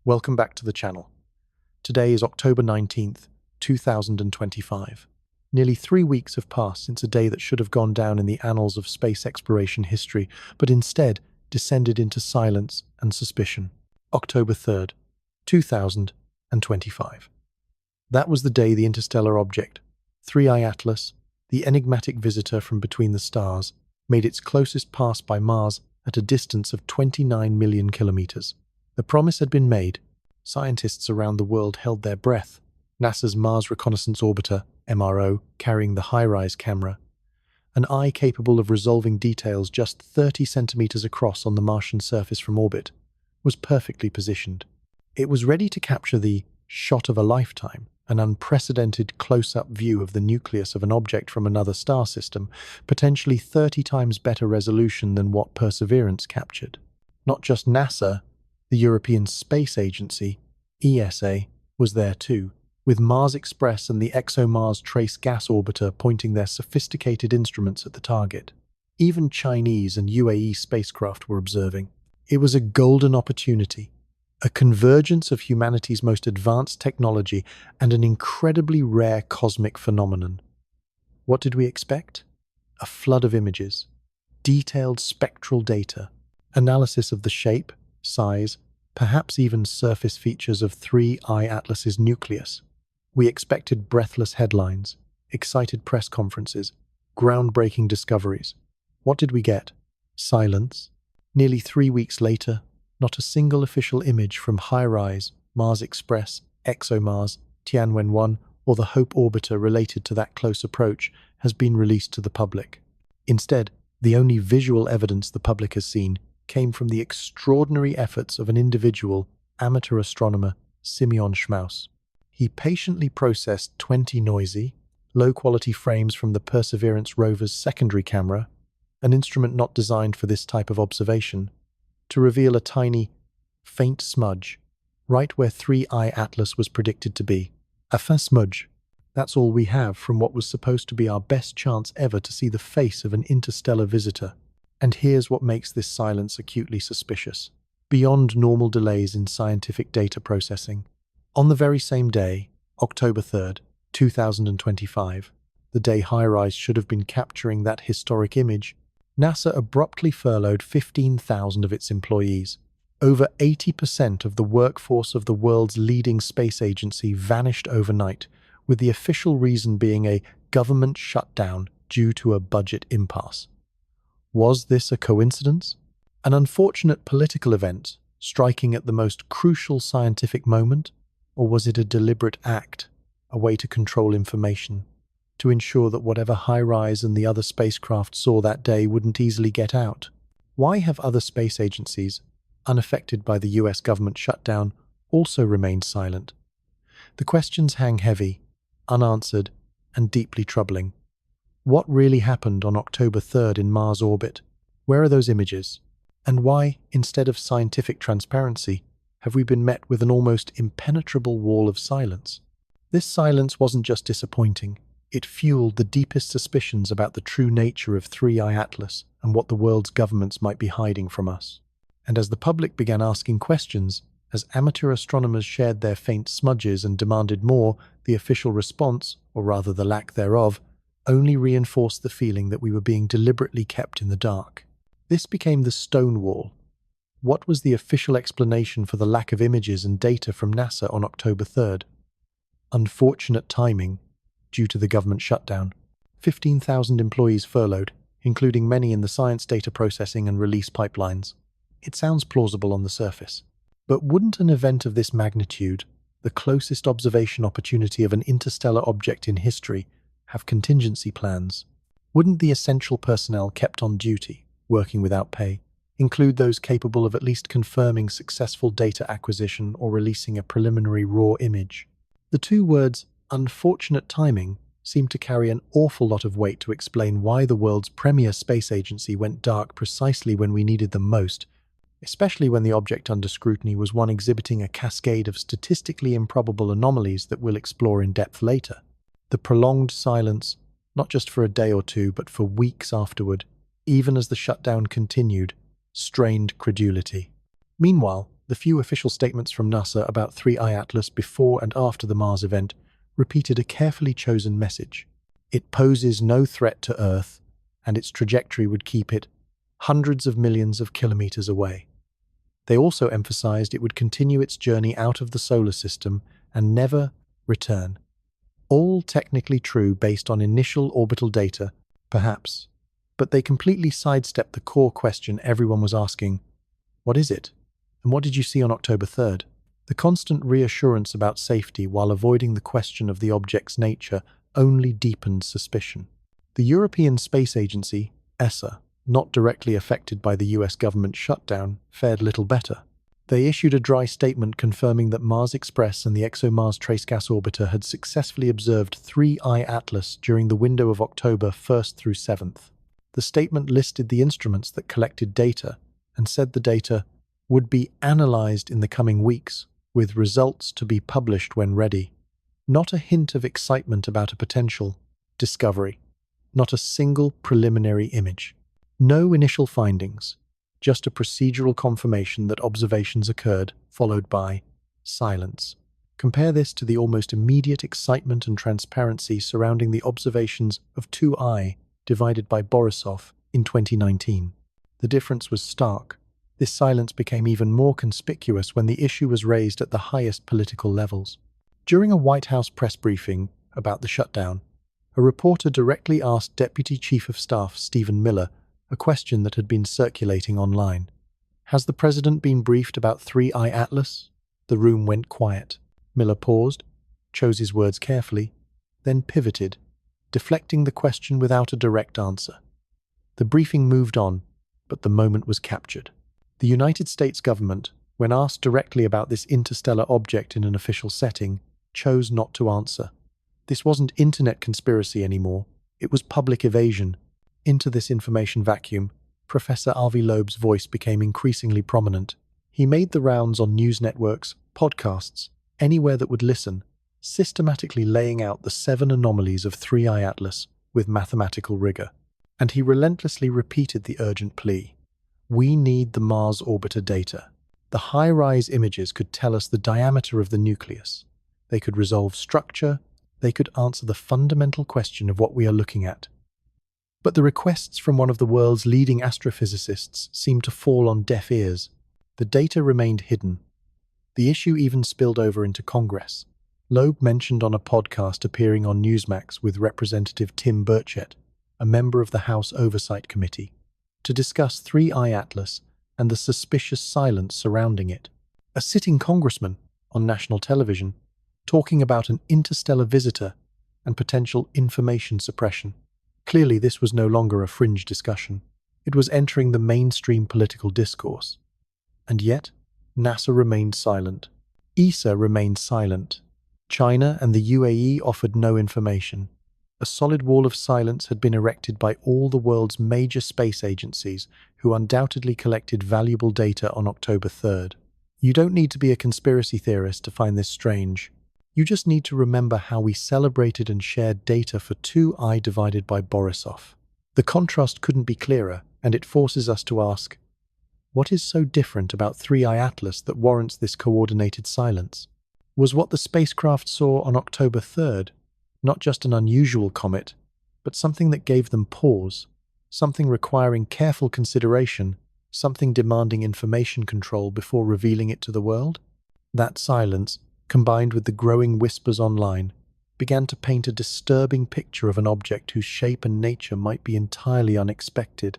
Welcome back to the channel. Today is October 19th, 2025. Nearly 3 weeks have passed since a day that should have gone down in the annals of space exploration history, but instead descended into silence and suspicion. October 3rd, 2025. That was the day the interstellar object, 3I Atlas, the enigmatic visitor from between the stars, made its closest pass by Mars at a distance of 29 million kilometers. The promise had been made. Scientists around the world held their breath. NASA's Mars Reconnaissance Orbiter, MRO, carrying the HiRISE camera, an eye capable of resolving details just 30 centimeters across on the Martian surface from orbit, was perfectly positioned. It was ready to capture the shot of a lifetime, an unprecedented close-up view of the nucleus of an object from another star system, potentially 30 times better resolution than what Perseverance captured. Not just NASA, the European Space Agency, ESA, was there too, with Mars Express and the ExoMars Trace Gas Orbiter pointing their sophisticated instruments at the target. Even Chinese and UAE spacecraft were observing. It was a golden opportunity, a convergence of humanity's most advanced technology and an incredibly rare cosmic phenomenon. What did we expect? A flood of images, detailed spectral data, analysis of the shape, size, perhaps even surface features of 3I Atlas's nucleus. We expected breathless headlines, excited press conferences, groundbreaking discoveries. What did we get? Silence. Nearly 3 weeks later, not a single official image from HiRISE, Mars Express, ExoMars, Tianwen-1, or the Hope orbiter related to that close approach has been released to the public. Instead, the only visual evidence the public has seen came from the extraordinary efforts of an individual, amateur astronomer, Simeon Schmaus. He patiently processed 20 noisy, low-quality frames from the Perseverance rover's secondary camera, an instrument not designed for this type of observation, to reveal a tiny, faint smudge, right where 3I Atlas was predicted to be. A faint smudge. That's all we have from what was supposed to be our best chance ever to see the face of an interstellar visitor. And here's what makes this silence acutely suspicious. Beyond normal delays in scientific data processing, on the very same day, October 3rd, 2025, the day HiRISE should have been capturing that historic image, NASA abruptly furloughed 15,000 of its employees. Over 80% of the workforce of the world's leading space agency vanished overnight, with the official reason being a government shutdown due to a budget impasse. Was this a coincidence? An unfortunate political event, striking at the most crucial scientific moment? Or was it a deliberate act, a way to control information, to ensure that whatever HiRISE and the other spacecraft saw that day wouldn't easily get out? Why have other space agencies, unaffected by the US government shutdown, also remained silent? The questions hang heavy, unanswered, and deeply troubling. What really happened on October 3rd in Mars orbit? Where are those images? And why, instead of scientific transparency, have we been met with an almost impenetrable wall of silence? This silence wasn't just disappointing. It fueled the deepest suspicions about the true nature of 3I Atlas and what the world's governments might be hiding from us. And as the public began asking questions, as amateur astronomers shared their faint smudges and demanded more, the official response, or rather the lack thereof, only reinforced the feeling that we were being deliberately kept in the dark. This became the Stonewall. What was the official explanation for the lack of images and data from NASA on October 3rd? Unfortunate timing, due to the government shutdown. 15,000 employees furloughed, including many in the science data processing and release pipelines. It sounds plausible on the surface. But wouldn't an event of this magnitude, the closest observation opportunity of an interstellar object in history, have contingency plans? Wouldn't the essential personnel kept on duty, working without pay, include those capable of at least confirming successful data acquisition or releasing a preliminary raw image? The two words, unfortunate timing, seem to carry an awful lot of weight to explain why the world's premier space agency went dark precisely when we needed them most, especially when the object under scrutiny was one exhibiting a cascade of statistically improbable anomalies that we'll explore in depth later. The prolonged silence, not just for a day or two, but for weeks afterward, even as the shutdown continued, strained credulity. Meanwhile, The few official statements from NASA about 3I Atlas before and after the Mars event repeated a carefully chosen message. It poses no threat to Earth, and its trajectory would keep it hundreds of millions of kilometers away. They also emphasized it would continue its journey out of the solar system and never return. All technically true based on initial orbital data, perhaps, but they completely sidestepped the core question everyone was asking: what is it? And what did you see on October 3rd? The constant reassurance about safety while avoiding the question of the object's nature only deepened suspicion. The European Space Agency, ESA, not directly affected by the US government shutdown, fared little better. They issued a dry statement confirming that Mars Express and the ExoMars Trace Gas Orbiter had successfully observed 3I Atlas during the window of October 1st through 7th. The statement listed the instruments that collected data and said the data would be analyzed in the coming weeks, with results to be published when ready. Not a hint of excitement about a potential discovery. Not a single preliminary image. No initial findings. Just a procedural confirmation that observations occurred, followed by silence. Compare this to the almost immediate excitement and transparency surrounding the observations of 2I divided by Borisov in 2019. The difference was stark. This silence became even more conspicuous when the issue was raised at the highest political levels. During a White House press briefing about the shutdown, a reporter directly asked Deputy Chief of Staff Stephen Miller a question that had been circulating online. "Has the president been briefed about 3I Atlas?" The room went quiet. Miller paused, chose his words carefully, then pivoted, deflecting the question without a direct answer. The briefing moved on, but the moment was captured. The United States government, when asked directly about this interstellar object in an official setting, chose not to answer. This wasn't internet conspiracy anymore, it was public evasion. Into this information vacuum, Professor Avi Loeb's voice became increasingly prominent. He made the rounds on news networks, podcasts, anywhere that would listen, systematically laying out the 7 anomalies of 3I Atlas with mathematical rigor. And he relentlessly repeated the urgent plea: we need the Mars orbiter data. The high-rise images could tell us the diameter of the nucleus. They could resolve structure. They could answer the fundamental question of what we are looking at. But the requests from one of the world's leading astrophysicists seemed to fall on deaf ears. The data remained hidden. The issue even spilled over into Congress. Loeb mentioned on a podcast appearing on Newsmax with Representative Tim Burchett, a member of the House Oversight Committee, to discuss 3I Atlas and the suspicious silence surrounding it. A sitting congressman on national television talking about an interstellar visitor and potential information suppression. Clearly, this was no longer a fringe discussion. It was entering the mainstream political discourse. And yet, NASA remained silent. ESA remained silent. China and the UAE offered no information. A solid wall of silence had been erected by all the world's major space agencies, who undoubtedly collected valuable data on October 3rd. You don't need to be a conspiracy theorist to find this strange. You just need to remember how we celebrated and shared data for 2I divided by Borisov. The contrast couldn't be clearer, and it forces us to ask, what is so different about 3I Atlas that warrants this coordinated silence? Was what the spacecraft saw on October 3rd not just an unusual comet, but something that gave them pause, something requiring careful consideration, something demanding information control before revealing it to the world? That silence, combined with the growing whispers online, began to paint a disturbing picture of an object whose shape and nature might be entirely unexpected.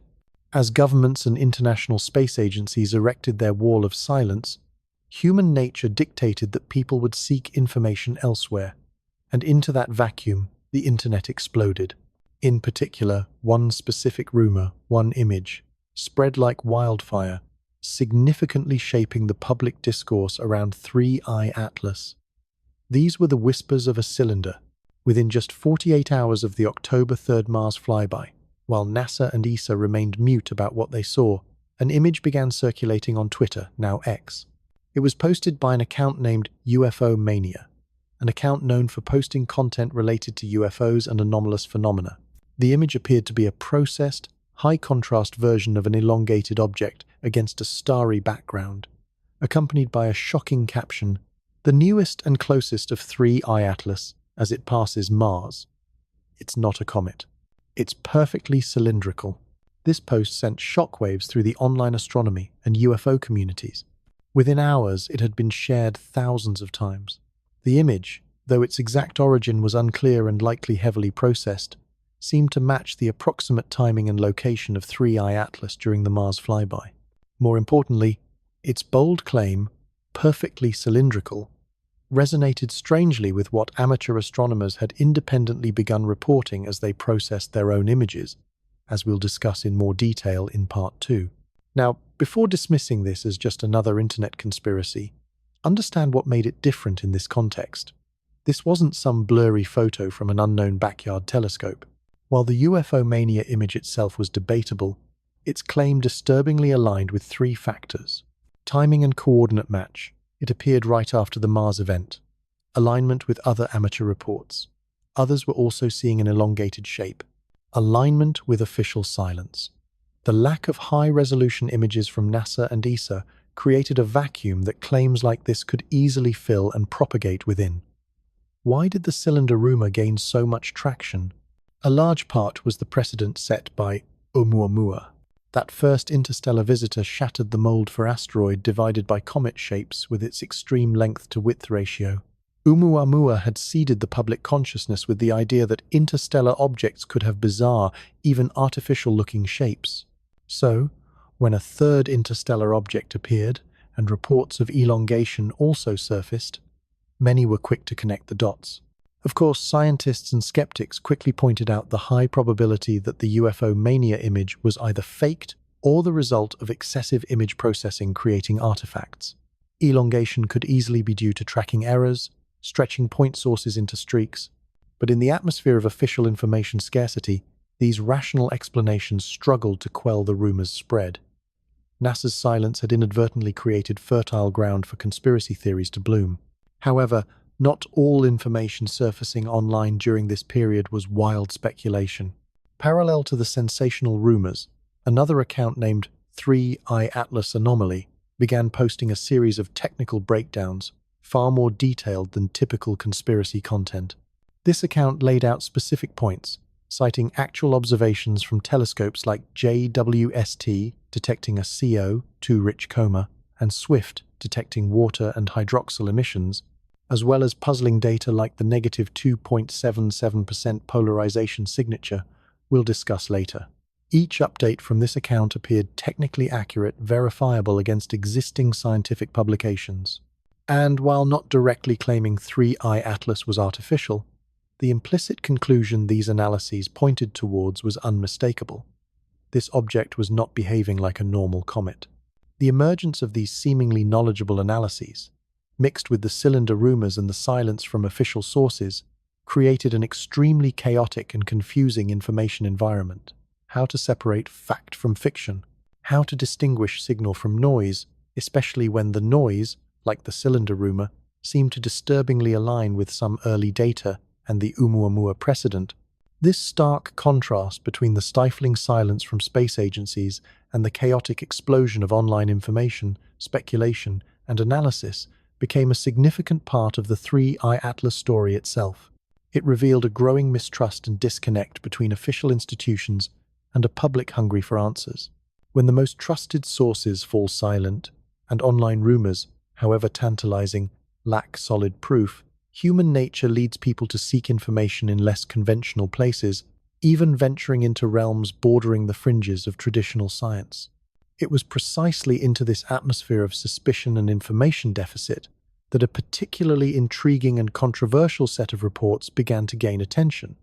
As governments and international space agencies erected their wall of silence, human nature dictated that people would seek information elsewhere, and into that vacuum, the internet exploded. In particular, one specific rumor, one image, spread like wildfire, significantly shaping the public discourse around 3I Atlas. These were the whispers of a cylinder. Within just 48 hours of the October 3rd Mars flyby, while NASA and ESA remained mute about what they saw, an image began circulating on Twitter, now X. It was posted by an account named UFO Mania, an account known for posting content related to UFOs and anomalous phenomena. The image appeared to be a processed, high-contrast version of an elongated object against a starry background. accompanied by a shocking caption, "The newest and closest of three Eye Atlas as it passes Mars. It's not a comet. It's perfectly cylindrical." This post sent shockwaves through the online astronomy and UFO communities. Within hours, it had been shared thousands of times. The image, though its exact origin was unclear and likely heavily processed, seemed to match the approximate timing and location of 3I Atlas during the Mars flyby. More importantly, its bold claim, "perfectly cylindrical," resonated strangely with what amateur astronomers had independently begun reporting as they processed their own images, as we'll discuss in more detail in Part 2. Now, before dismissing this as just another internet conspiracy, understand what made it different in this context. This wasn't some blurry photo from an unknown backyard telescope. While the UFO mania image itself was debatable, its claim disturbingly aligned with three factors: timing and coordinate match. It appeared right after the Mars event. Alignment with other amateur reports. Others were also seeing an elongated shape. Alignment with official silence. The lack of high-resolution images from NASA and ESA created a vacuum that claims like this could easily fill and propagate within. Why did the cylinder rumor gain so much traction? A large part was the precedent set by Oumuamua. That first interstellar visitor shattered the mold for asteroid divided by comet shapes with its extreme length-to-width ratio. Oumuamua had seeded the public consciousness with the idea that interstellar objects could have bizarre, even artificial-looking shapes. So, when a third interstellar object appeared, and reports of elongation also surfaced, many were quick to connect the dots. Of course, scientists and skeptics quickly pointed out the high probability that the UFO mania image was either faked or the result of excessive image processing creating artifacts. Elongation could easily be due to tracking errors, stretching point sources into streaks, but in the atmosphere of official information scarcity, these rational explanations struggled to quell the rumors' spread. NASA's silence had inadvertently created fertile ground for conspiracy theories to bloom. However, not all information surfacing online during this period was wild speculation. Parallel to the sensational rumors, another account named 3I Atlas Anomaly began posting a series of technical breakdowns, far more detailed than typical conspiracy content. This account laid out specific points, citing actual observations from telescopes like JWST detecting a CO2-rich coma and SWIFT detecting water and hydroxyl emissions, as well as puzzling data like the negative 2.77% polarization signature we'll discuss later. Each update from this account appeared technically accurate, verifiable against existing scientific publications. And while not directly claiming 3I Atlas was artificial, the implicit conclusion these analyses pointed towards was unmistakable. This object was not behaving like a normal comet. The emergence of these seemingly knowledgeable analyses, mixed with the cylinder rumors and the silence from official sources, created an extremely chaotic and confusing information environment. How to separate fact from fiction, how to distinguish signal from noise, especially when the noise, like the cylinder rumor, seemed to disturbingly align with some early data and the Oumuamua precedent. This stark contrast between the stifling silence from space agencies and the chaotic explosion of online information, speculation, and analysis became a significant part of the 3I Atlas story itself. It revealed a growing mistrust and disconnect between official institutions and a public hungry for answers. When the most trusted sources fall silent, and online rumors, however tantalizing, lack solid proof, human nature leads people to seek information in less conventional places, even venturing into realms bordering the fringes of traditional science. It was precisely into this atmosphere of suspicion and information deficit that a particularly intriguing and controversial set of reports began to gain attention.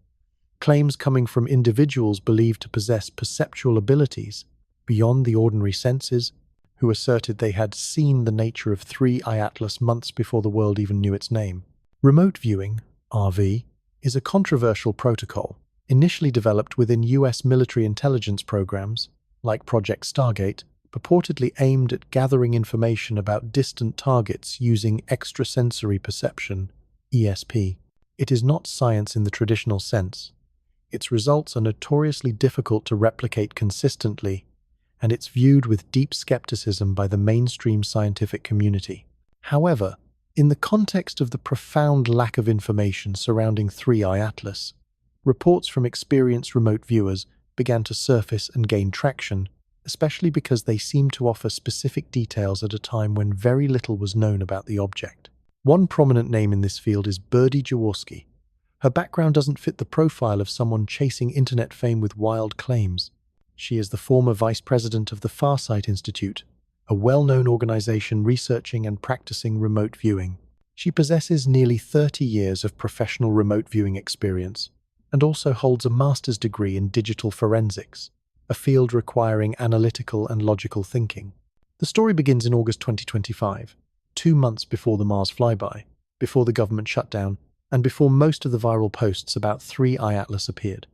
Claims coming from individuals believed to possess perceptual abilities beyond the ordinary senses, who asserted they had seen the nature of 3I Atlas months before the world even knew its name. Remote viewing, RV, is a controversial protocol, initially developed within US military intelligence programs, like Project Stargate, purportedly aimed at gathering information about distant targets using extrasensory perception, ESP. It is not science in the traditional sense. Its results are notoriously difficult to replicate consistently, and it's viewed with deep skepticism by the mainstream scientific community. However, in the context of the profound lack of information surrounding 3I Atlas, reports from experienced remote viewers began to surface and gain traction, especially because they seemed to offer specific details at a time when very little was known about the object. One prominent name in this field is Birdie Jaworski. Her background doesn't fit the profile of someone chasing internet fame with wild claims. She is the former vice president of the Farsight Institute, a well-known organization researching and practicing remote viewing. She possesses nearly 30 years of professional remote viewing experience and also holds a master's degree in digital forensics, a field requiring analytical and logical thinking. The story begins in August 2025, 2 months before the Mars flyby, before the government shutdown, and before most of the viral posts about 3I Atlas appeared.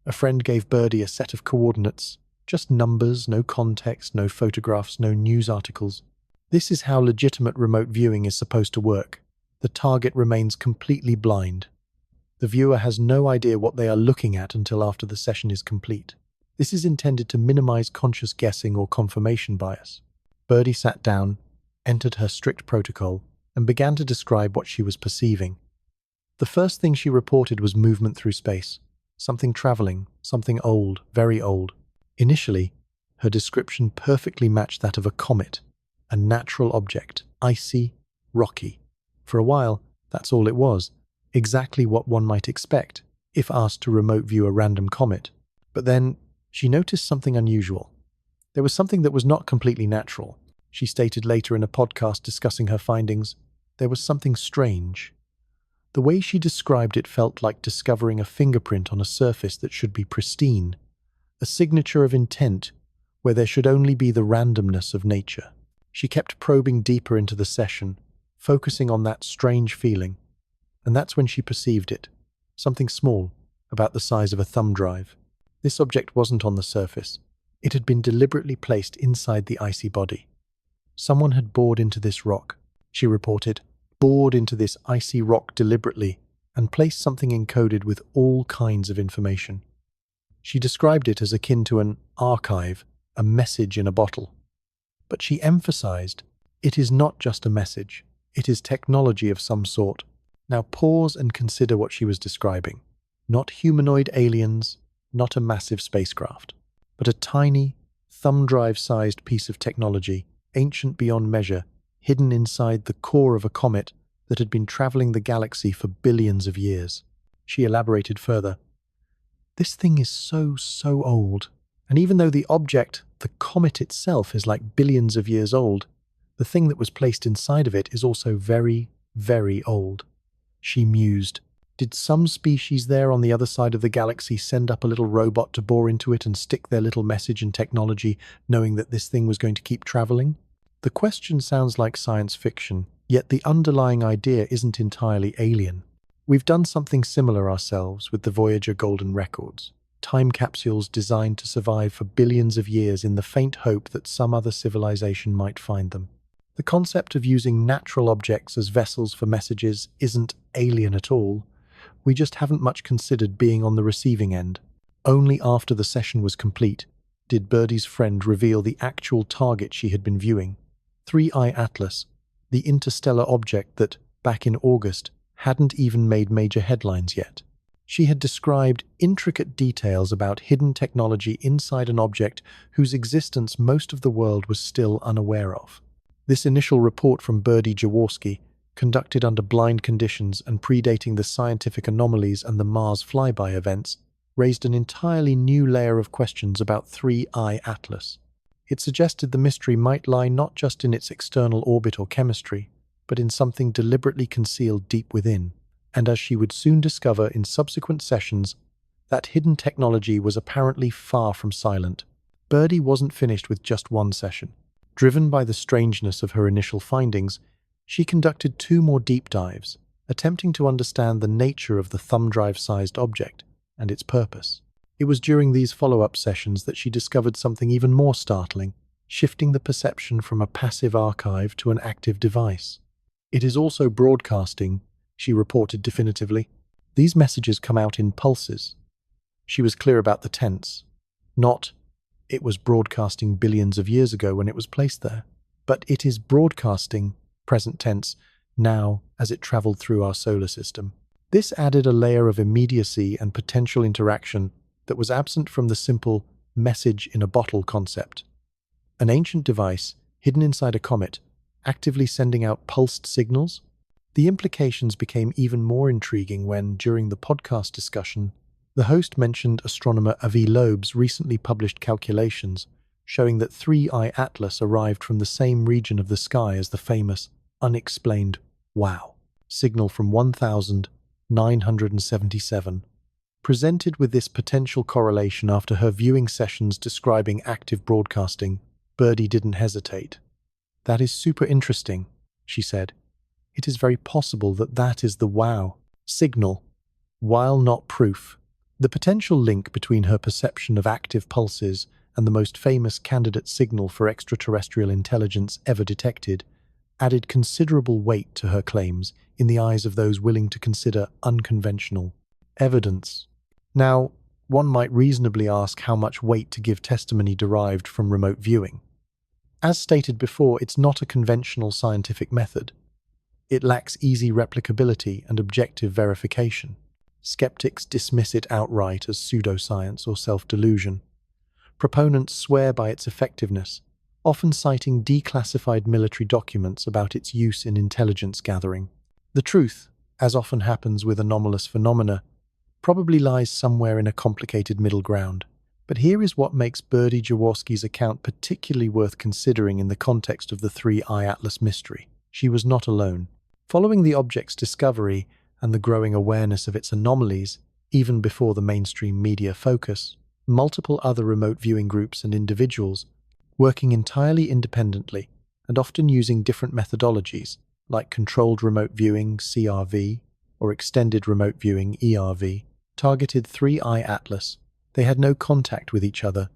A friend gave Birdie a set of coordinates, just numbers, no context, no photographs, no news articles. This is how legitimate remote viewing is supposed to work. The target remains completely blind. The viewer has no idea what they are looking at until after the session is complete. This is intended to minimize conscious guessing or confirmation bias. Birdie sat down, entered her strict protocol, and began to describe what she was perceiving. The first thing she reported was movement through space. Something traveling, something old, very old. Initially, her description perfectly matched that of a comet, a natural object, icy, rocky. For a while, that's all it was, exactly what one might expect if asked to remote view a random comet. But then, she noticed something unusual. There was something that was not completely natural. She stated later in a podcast discussing her findings, there was something strange. The way she described it felt like discovering a fingerprint on a surface that should be pristine, a signature of intent where there should only be the randomness of nature. She kept probing deeper into the session, focusing on that strange feeling, and that's when she perceived it, something small, about the size of a thumb drive. This object wasn't on the surface. It had been deliberately placed inside the icy body. Someone had bored into this rock, she reported, bored into this icy rock deliberately and placed something encoded with all kinds of information. She described it as akin to an archive, a message in a bottle. But she emphasized, it is not just a message, it is technology of some sort. Now pause and consider what she was describing. Not humanoid aliens, not a massive spacecraft, but a tiny, thumb drive-sized piece of technology, ancient beyond measure, hidden inside the core of a comet that had been traveling the galaxy for billions of years. She elaborated further. This thing is so old, and even though the object, the comet itself, is like billions of years old, the thing that was placed inside of it is also very, very old. She mused. Did some species there on the other side of the galaxy send up a little robot to bore into it and stick their little message and technology, knowing that this thing was going to keep traveling? The question sounds like science fiction, yet the underlying idea isn't entirely alien. We've done something similar ourselves with the Voyager Golden Records, time capsules designed to survive for billions of years in the faint hope that some other civilization might find them. The concept of using natural objects as vessels for messages isn't alien at all. We just haven't much considered being on the receiving end. Only after the session was complete did Birdie's friend reveal the actual target she had been viewing. 3I Atlas, the interstellar object that, back in August, hadn't even made major headlines yet. She had described intricate details about hidden technology inside an object whose existence most of the world was still unaware of. This initial report from Birdie Jaworski, conducted under blind conditions and predating the scientific anomalies and the Mars flyby events, raised an entirely new layer of questions about 3I Atlas. It suggested the mystery might lie not just in its external orbit or chemistry, but in something deliberately concealed deep within. And as she would soon discover in subsequent sessions, that hidden technology was apparently far from silent. Birdie wasn't finished with just one session. Driven by the strangeness of her initial findings, she conducted 2 more deep dives, attempting to understand the nature of the thumb drive-sized object and its purpose. It was during these follow-up sessions that she discovered something even more startling, shifting the perception from a passive archive to an active device. It is also broadcasting, she reported definitively. These messages come out in pulses. She was clear about the tense. Not, it was broadcasting billions of years ago when it was placed there. But it is broadcasting, present tense, now as it traveled through our solar system. This added a layer of immediacy and potential interaction that was absent from the simple message in a bottle concept. An ancient device, hidden inside a comet, actively sending out pulsed signals? The implications became even more intriguing when, during the podcast discussion, the host mentioned astronomer Avi Loeb's recently published calculations showing that 3I Atlas arrived from the same region of the sky as the famous, unexplained WOW signal from 1977. Presented with this potential correlation after her viewing sessions describing active broadcasting, Birdie didn't hesitate. "That is super interesting," she said. "It is very possible that that is the WOW signal, while not proof." The potential link between her perception of active pulses and the most famous candidate signal for extraterrestrial intelligence ever detected added considerable weight to her claims in the eyes of those willing to consider unconventional evidence. Now, one might reasonably ask how much weight to give testimony derived from remote viewing. As stated before, it's not a conventional scientific method. It lacks easy replicability and objective verification. Skeptics dismiss it outright as pseudoscience or self-delusion. Proponents swear by its effectiveness, often citing declassified military documents about its use in intelligence gathering. The truth, as often happens with anomalous phenomena, probably lies somewhere in a complicated middle ground. But here is what makes Birdie Jaworski's account particularly worth considering in the context of the 3I Atlas mystery. She was not alone. Following the object's discovery and the growing awareness of its anomalies, even before the mainstream media focus, multiple other remote viewing groups and individuals, working entirely independently and often using different methodologies, like controlled remote viewing (CRV) or extended remote viewing (ERV), targeted 3I Atlas. They had no contact with each other.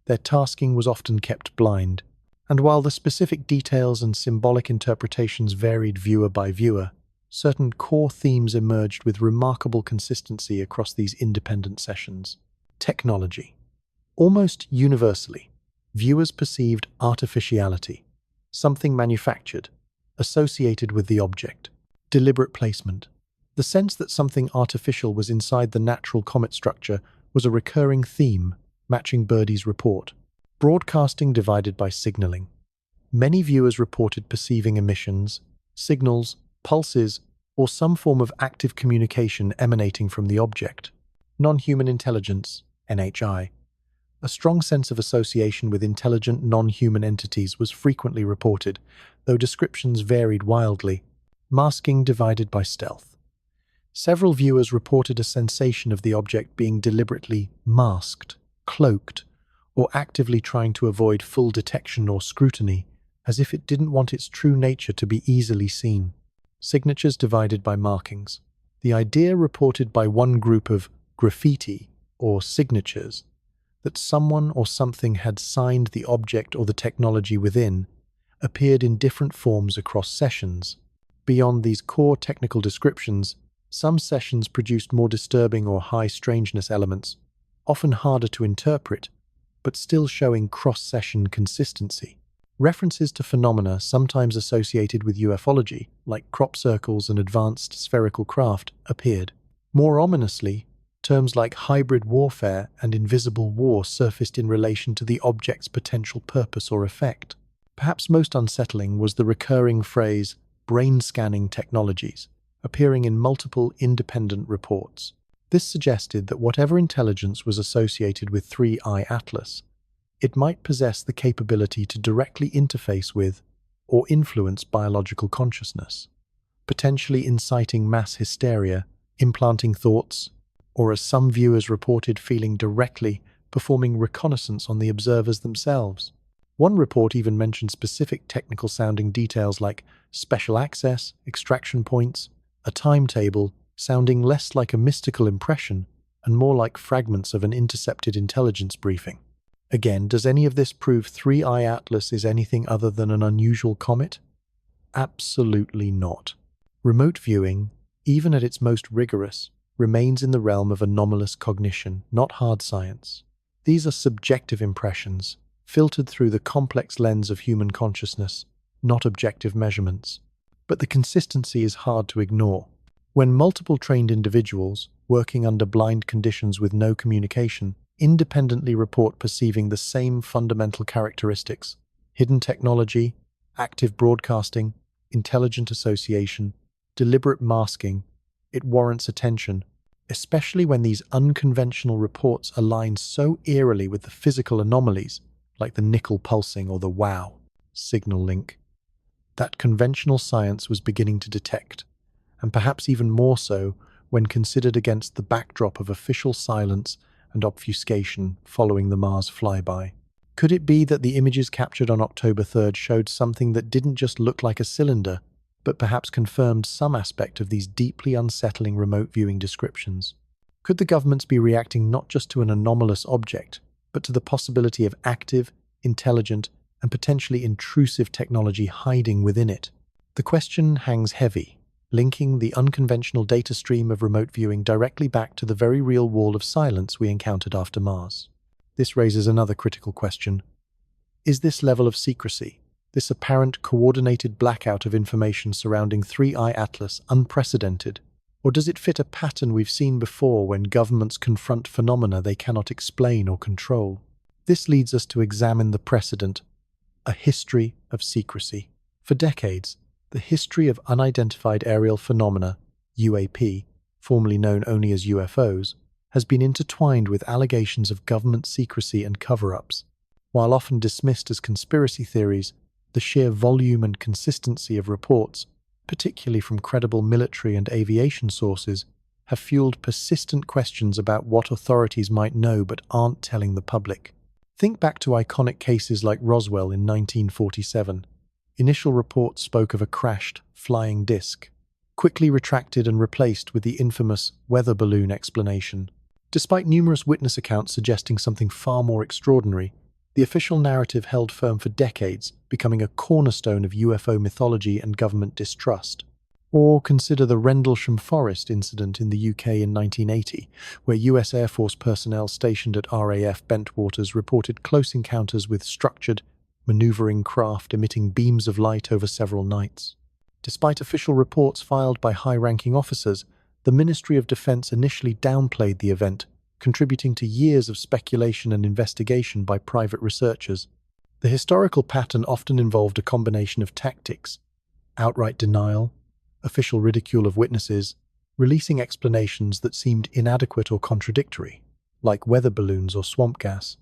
Their tasking was often kept blind, and while the specific details and symbolic interpretations varied viewer by viewer, certain core themes emerged with remarkable consistency across these independent sessions. Technology. Almost universally, viewers perceived artificiality, something manufactured, associated with the object. Deliberate placement. The sense that something artificial was inside the natural comet structure was a recurring theme, matching Birdie's report. Broadcasting divided by signaling. Many viewers reported perceiving emissions, signals, pulses, or some form of active communication emanating from the object. Non-human intelligence, NHI. A strong sense of association with intelligent non-human entities was frequently reported, though descriptions varied wildly. Masking divided by stealth. Several viewers reported a sensation of the object being deliberately masked, cloaked, or actively trying to avoid full detection or scrutiny, as if it didn't want its true nature to be easily seen. Signatures divided by markings. The idea reported by one group of graffiti, or signatures, that someone or something had signed the object or the technology within, appeared in different forms across sessions. Beyond these core technical descriptions, some sessions produced more disturbing or high strangeness elements, often harder to interpret, but still showing cross-session consistency. References to phenomena sometimes associated with ufology, like crop circles and advanced spherical craft, appeared. More ominously, terms like hybrid warfare and invisible war surfaced in relation to the object's potential purpose or effect. Perhaps most unsettling was the recurring phrase, brain scanning technologies, appearing in multiple independent reports. This suggested that whatever intelligence was associated with 3I Atlas, it might possess the capability to directly interface with or influence biological consciousness, potentially inciting mass hysteria, implanting thoughts, or as some viewers reported, feeling directly, performing reconnaissance on the observers themselves. One report even mentioned specific technical-sounding details like special access, extraction points, a timetable, sounding less like a mystical impression and more like fragments of an intercepted intelligence briefing. Again, does any of this prove 3I Atlas is anything other than an unusual comet? Absolutely not. Remote viewing, even at its most rigorous, remains in the realm of anomalous cognition, not hard science. These are subjective impressions, filtered through the complex lens of human consciousness, not objective measurements. But the consistency is hard to ignore. When multiple trained individuals, working under blind conditions with no communication, independently report perceiving the same fundamental characteristics, hidden technology, active broadcasting, intelligent association, deliberate masking, it warrants attention, especially when these unconventional reports align so eerily with the physical anomalies, like the nickel pulsing or the WOW signal link, that conventional science was beginning to detect, and perhaps even more so when considered against the backdrop of official silence and obfuscation following the Mars flyby. Could it be that the images captured on October 3rd showed something that didn't just look like a cylinder, but perhaps confirmed some aspect of these deeply unsettling remote viewing descriptions? Could the governments be reacting not just to an anomalous object, but to the possibility of active, intelligent, and potentially intrusive technology hiding within it? The question hangs heavy, linking the unconventional data stream of remote viewing directly back to the very real wall of silence we encountered after Mars. This raises another critical question. Is this level of secrecy, this apparent coordinated blackout of information surrounding 3I Atlas, unprecedented? Or does it fit a pattern we've seen before when governments confront phenomena they cannot explain or control? This leads us to examine the precedent, a history of secrecy. For decades, the history of unidentified aerial phenomena, UAP, formerly known only as UFOs, has been intertwined with allegations of government secrecy and cover-ups. While often dismissed as conspiracy theories, the sheer volume and consistency of reports, particularly from credible military and aviation sources, have fueled persistent questions about what authorities might know but aren't telling the public. Think back to iconic cases like Roswell in 1947. Initial reports spoke of a crashed, flying disc, quickly retracted and replaced with the infamous weather balloon explanation. Despite numerous witness accounts suggesting something far more extraordinary, the official narrative held firm for decades, becoming a cornerstone of UFO mythology and government distrust. Or consider the Rendlesham Forest incident in the UK in 1980, where US Air Force personnel stationed at RAF Bentwaters reported close encounters with structured, maneuvering craft emitting beams of light over several nights. Despite official reports filed by high-ranking officers, the Ministry of Defense initially downplayed the event, contributing to years of speculation and investigation by private researchers. The historical pattern often involved a combination of tactics: outright denial, official ridicule of witnesses, releasing explanations that seemed inadequate or contradictory, like weather balloons or swamp gas,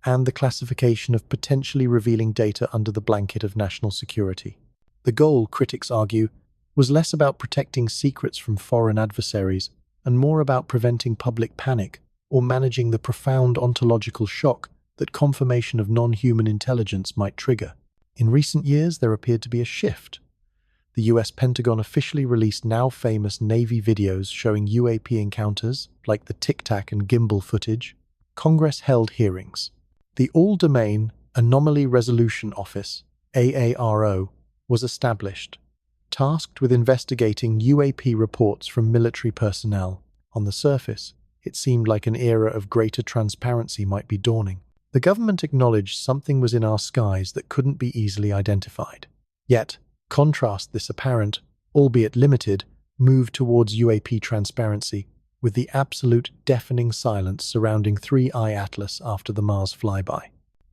and the classification of potentially revealing data under the blanket of national security. The goal, critics argue, was less about protecting secrets from foreign adversaries and more about preventing public panic or managing the profound ontological shock that confirmation of non-human intelligence might trigger. In recent years, there appeared to be a shift. The US Pentagon officially released now-famous Navy videos showing UAP encounters, like the Tic Tac and gimbal footage. Congress held hearings. The All-Domain Anomaly Resolution Office, AARO, was established, tasked with investigating UAP reports from military personnel. On the surface, it seemed like an era of greater transparency might be dawning. The government acknowledged something was in our skies that couldn't be easily identified. Yet, contrast this apparent, albeit limited, move towards UAP transparency with the absolute deafening silence surrounding 3I Atlas after the Mars flyby.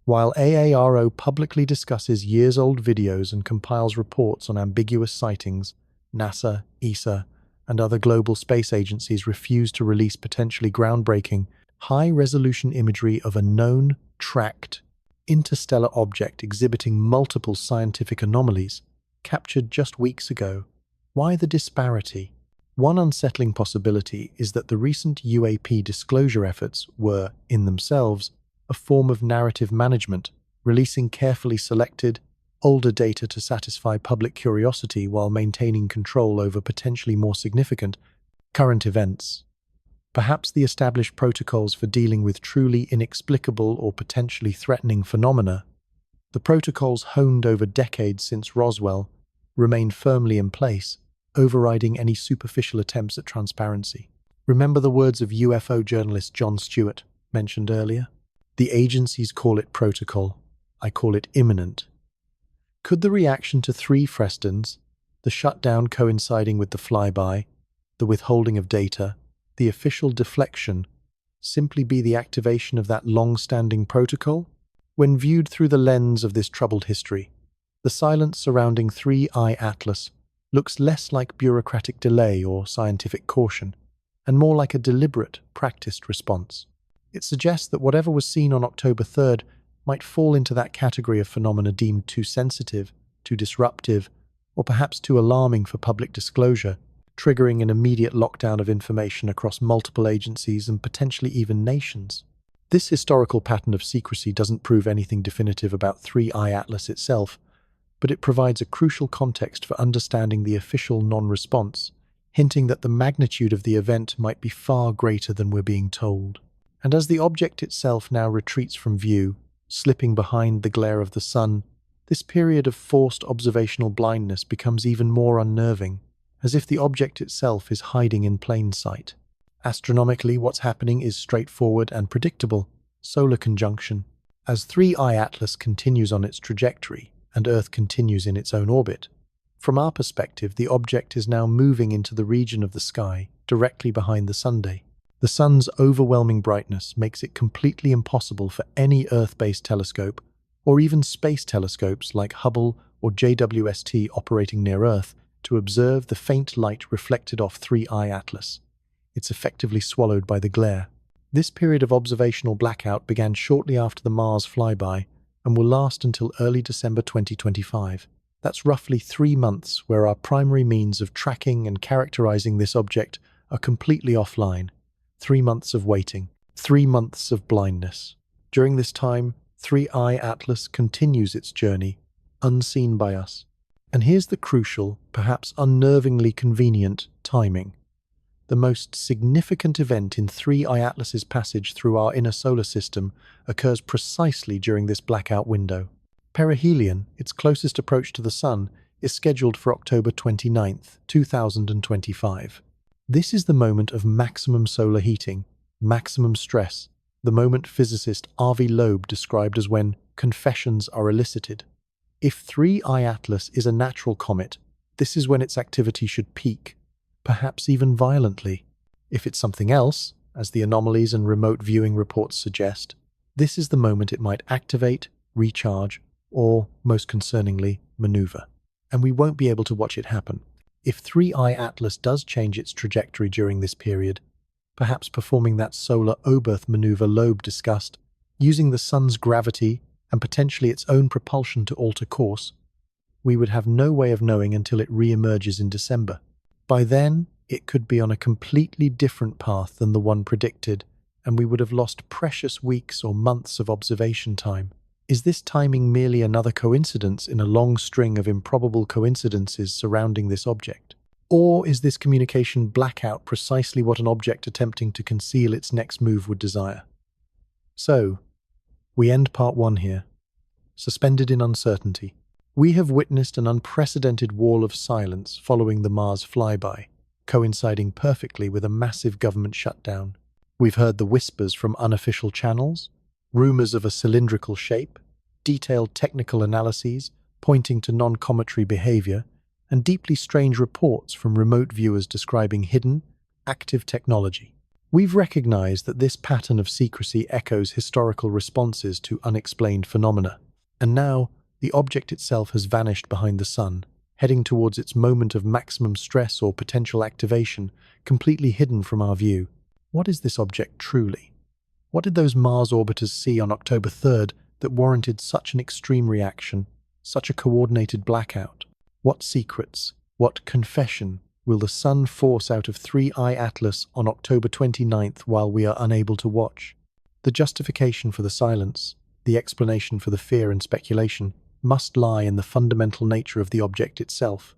While AARO publicly discusses years-old videos and compiles reports on ambiguous sightings, NASA, ESA, and other global space agencies refuse to release potentially groundbreaking, high-resolution imagery of a known, tracked, interstellar object exhibiting multiple scientific anomalies, captured just weeks ago. Why the disparity? One unsettling possibility is that the recent UAP disclosure efforts were, in themselves, a form of narrative management, releasing carefully selected, older data to satisfy public curiosity while maintaining control over potentially more significant current events. Perhaps the established protocols for dealing with truly inexplicable or potentially threatening phenomena, the protocols honed over decades since Roswell, remain firmly in place, overriding any superficial attempts at transparency. Remember the words of UFO journalist Jon Stewart, mentioned earlier? The agencies call it protocol. I call it imminent. Could the reaction to three Frestons, the shutdown coinciding with the flyby, the withholding of data, the official deflection, simply be the activation of that long-standing protocol? When viewed through the lens of this troubled history, the silence surrounding 3I Atlas looks less like bureaucratic delay or scientific caution, and more like a deliberate, practiced response. It suggests that whatever was seen on October 3rd might fall into that category of phenomena deemed too sensitive, too disruptive, or perhaps too alarming for public disclosure, triggering an immediate lockdown of information across multiple agencies and potentially even nations. This historical pattern of secrecy doesn't prove anything definitive about 3I Atlas itself, but it provides a crucial context for understanding the official non-response, hinting that the magnitude of the event might be far greater than we're being told. And as the object itself now retreats from view, slipping behind the glare of the sun, this period of forced observational blindness becomes even more unnerving, as if the object itself is hiding in plain sight. Astronomically, what's happening is straightforward and predictable: solar conjunction. As 3I Atlas continues on its trajectory, and Earth continues in its own orbit, from our perspective, the object is now moving into the region of the sky directly behind the Sunday. The sun's overwhelming brightness makes it completely impossible for any Earth-based telescope, or even space telescopes like Hubble or JWST operating near Earth, to observe the faint light reflected off 3I Atlas. It's effectively swallowed by the glare. This period of observational blackout began shortly after the Mars flyby and will last until early December 2025. That's roughly 3 months where our primary means of tracking and characterizing this object are completely offline. 3 months of waiting. 3 months of blindness. During this time, 3I Atlas continues its journey, unseen by us. And here's the crucial, perhaps unnervingly convenient, timing. The most significant event in 3I Atlas's passage through our inner solar system occurs precisely during this blackout window. Perihelion, its closest approach to the Sun, is scheduled for October 29th, 2025. This is the moment of maximum solar heating, maximum stress, the moment physicist R.V. Loeb described as when confessions are elicited. If 3I Atlas is a natural comet, this is when its activity should peak, perhaps even violently. If it's something else, as the anomalies and remote viewing reports suggest, this is the moment it might activate, recharge, or, most concerningly, maneuver. And we won't be able to watch it happen. If 3I Atlas does change its trajectory during this period, perhaps performing that solar Oberth maneuver Loeb discussed, using the sun's gravity and potentially its own propulsion to alter course, we would have no way of knowing until it re-emerges in December. By then, it could be on a completely different path than the one predicted, and we would have lost precious weeks or months of observation time. Is this timing merely another coincidence in a long string of improbable coincidences surrounding this object? Or is this communication blackout precisely what an object attempting to conceal its next move would desire? So, we end part 1 here, suspended in uncertainty. We have witnessed an unprecedented wall of silence following the Mars flyby, coinciding perfectly with a massive government shutdown. We've heard the whispers from unofficial channels, rumors of a cylindrical shape, detailed technical analyses pointing to non-cometary behavior, and deeply strange reports from remote viewers describing hidden, active technology. We've recognized that this pattern of secrecy echoes historical responses to unexplained phenomena, and now the object itself has vanished behind the sun, heading towards its moment of maximum stress or potential activation, completely hidden from our view. What is this object truly? What did those Mars orbiters see on October 3rd that warranted such an extreme reaction, such a coordinated blackout? What secrets, what confession will the sun force out of 3I Atlas on October 29th while we are unable to watch? The justification for the silence, the explanation for the fear and speculation, must lie in the fundamental nature of the object itself.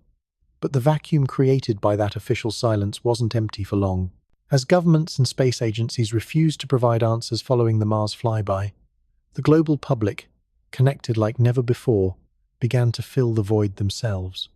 But the vacuum created by that official silence wasn't empty for long. As governments and space agencies refused to provide answers following the Mars flyby, the global public, connected like never before, began to fill the void themselves.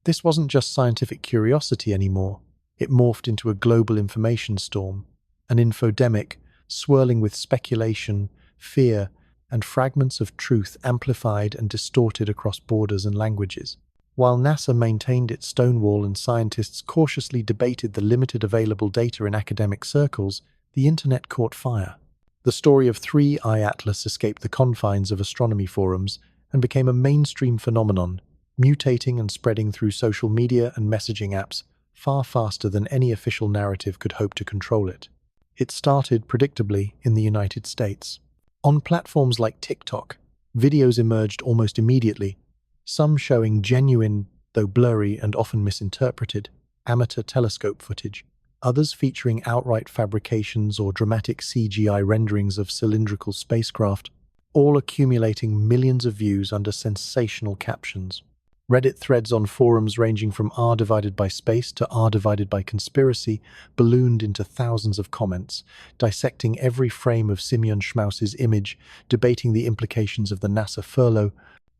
This wasn't just scientific curiosity anymore. It morphed into a global information storm, an infodemic swirling with speculation, fear, and fragments of truth amplified and distorted across borders and languages. While NASA maintained its stonewall and scientists cautiously debated the limited available data in academic circles, the internet caught fire. The story of 3I Atlas escaped the confines of astronomy forums and became a mainstream phenomenon, mutating and spreading through social media and messaging apps far faster than any official narrative could hope to control it. It started, predictably, in the United States. On platforms like TikTok, videos emerged almost immediately, some showing genuine, though blurry and often misinterpreted, amateur telescope footage, others featuring outright fabrications or dramatic CGI renderings of cylindrical spacecraft, all accumulating millions of views under sensational captions. Reddit threads on forums ranging from r divided by space to r divided by conspiracy ballooned into thousands of comments, dissecting every frame of Simeon Schmaus's image, debating the implications of the NASA furlough,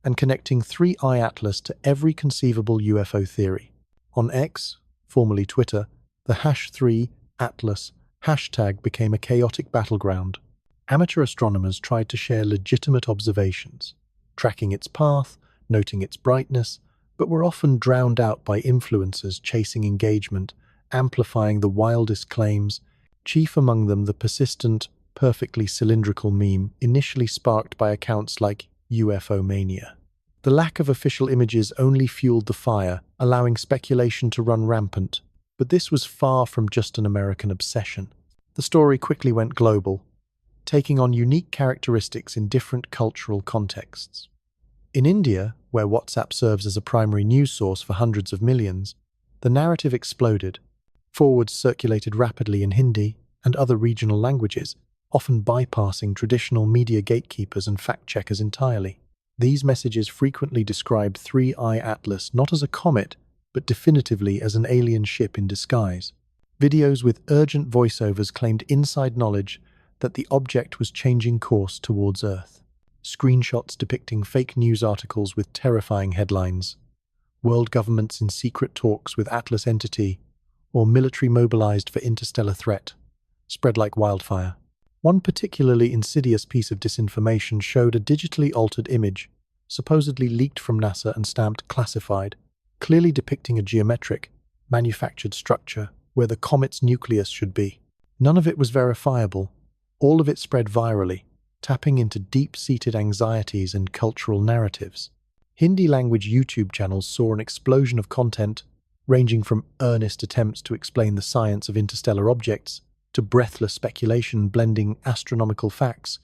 and connecting 3I Atlas to every conceivable UFO theory. On X, formerly Twitter, the #3Atlas hashtag became a chaotic battleground. Amateur astronomers tried to share legitimate observations, tracking its path, noting its brightness, but were often drowned out by influencers chasing engagement, amplifying the wildest claims, chief among them the persistent, perfectly cylindrical meme initially sparked by accounts like UFO Mania. The lack of official images only fueled the fire, allowing speculation to run rampant. But this was far from just an American obsession. The story quickly went global, taking on unique characteristics in different cultural contexts. In India, where WhatsApp serves as a primary news source for hundreds of millions, the narrative exploded. Forwards circulated rapidly in Hindi and other regional languages, often bypassing traditional media gatekeepers and fact-checkers entirely. These messages frequently described 3I Atlas not as a comet, but definitively as an alien ship in disguise. Videos with urgent voiceovers claimed inside knowledge that the object was changing course towards Earth. Screenshots depicting fake news articles with terrifying headlines, world governments in secret talks with Atlas entity, or military mobilized for interstellar threat, spread like wildfire. One particularly insidious piece of disinformation showed a digitally altered image, supposedly leaked from NASA and stamped classified, clearly depicting a geometric, manufactured structure where the comet's nucleus should be. None of it was verifiable. All of it spread virally, tapping into deep-seated anxieties and cultural narratives. Hindi-language YouTube channels saw an explosion of content, ranging from earnest attempts to explain the science of interstellar objects to breathless speculation blending astronomical facts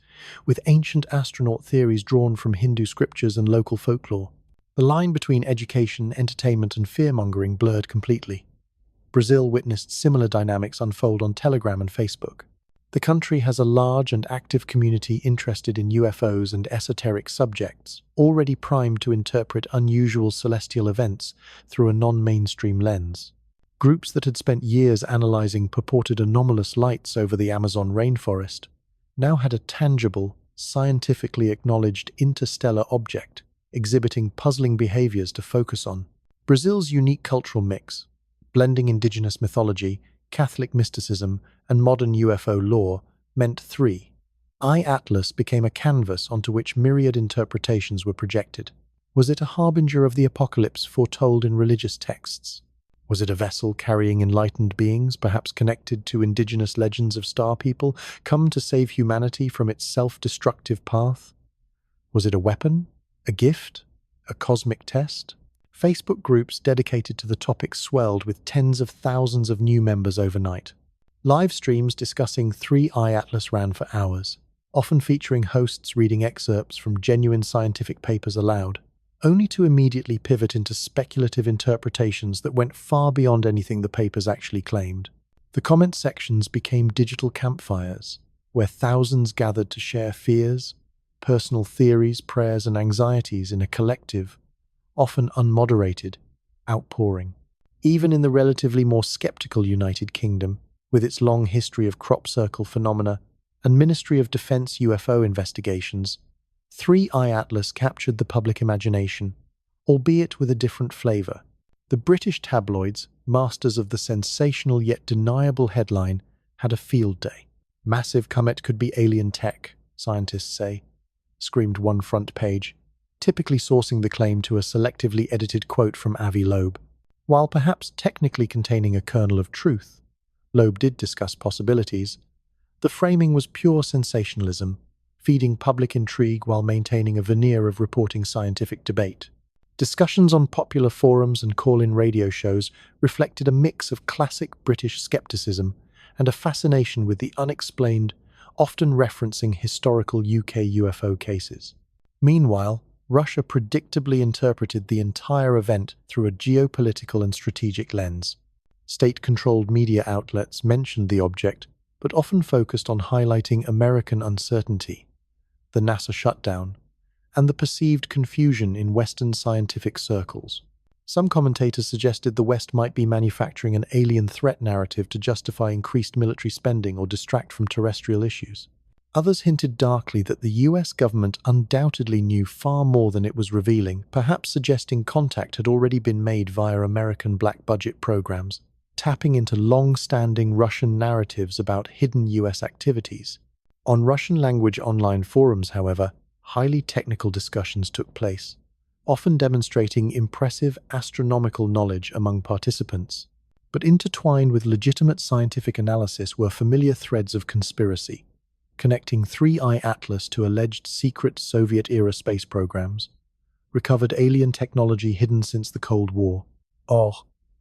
with ancient astronaut theories drawn from Hindu scriptures and local folklore. The line between education, entertainment, and fear-mongering blurred completely. Brazil witnessed similar dynamics unfold on Telegram and Facebook. The country has a large and active community interested in UFOs and esoteric subjects, already primed to interpret unusual celestial events through a non-mainstream lens. Groups that had spent years analyzing purported anomalous lights over the Amazon rainforest now had a tangible, scientifically acknowledged interstellar object exhibiting puzzling behaviors to focus on. Brazil's unique cultural mix, blending indigenous mythology, Catholic mysticism, and modern UFO lore, meant 3I Atlas became a canvas onto which myriad interpretations were projected. Was it a harbinger of the apocalypse foretold in religious texts? Was it a vessel carrying enlightened beings, perhaps connected to indigenous legends of star people, come to save humanity from its self-destructive path? Was it a weapon? A gift? A cosmic test? Facebook groups dedicated to the topic swelled with tens of thousands of new members overnight. Live streams discussing 3I Atlas ran for hours, often featuring hosts reading excerpts from genuine scientific papers aloud, only to immediately pivot into speculative interpretations that went far beyond anything the papers actually claimed. The comment sections became digital campfires, where thousands gathered to share fears, personal theories, prayers, and anxieties in a collective, often unmoderated, outpouring. Even in the relatively more skeptical United Kingdom, with its long history of crop circle phenomena and Ministry of Defense UFO investigations, 3I Atlas captured the public imagination, albeit with a different flavor. The British tabloids, masters of the sensational yet deniable headline, had a field day. Massive Comet could be alien tech, scientists say, screamed one front page, typically sourcing the claim to a selectively edited quote from Avi Loeb. While perhaps technically containing a kernel of truth, Loeb did discuss possibilities. The framing was pure sensationalism, feeding public intrigue while maintaining a veneer of reporting scientific debate. Discussions on popular forums and call-in radio shows reflected a mix of classic British skepticism and a fascination with the unexplained, often referencing historical UK UFO cases. Meanwhile, Russia predictably interpreted the entire event through a geopolitical and strategic lens. State-controlled media outlets mentioned the object, but often focused on highlighting American uncertainty, the NASA shutdown, and the perceived confusion in Western scientific circles. Some commentators suggested the West might be manufacturing an alien threat narrative to justify increased military spending or distract from terrestrial issues. Others hinted darkly that the US government undoubtedly knew far more than it was revealing, perhaps suggesting contact had already been made via American black-budget programs, tapping into long-standing Russian narratives about hidden US activities. On Russian-language online forums, however, highly technical discussions took place, often demonstrating impressive astronomical knowledge among participants. But intertwined with legitimate scientific analysis were familiar threads of conspiracy, connecting 3I Atlas to alleged secret Soviet-era space programs, recovered alien technology hidden since the Cold War, or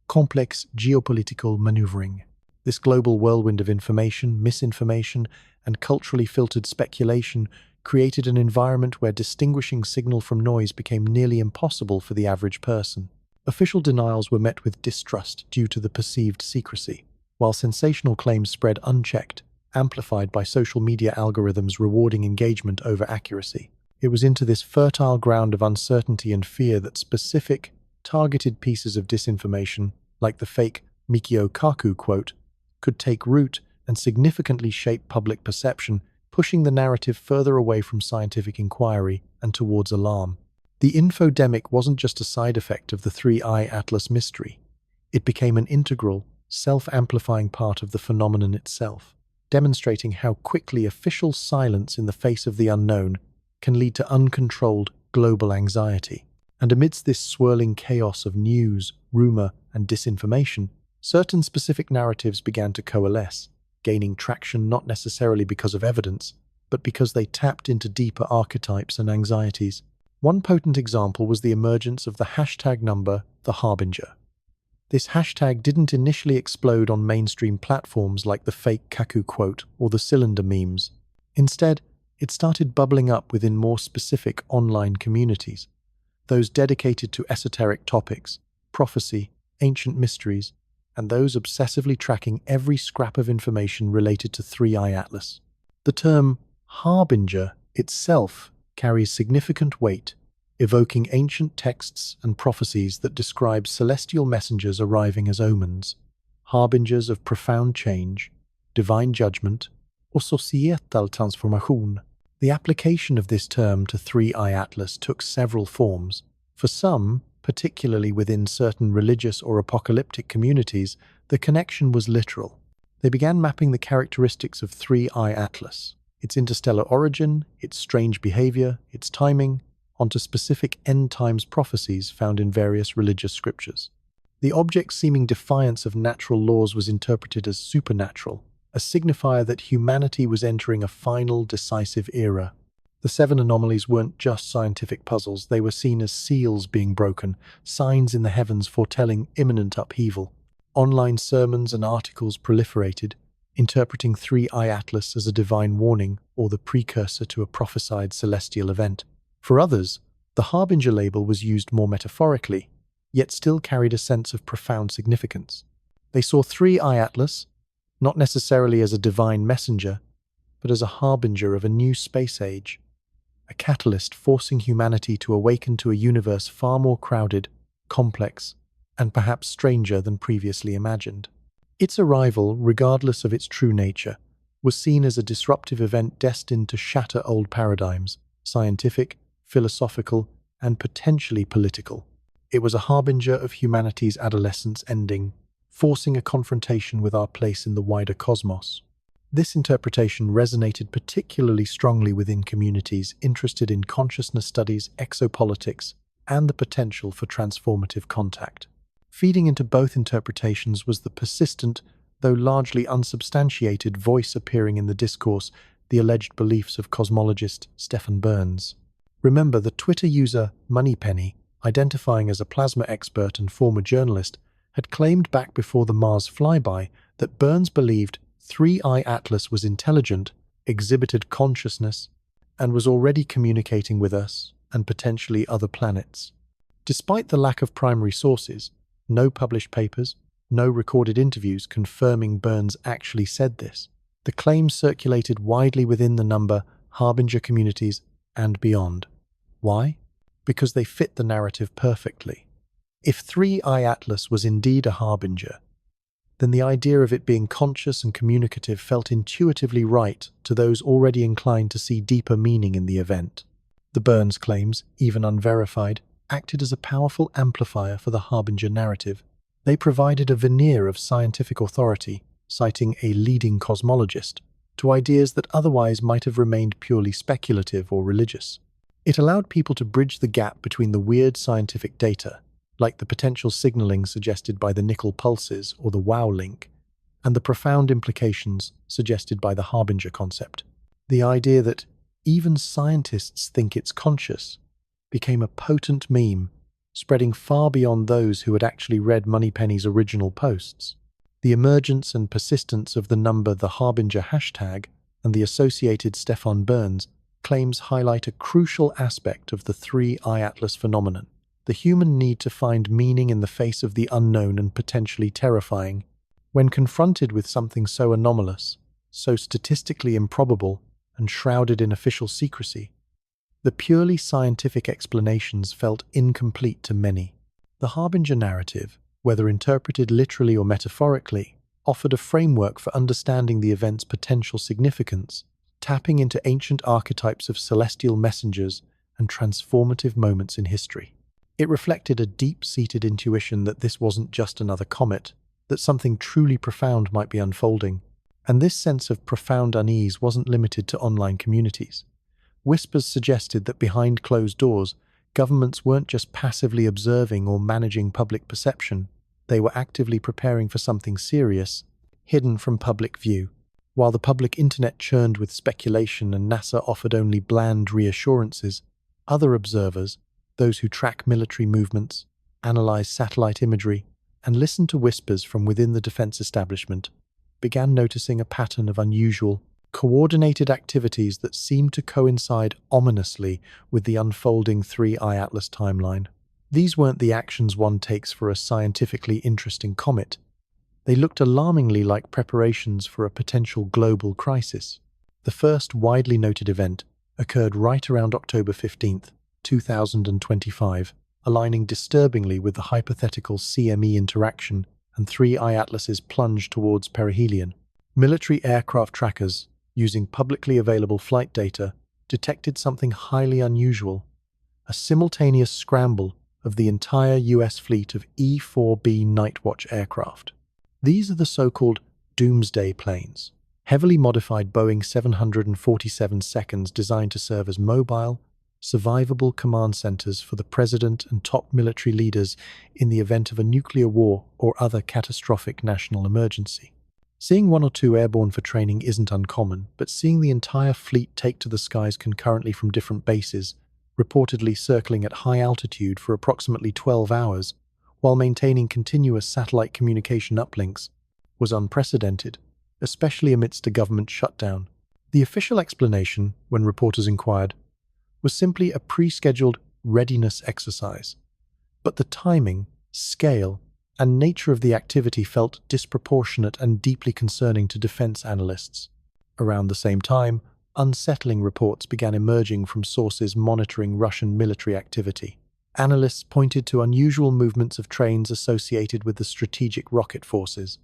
complex geopolitical maneuvering. This global whirlwind of information, misinformation, and culturally filtered speculation created an environment where distinguishing signal from noise became nearly impossible for the average person. Official denials were met with distrust due to the perceived secrecy, while sensational claims spread unchecked, amplified by social media algorithms rewarding engagement over accuracy. It was into this fertile ground of uncertainty and fear that specific, targeted pieces of disinformation, like the fake Mikio Kaku quote, could take root and significantly shape public perception, pushing the narrative further away from scientific inquiry and towards alarm. The infodemic wasn't just a side effect of the 3I Atlas mystery. It became an integral, self-amplifying part of the phenomenon itself, demonstrating how quickly official silence in the face of the unknown can lead to uncontrolled global anxiety. And amidst this swirling chaos of news, rumor, and disinformation, certain specific narratives began to coalesce, gaining traction not necessarily because of evidence, but because they tapped into deeper archetypes and anxieties. One potent example was the emergence of the hashtag number, the Harbinger. This hashtag didn't initially explode on mainstream platforms like the fake Kaku quote or the cylinder memes. Instead, it started bubbling up within more specific online communities, those dedicated to esoteric topics, prophecy, ancient mysteries, and those obsessively tracking every scrap of information related to 3I Atlas. The term harbinger itself carries significant weight, evoking ancient texts and prophecies that describe celestial messengers arriving as omens, harbingers of profound change, divine judgment, or societal transformation. The application of this term to 3I Atlas took several forms. For some, particularly within certain religious or apocalyptic communities, the connection was literal. They began mapping the characteristics of 3I Atlas, its interstellar origin, its strange behavior, its timing, onto specific end-times prophecies found in various religious scriptures. The object's seeming defiance of natural laws was interpreted as supernatural, a signifier that humanity was entering a final, decisive era. The 7 anomalies weren't just scientific puzzles, they were seen as seals being broken, signs in the heavens foretelling imminent upheaval. Online sermons and articles proliferated, interpreting 3I Atlas as a divine warning or the precursor to a prophesied celestial event. For others, the harbinger label was used more metaphorically, yet still carried a sense of profound significance. They saw 3I Atlas, not necessarily as a divine messenger, but as a harbinger of a new space age, a catalyst forcing humanity to awaken to a universe far more crowded, complex, and perhaps stranger than previously imagined. Its arrival, regardless of its true nature, was seen as a disruptive event destined to shatter old paradigms, scientific, philosophical, and potentially political. It was a harbinger of humanity's adolescence ending, forcing a confrontation with our place in the wider cosmos. This interpretation resonated particularly strongly within communities interested in consciousness studies, exopolitics, and the potential for transformative contact. Feeding into both interpretations was the persistent, though largely unsubstantiated, voice appearing in the discourse, the alleged beliefs of cosmologist Stephen Burns. Remember, the Twitter user Moneypenny, identifying as a plasma expert and former journalist, had claimed back before the Mars flyby that Burns believed 3I Atlas was intelligent, exhibited consciousness, and was already communicating with us and potentially other planets. Despite the lack of primary sources, no published papers, no recorded interviews confirming Burns actually said this, the claims circulated widely within the number Harbinger communities and beyond. Why? Because they fit the narrative perfectly. If 3I Atlas was indeed a harbinger, then the idea of it being conscious and communicative felt intuitively right to those already inclined to see deeper meaning in the event. The Burns claims, even unverified, acted as a powerful amplifier for the harbinger narrative. They provided a veneer of scientific authority, citing a leading cosmologist, to ideas that otherwise might have remained purely speculative or religious. It allowed people to bridge the gap between the weird scientific data, like the potential signaling suggested by the nickel pulses or the WOW link, and the profound implications suggested by the harbinger concept. The idea that even scientists think it's conscious became a potent meme, spreading far beyond those who had actually read Moneypenny's original posts. The emergence and persistence of the number the harbinger hashtag and the associated Stephen Burns claims highlight a crucial aspect of the 3I Atlas phenomenon: the human need to find meaning in the face of the unknown and potentially terrifying. When confronted with something so anomalous, so statistically improbable, and shrouded in official secrecy, the purely scientific explanations felt incomplete to many. The harbinger narrative, whether interpreted literally or metaphorically, offered a framework for understanding the event's potential significance, tapping into ancient archetypes of celestial messengers and transformative moments in history. It reflected a deep-seated intuition that this wasn't just another comet, that something truly profound might be unfolding. And this sense of profound unease wasn't limited to online communities. Whispers suggested that behind closed doors, governments weren't just passively observing or managing public perception, they were actively preparing for something serious, hidden from public view. While the public internet churned with speculation and NASA offered only bland reassurances, other observers, those who track military movements, analyze satellite imagery, and listen to whispers from within the defense establishment, began noticing a pattern of unusual, coordinated activities that seemed to coincide ominously with the unfolding 3I Atlas timeline. These weren't the actions one takes for a scientifically interesting comet. They looked alarmingly like preparations for a potential global crisis. The first widely noted event occurred right around October 15th, 2025, aligning disturbingly with the hypothetical CME interaction and 3I Atlas's plunge towards perihelion. Military aircraft trackers, using publicly available flight data, detected something highly unusual: a simultaneous scramble of the entire US fleet of E-4B Nightwatch aircraft. These are the so-called doomsday planes, heavily modified Boeing 747 seconds designed to serve as mobile, survivable command centers for the president and top military leaders in the event of a nuclear war or other catastrophic national emergency. Seeing one or two airborne for training isn't uncommon, but seeing the entire fleet take to the skies concurrently from different bases, reportedly circling at high altitude for approximately 12 hours, while maintaining continuous satellite communication uplinks, was unprecedented, especially amidst a government shutdown. The official explanation, when reporters inquired, was simply a pre-scheduled readiness exercise. But the timing, scale, and nature of the activity felt disproportionate and deeply concerning to defense analysts. Around the same time, unsettling reports began emerging from sources monitoring Russian military activity. Analysts pointed to unusual movements of trains associated with the strategic rocket forces.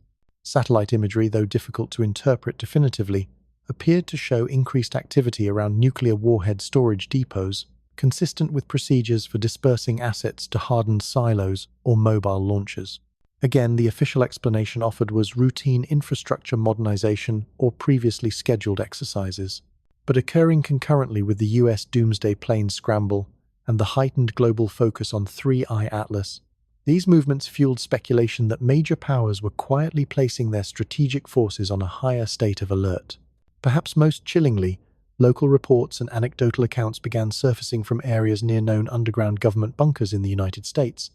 Satellite imagery, though difficult to interpret definitively, appeared to show increased activity around nuclear warhead storage depots, consistent with procedures for dispersing assets to hardened silos or mobile launchers. Again, the official explanation offered was routine infrastructure modernization or previously scheduled exercises, but occurring concurrently with the US Doomsday plane scramble and the heightened global focus on 3I Atlas. These movements fueled speculation that major powers were quietly placing their strategic forces on a higher state of alert. Perhaps most chillingly, local reports and anecdotal accounts began surfacing from areas near known underground government bunkers in the United States,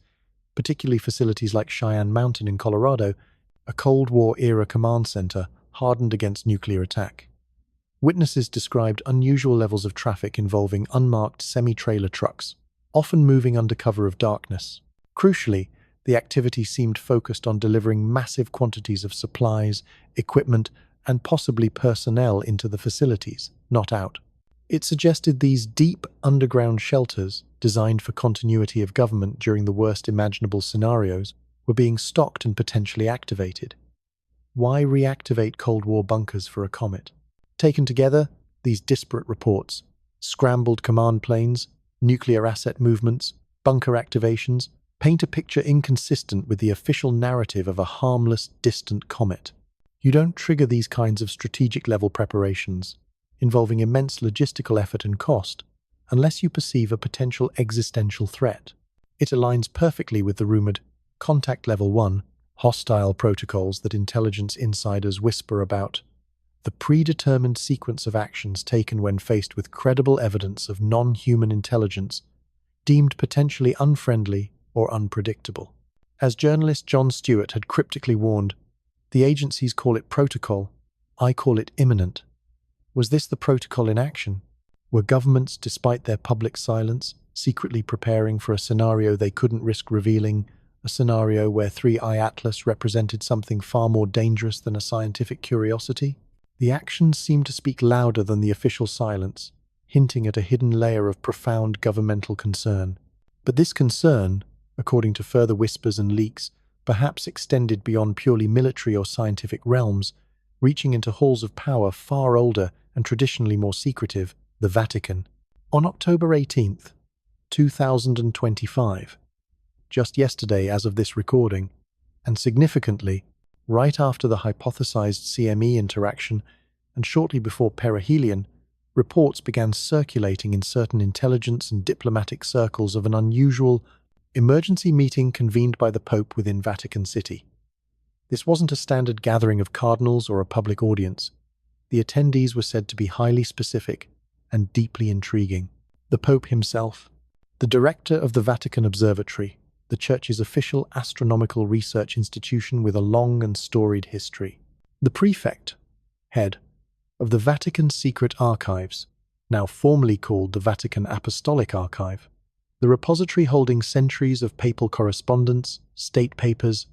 particularly facilities like Cheyenne Mountain in Colorado, a Cold War-era command center hardened against nuclear attack. Witnesses described unusual levels of traffic involving unmarked semi-trailer trucks, often moving under cover of darkness. Crucially, the activity seemed focused on delivering massive quantities of supplies, equipment, and possibly personnel into the facilities, not out. It suggested these deep underground shelters, designed for continuity of government during the worst imaginable scenarios, were being stocked and potentially activated. Why reactivate Cold War bunkers for a comet? Taken together, these disparate reports, scrambled command planes, nuclear asset movements, bunker activations, paint a picture inconsistent with the official narrative of a harmless, distant comet. You don't trigger these kinds of strategic-level preparations, involving immense logistical effort and cost, unless you perceive a potential existential threat. It aligns perfectly with the rumored Contact Level 1 hostile protocols that intelligence insiders whisper about, the predetermined sequence of actions taken when faced with credible evidence of non-human intelligence deemed potentially unfriendly or unpredictable. As journalist Jon Stewart had cryptically warned, the agencies call it protocol, I call it imminent. Was this the protocol in action? Were governments, despite their public silence, secretly preparing for a scenario they couldn't risk revealing, a scenario where 3I Atlas represented something far more dangerous than a scientific curiosity? The actions seemed to speak louder than the official silence, hinting at a hidden layer of profound governmental concern. But this concern, according to further whispers and leaks, perhaps extended beyond purely military or scientific realms, reaching into halls of power far older and traditionally more secretive, the Vatican. On October 18th, 2025, just yesterday as of this recording, and significantly, right after the hypothesized CME interaction and shortly before perihelion, reports began circulating in certain intelligence and diplomatic circles of an unusual emergency meeting convened by the Pope within Vatican City. This wasn't a standard gathering of cardinals or a public audience. The attendees were said to be highly specific and deeply intriguing. The Pope himself, the director of the Vatican Observatory, the Church's official astronomical research institution with a long and storied history, the prefect, head, of the Vatican Secret Archives, now formally called the Vatican Apostolic Archive, the repository holding centuries of papal correspondence, state papers,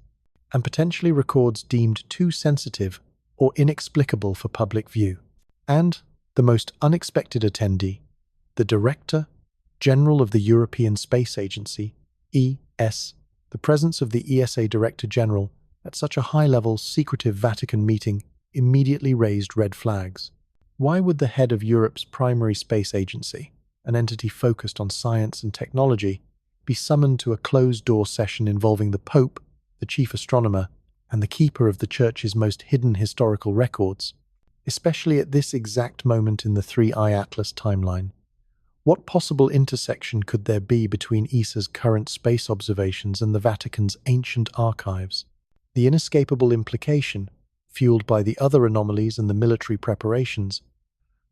and potentially records deemed too sensitive or inexplicable for public view. And the most unexpected attendee, the Director General of the European Space Agency, ES. The presence of the ESA Director General at such a high-level, secretive Vatican meeting immediately raised red flags. Why would the head of Europe's primary space agency, an entity focused on science and technology, be summoned to a closed-door session involving the Pope, the chief astronomer, and the keeper of the Church's most hidden historical records, especially at this exact moment in the 3I Atlas timeline? What possible intersection could there be between ESA's current space observations and the Vatican's ancient archives? The inescapable implication, fueled by the other anomalies and the military preparations,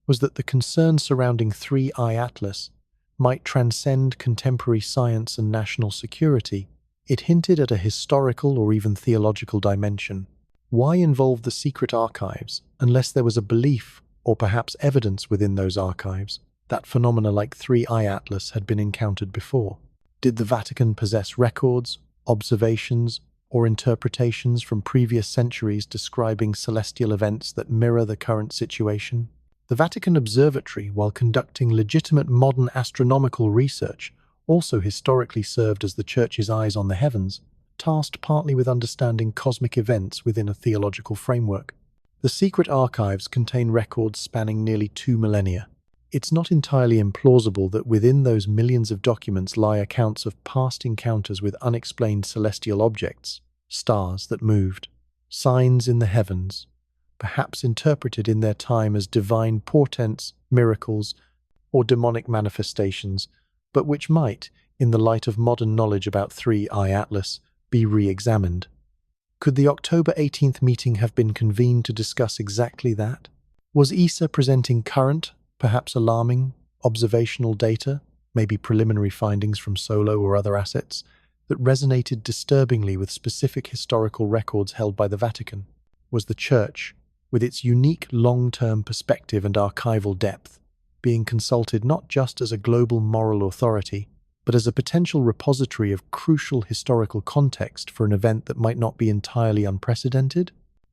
was that the concern surrounding 3I Atlas might transcend contemporary science and national security. It hinted at a historical or even theological dimension. Why involve the secret archives unless there was a belief, or perhaps evidence within those archives, that phenomena like 3I Atlas had been encountered before? Did the Vatican possess records, observations, or interpretations from previous centuries describing celestial events that mirror the current situation? The Vatican Observatory, while conducting legitimate modern astronomical research, also historically served as the Church's eyes on the heavens, tasked partly with understanding cosmic events within a theological framework. The secret archives contain records spanning nearly 2 millennia. It's not entirely implausible that within those millions of documents lie accounts of past encounters with unexplained celestial objects, stars that moved, signs in the heavens, perhaps interpreted in their time as divine portents, miracles, or demonic manifestations, but which might, in the light of modern knowledge about 3I Atlas, be re-examined. Could the October 18th meeting have been convened to discuss exactly that? Was ESA presenting current, perhaps alarming, observational data, maybe preliminary findings from SOLO or other assets, that resonated disturbingly with specific historical records held by the Vatican? Was the Church, with its unique long-term perspective and archival depth, being consulted not just as a global moral authority, but as a potential repository of crucial historical context for an event that might not be entirely unprecedented?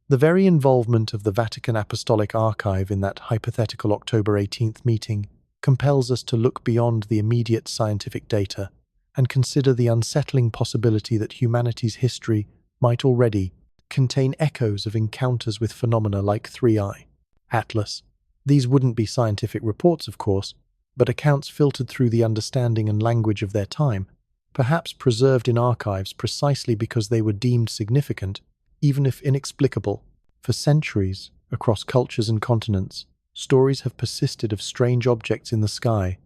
The very involvement of the Vatican Apostolic Archive in that hypothetical October 18th meeting compels us to look beyond the immediate scientific data and consider the unsettling possibility that humanity's history might already contain echoes of encounters with phenomena like 3I Atlas. These wouldn't be scientific reports, of course, but accounts filtered through the understanding and language of their time, perhaps preserved in archives precisely because they were deemed significant, even if inexplicable. For centuries, across cultures and continents, stories have persisted of strange objects in the sky,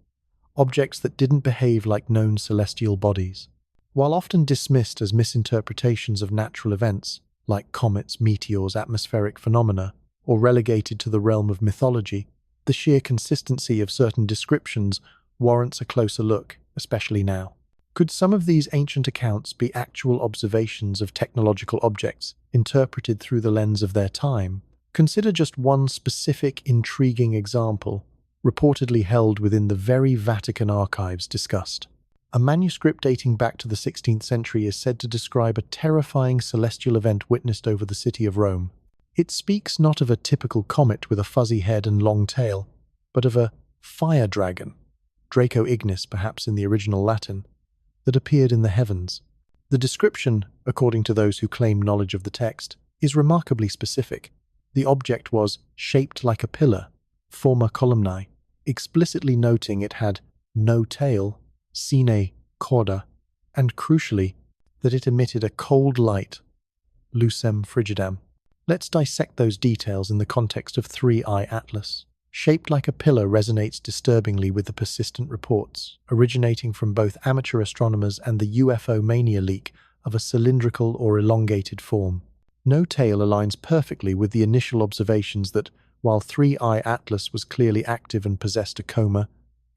objects that didn't behave like known celestial bodies. While often dismissed as misinterpretations of natural events, like comets, meteors, atmospheric phenomena, or relegated to the realm of mythology, the sheer consistency of certain descriptions warrants a closer look, especially now. Could some of these ancient accounts be actual observations of technological objects interpreted through the lens of their time? Consider just one specific, intriguing example, reportedly held within the very Vatican archives discussed. A manuscript dating back to the 16th century is said to describe a terrifying celestial event witnessed over the city of Rome. It speaks not of a typical comet with a fuzzy head and long tail, but of a fire dragon, Draco ignis perhaps in the original Latin, that appeared in the heavens. The description, according to those who claim knowledge of the text, is remarkably specific. The object was shaped like a pillar, forma columnae, explicitly noting it had no tail, sine corda, and crucially, that it emitted a cold light, lucem frigidam. Let's dissect those details in the context of 3I Atlas. Shaped like a pillar resonates disturbingly with the persistent reports, originating from both amateur astronomers and the UFO mania leak of a cylindrical or elongated form. No tail aligns perfectly with the initial observations that, while 3I Atlas was clearly active and possessed a coma,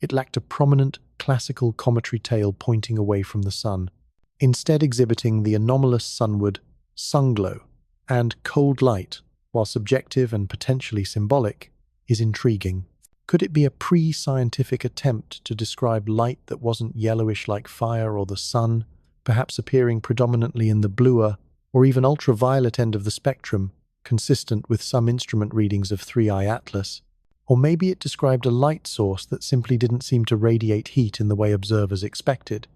it lacked a prominent, classical cometary tail pointing away from the sun, instead exhibiting the anomalous sunward sunglow and cold light, while subjective and potentially symbolic, is intriguing. Could it be a pre-scientific attempt to describe light that wasn't yellowish like fire or the sun, perhaps appearing predominantly in the bluer or even ultraviolet end of the spectrum, consistent with some instrument readings of 3I Atlas? Or maybe it described a light source that simply didn't seem to radiate heat in the way observers expected.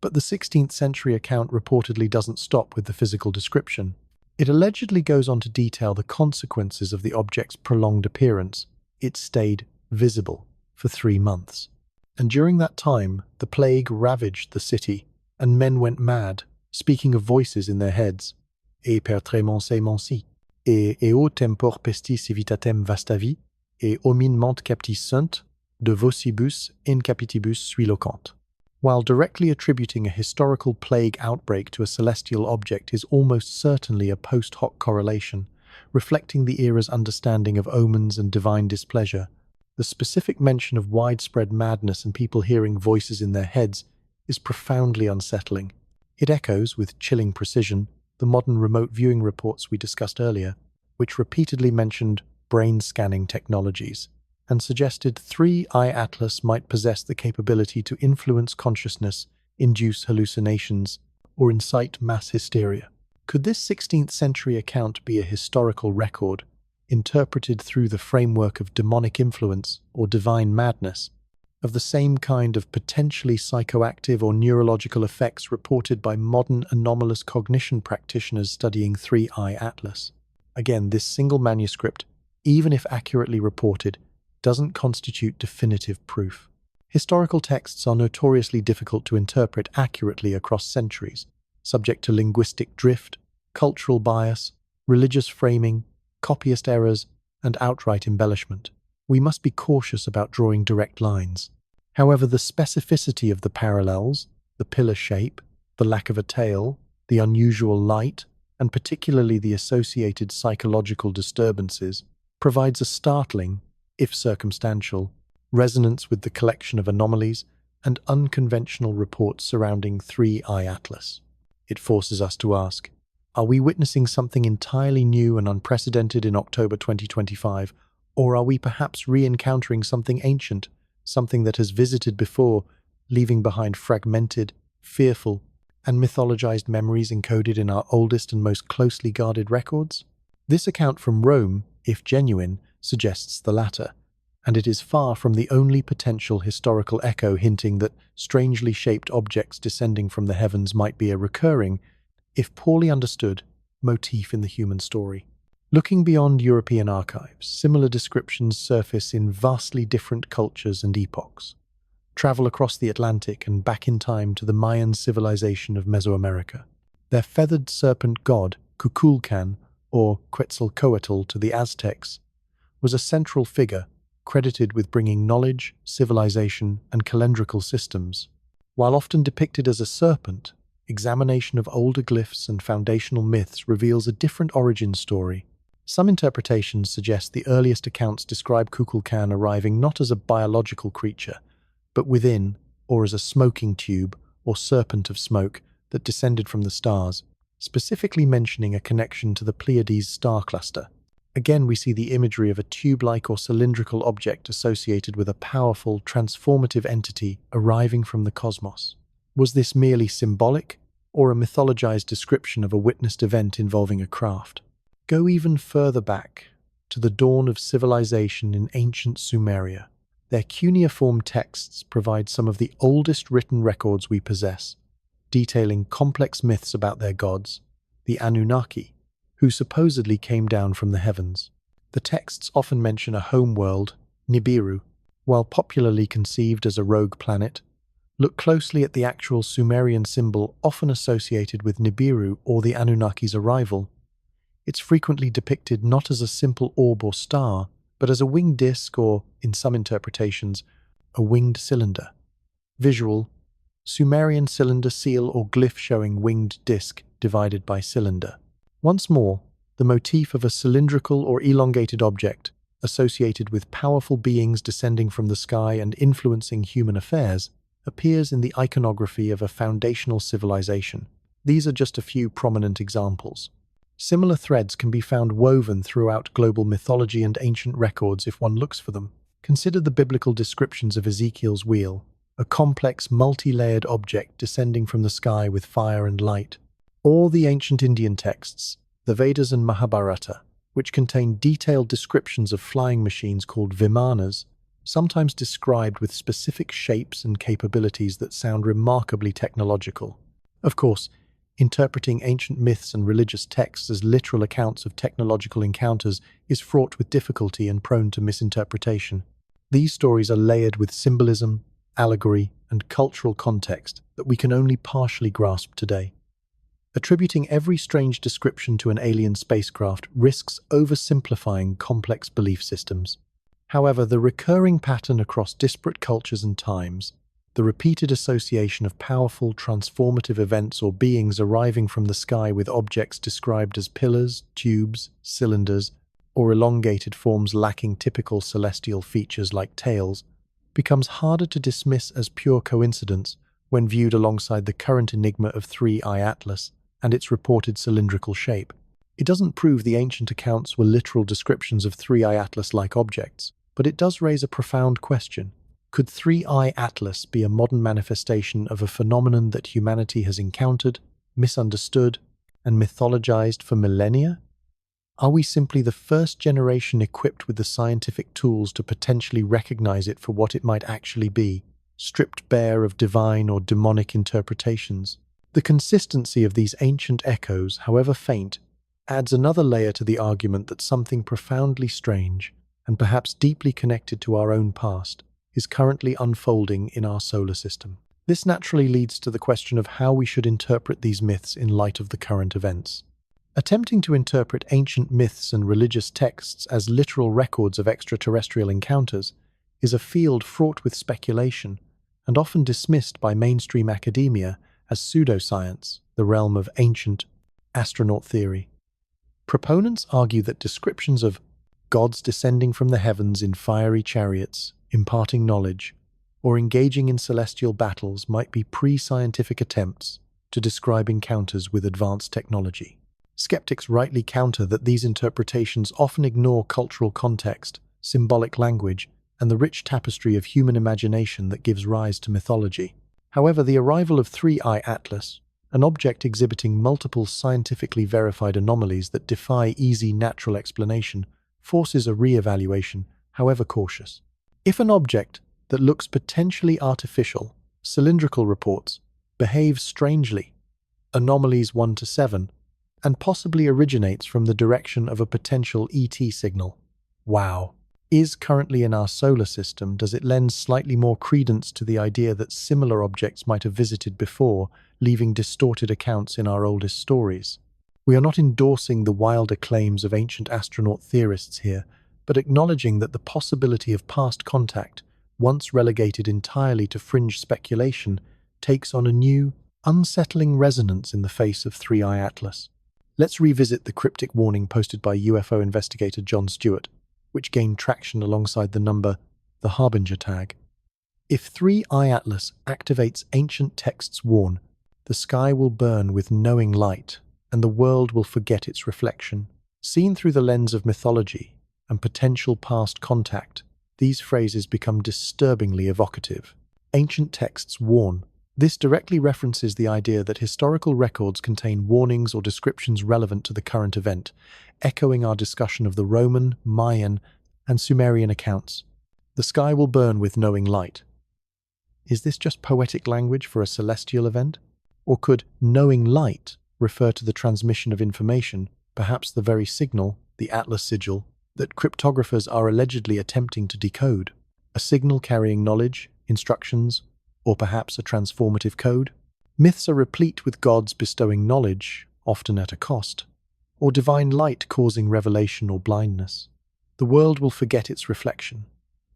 But the 16th century account reportedly doesn't stop with the physical description. It allegedly goes on to detail the consequences of the object's prolonged appearance. It stayed visible for 3 months. And during that time, the plague ravaged the city, and men went mad, speaking of voices in their heads. Et per tremense mensi, et eo tempor pestis civitatem vastavi, et homin ment captis sunt, de vocibus incapitibus sui locant. While directly attributing a historical plague outbreak to a celestial object is almost certainly a post hoc correlation, reflecting the era's understanding of omens and divine displeasure, the specific mention of widespread madness and people hearing voices in their heads is profoundly unsettling. It echoes, with chilling precision, the modern remote viewing reports we discussed earlier, which repeatedly mentioned brain scanning technologies, and suggested 3I Atlas might possess the capability to influence consciousness, induce hallucinations, or incite mass hysteria. Could this 16th century account be a historical record, interpreted through the framework of demonic influence or divine madness, of the same kind of potentially psychoactive or neurological effects reported by modern anomalous cognition practitioners studying 3I Atlas? Again, this single manuscript, even if accurately reported, doesn't constitute definitive proof. Historical texts are notoriously difficult to interpret accurately across centuries, subject to linguistic drift, cultural bias, religious framing, copyist errors, and outright embellishment. We must be cautious about drawing direct lines. However, the specificity of the parallels, the pillar shape, the lack of a tail, the unusual light, and particularly the associated psychological disturbances, provides a startling, if circumstantial, resonance with the collection of anomalies and unconventional reports surrounding 3I Atlas. It forces us to ask, are we witnessing something entirely new and unprecedented in October 2025, or are we perhaps re-encountering something ancient, something that has visited before, leaving behind fragmented, fearful, and mythologized memories encoded in our oldest and most closely guarded records? This account from Rome, if genuine, suggests the latter, and it is far from the only potential historical echo hinting that strangely shaped objects descending from the heavens might be a recurring, if poorly understood, motif in the human story. Looking beyond European archives, similar descriptions surface in vastly different cultures and epochs. Travel across the Atlantic and back in time to the Mayan civilization of Mesoamerica. Their feathered serpent god, Kukulkan, or Quetzalcoatl to the Aztecs, was a central figure credited with bringing knowledge, civilization, and calendrical systems. While often depicted as a serpent, examination of older glyphs and foundational myths reveals a different origin story. Some interpretations suggest the earliest accounts describe Kukulkan arriving not as a biological creature, but within, or as a smoking tube or serpent of smoke that descended from the stars, specifically mentioning a connection to the Pleiades star cluster. Again, we see the imagery of a tube-like or cylindrical object associated with a powerful, transformative entity arriving from the cosmos. Was this merely symbolic, or a mythologized description of a witnessed event involving a craft? Go even further back, to the dawn of civilization in ancient Sumeria. Their cuneiform texts provide some of the oldest written records we possess, detailing complex myths about their gods, the Anunnaki, who supposedly came down from the heavens. The texts often mention a homeworld, Nibiru. While popularly conceived as a rogue planet, look closely at the actual Sumerian symbol often associated with Nibiru or the Anunnaki's arrival. It's frequently depicted not as a simple orb or star, but as a winged disk or, in some interpretations, a winged cylinder. Visual: Sumerian cylinder seal or glyph showing winged disk divided by cylinder. Once more, the motif of a cylindrical or elongated object, associated with powerful beings descending from the sky and influencing human affairs, appears in the iconography of a foundational civilization. These are just a few prominent examples. Similar threads can be found woven throughout global mythology and ancient records if one looks for them. Consider the biblical descriptions of Ezekiel's wheel, a complex, multi-layered object descending from the sky with fire and light. Or the ancient Indian texts, the Vedas and Mahabharata, which contain detailed descriptions of flying machines called vimanas, sometimes described with specific shapes and capabilities that sound remarkably technological. Of course, interpreting ancient myths and religious texts as literal accounts of technological encounters is fraught with difficulty and prone to misinterpretation. These stories are layered with symbolism, allegory, and cultural context that we can only partially grasp today. Attributing every strange description to an alien spacecraft risks oversimplifying complex belief systems. However, the recurring pattern across disparate cultures and times, the repeated association of powerful, transformative events or beings arriving from the sky with objects described as pillars, tubes, cylinders, or elongated forms lacking typical celestial features like tails, becomes harder to dismiss as pure coincidence when viewed alongside the current enigma of 3I Atlas and its reported cylindrical shape. It doesn't prove the ancient accounts were literal descriptions of 3I Atlas-like objects, but it does raise a profound question. Could 3I Atlas be a modern manifestation of a phenomenon that humanity has encountered, misunderstood, and mythologized for millennia? Are we simply the first generation equipped with the scientific tools to potentially recognize it for what it might actually be, stripped bare of divine or demonic interpretations? The consistency of these ancient echoes, however faint, adds another layer to the argument that something profoundly strange, and perhaps deeply connected to our own past, is currently unfolding in our solar system. This naturally leads to the question of how we should interpret these myths in light of the current events. Attempting to interpret ancient myths and religious texts as literal records of extraterrestrial encounters is a field fraught with speculation and often dismissed by mainstream academia as pseudoscience, the realm of ancient astronaut theory. Proponents argue that descriptions of gods descending from the heavens in fiery chariots, imparting knowledge, or engaging in celestial battles might be pre-scientific attempts to describe encounters with advanced technology. Skeptics rightly counter that these interpretations often ignore cultural context, symbolic language, and the rich tapestry of human imagination that gives rise to mythology. However, the arrival of 3I Atlas, an object exhibiting multiple scientifically verified anomalies that defy easy natural explanation, forces a re-evaluation, however cautious. If an object that looks potentially artificial, cylindrical reports, behaves strangely, anomalies 1 to 7, and possibly originates from the direction of a potential ET signal, wow, is currently in our solar system, does it lend slightly more credence to the idea that similar objects might have visited before, leaving distorted accounts in our oldest stories? We are not endorsing the wilder claims of ancient astronaut theorists here, but acknowledging that the possibility of past contact, once relegated entirely to fringe speculation, takes on a new, unsettling resonance in the face of 3I Atlas. Let's revisit the cryptic warning posted by UFO investigator John Stewart, which gained traction alongside the Harbinger tag. If 3I Atlas activates ancient texts warn, the sky will burn with knowing light, and the world will forget its reflection. Seen through the lens of mythology and potential past contact, these phrases become disturbingly evocative. Ancient texts warn. This directly references the idea that historical records contain warnings or descriptions relevant to the current event, echoing our discussion of the Roman, Mayan, and Sumerian accounts. The sky will burn with knowing light. Is this just poetic language for a celestial event? Or could knowing light refer to the transmission of information, perhaps the very signal, the Atlas Sigil, that cryptographers are allegedly attempting to decode? A signal carrying knowledge, instructions, or perhaps a transformative code? Myths are replete with gods bestowing knowledge, often at a cost, or divine light causing revelation or blindness. The world will forget its reflection.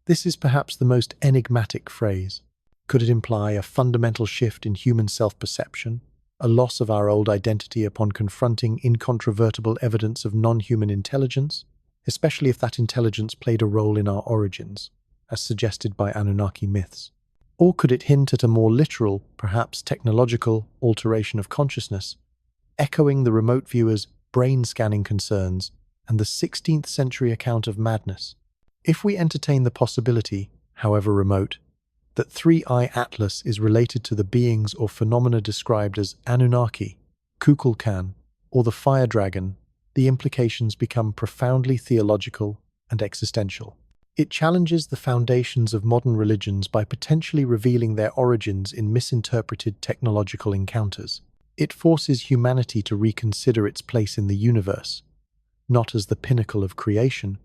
This is perhaps the most enigmatic phrase. Could it imply a fundamental shift in human self-perception, a loss of our old identity upon confronting incontrovertible evidence of non-human intelligence, especially if that intelligence played a role in our origins, as suggested by Anunnaki myths? Or could it hint at a more literal, perhaps technological, alteration of consciousness, echoing the remote viewer's brain-scanning concerns and the 16th century account of madness? If we entertain the possibility, however remote, that 3I Atlas is related to the beings or phenomena described as Anunnaki, Kukulkan, or the fire dragon, the implications become profoundly theological and existential. It challenges the foundations of modern religions by potentially revealing their origins in misinterpreted technological encounters. It forces humanity to reconsider its place in the universe, not as the pinnacle of creation,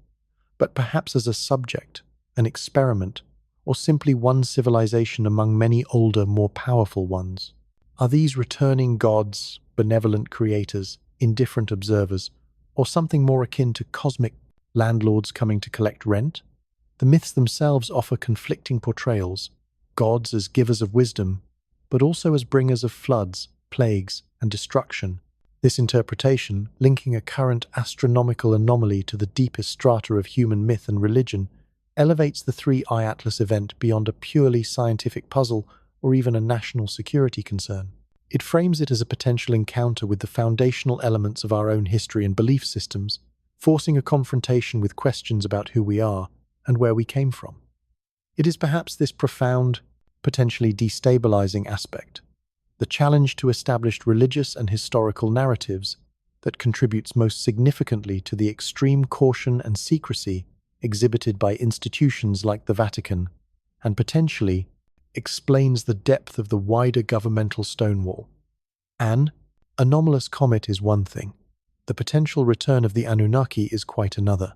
but perhaps as a subject, an experiment, or simply one civilization among many older, more powerful ones. Are these returning gods, benevolent creators, indifferent observers, or something more akin to cosmic landlords coming to collect rent? The myths themselves offer conflicting portrayals, gods as givers of wisdom, but also as bringers of floods, plagues, and destruction. This interpretation, linking a current astronomical anomaly to the deepest strata of human myth and religion, elevates the 3I Atlas event beyond a purely scientific puzzle or even a national security concern. It frames it as a potential encounter with the foundational elements of our own history and belief systems, forcing a confrontation with questions about who we are and where we came from. It is perhaps this profound, potentially destabilizing aspect, the challenge to established religious and historical narratives, that contributes most significantly to the extreme caution and secrecy exhibited by institutions like the Vatican, and potentially explains the depth of the wider governmental stonewall. An anomalous comet is one thing. The potential return of the Anunnaki is quite another.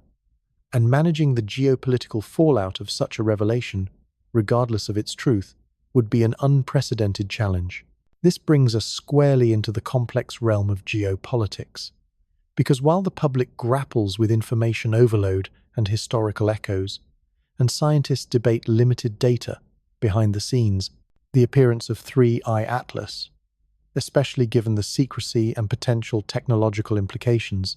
And managing the geopolitical fallout of such a revelation, regardless of its truth, would be an unprecedented challenge. This brings us squarely into the complex realm of geopolitics. Because while the public grapples with information overload and historical echoes, and scientists debate limited data behind the scenes, the appearance of 3I Atlas, especially given the secrecy and potential technological implications,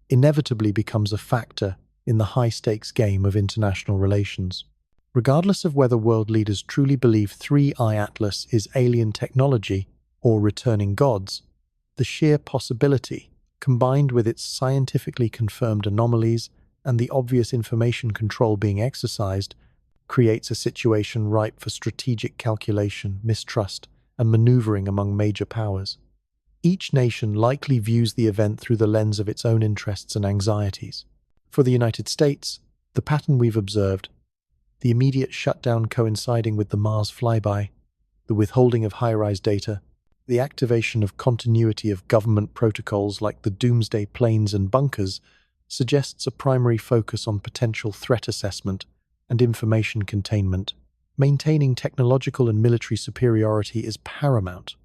inevitably becomes a factor in the high-stakes game of international relations. Regardless of whether world leaders truly believe 3I Atlas is alien technology or returning gods, the sheer possibility, combined with its scientifically confirmed anomalies and the obvious information control being exercised, creates a situation ripe for strategic calculation, mistrust, and maneuvering among major powers. Each nation likely views the event through the lens of its own interests and anxieties. For the United States, the pattern we've observed, the immediate shutdown coinciding with the Mars flyby, the withholding of high-rise data, the activation of continuity of government protocols like the doomsday planes and bunkers, suggests a primary focus on potential threat assessment and information containment. Maintaining technological and military superiority is paramount.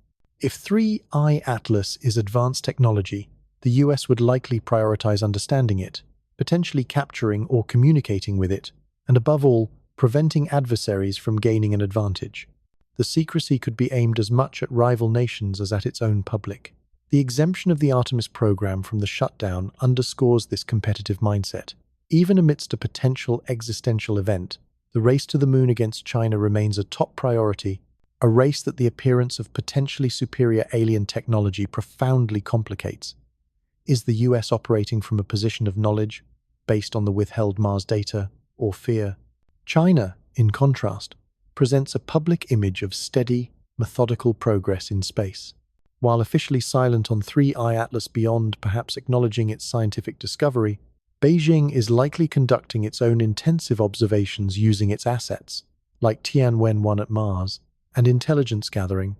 If 3I Atlas is advanced technology, the US would likely prioritize understanding it, potentially capturing or communicating with it, and above all, preventing adversaries from gaining an advantage. The secrecy could be aimed as much at rival nations as at its own public. The exemption of the Artemis program from the shutdown underscores this competitive mindset. Even amidst a potential existential event, the race to the moon against China remains a top priority, a race that the appearance of potentially superior alien technology profoundly complicates. Is the US operating from a position of knowledge, based on the withheld Mars data, or fear? China, in contrast, presents a public image of steady, methodical progress in space. While officially silent on 3I Atlas beyond perhaps acknowledging its scientific discovery, Beijing is likely conducting its own intensive observations using its assets, like Tianwen-1 at Mars, and intelligence gathering.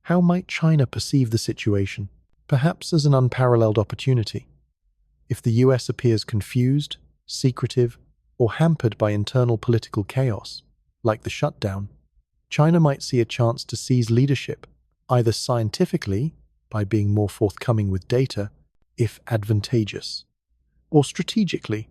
How might China perceive the situation? Perhaps as an unparalleled opportunity. If the US appears confused, secretive, or hampered by internal political chaos, like the shutdown, China might see a chance to seize leadership, either scientifically, by being more forthcoming with data, if advantageous, or strategically,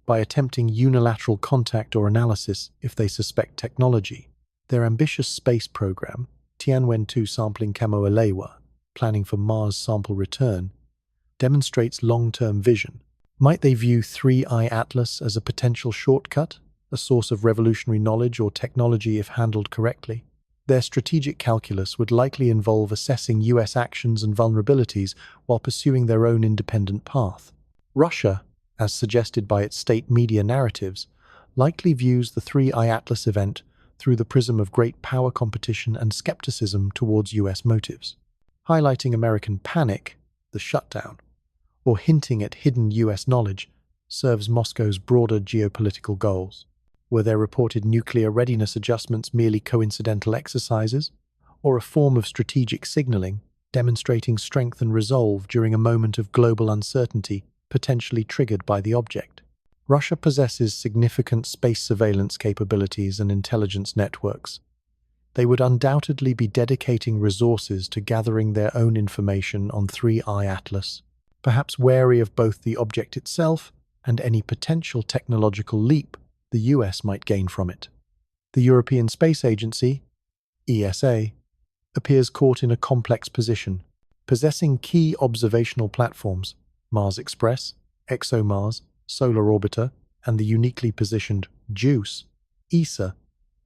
by attempting unilateral contact or analysis if they suspect technology. Their ambitious space program, Tianwen-2 sampling Kamoa-Lewa, planning for Mars sample return, demonstrates long-term vision. Might they view 3I Atlas as a potential shortcut, a source of revolutionary knowledge or technology if handled correctly? Their strategic calculus would likely involve assessing US actions and vulnerabilities while pursuing their own independent path. Russia, as suggested by its state media narratives, likely views the 3I Atlas event through the prism of great power competition and skepticism towards US motives. Highlighting American panic, the shutdown, or hinting at hidden US knowledge, serves Moscow's broader geopolitical goals. Were their reported nuclear readiness adjustments merely coincidental exercises, or a form of strategic signaling, demonstrating strength and resolve during a moment of global uncertainty potentially triggered by the object? Russia possesses significant space surveillance capabilities and intelligence networks. They would undoubtedly be dedicating resources to gathering their own information on 3I Atlas, perhaps wary of both the object itself and any potential technological leap the US might gain from it. The European Space Agency, ESA, appears caught in a complex position, possessing key observational platforms, Mars Express, ExoMars, Solar Orbiter, and the uniquely positioned JUICE. ESA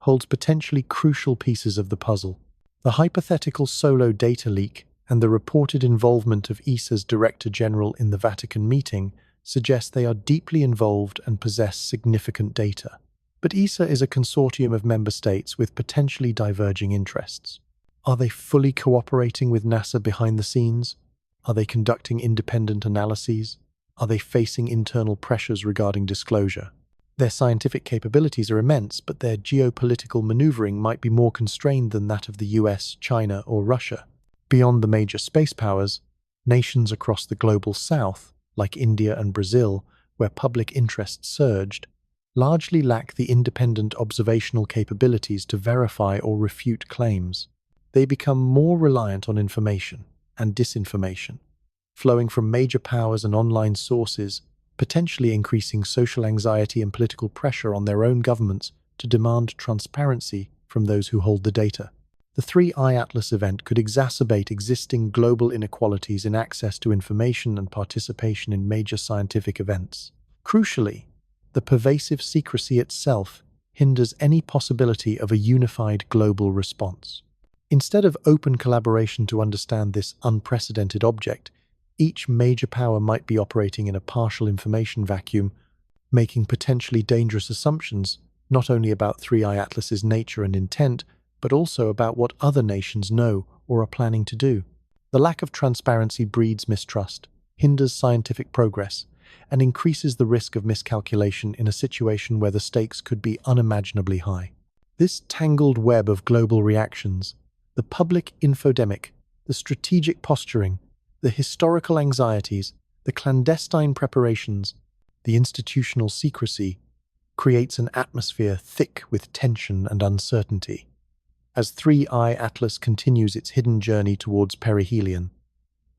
holds potentially crucial pieces of the puzzle. The hypothetical Solo data leak and the reported involvement of ESA's Director General in the Vatican meeting suggest they are deeply involved and possess significant data. But ESA is a consortium of member states with potentially diverging interests. Are they fully cooperating with NASA behind the scenes? Are they conducting independent analyses? Are they facing internal pressures regarding disclosure? Their scientific capabilities are immense, but their geopolitical maneuvering might be more constrained than that of the US, China, or Russia. Beyond the major space powers, nations across the global south, like India and Brazil, where public interest surged, largely lack the independent observational capabilities to verify or refute claims. They become more reliant on information and disinformation, flowing from major powers and online sources, potentially increasing social anxiety and political pressure on their own governments to demand transparency from those who hold the data. The 3i Atlas event could exacerbate existing global inequalities in access to information and participation in major scientific events. Crucially, the pervasive secrecy itself hinders any possibility of a unified global response. Instead of open collaboration to understand this unprecedented object, each major power might be operating in a partial information vacuum, making potentially dangerous assumptions not only about 3i Atlas's nature and intent, but also about what other nations know or are planning to do. The lack of transparency breeds mistrust, hinders scientific progress, and increases the risk of miscalculation in a situation where the stakes could be unimaginably high. This tangled web of global reactions, the public infodemic, the strategic posturing, the historical anxieties, the clandestine preparations, the institutional secrecy, creates an atmosphere thick with tension and uncertainty. As 3i Atlas continues its hidden journey towards perihelion,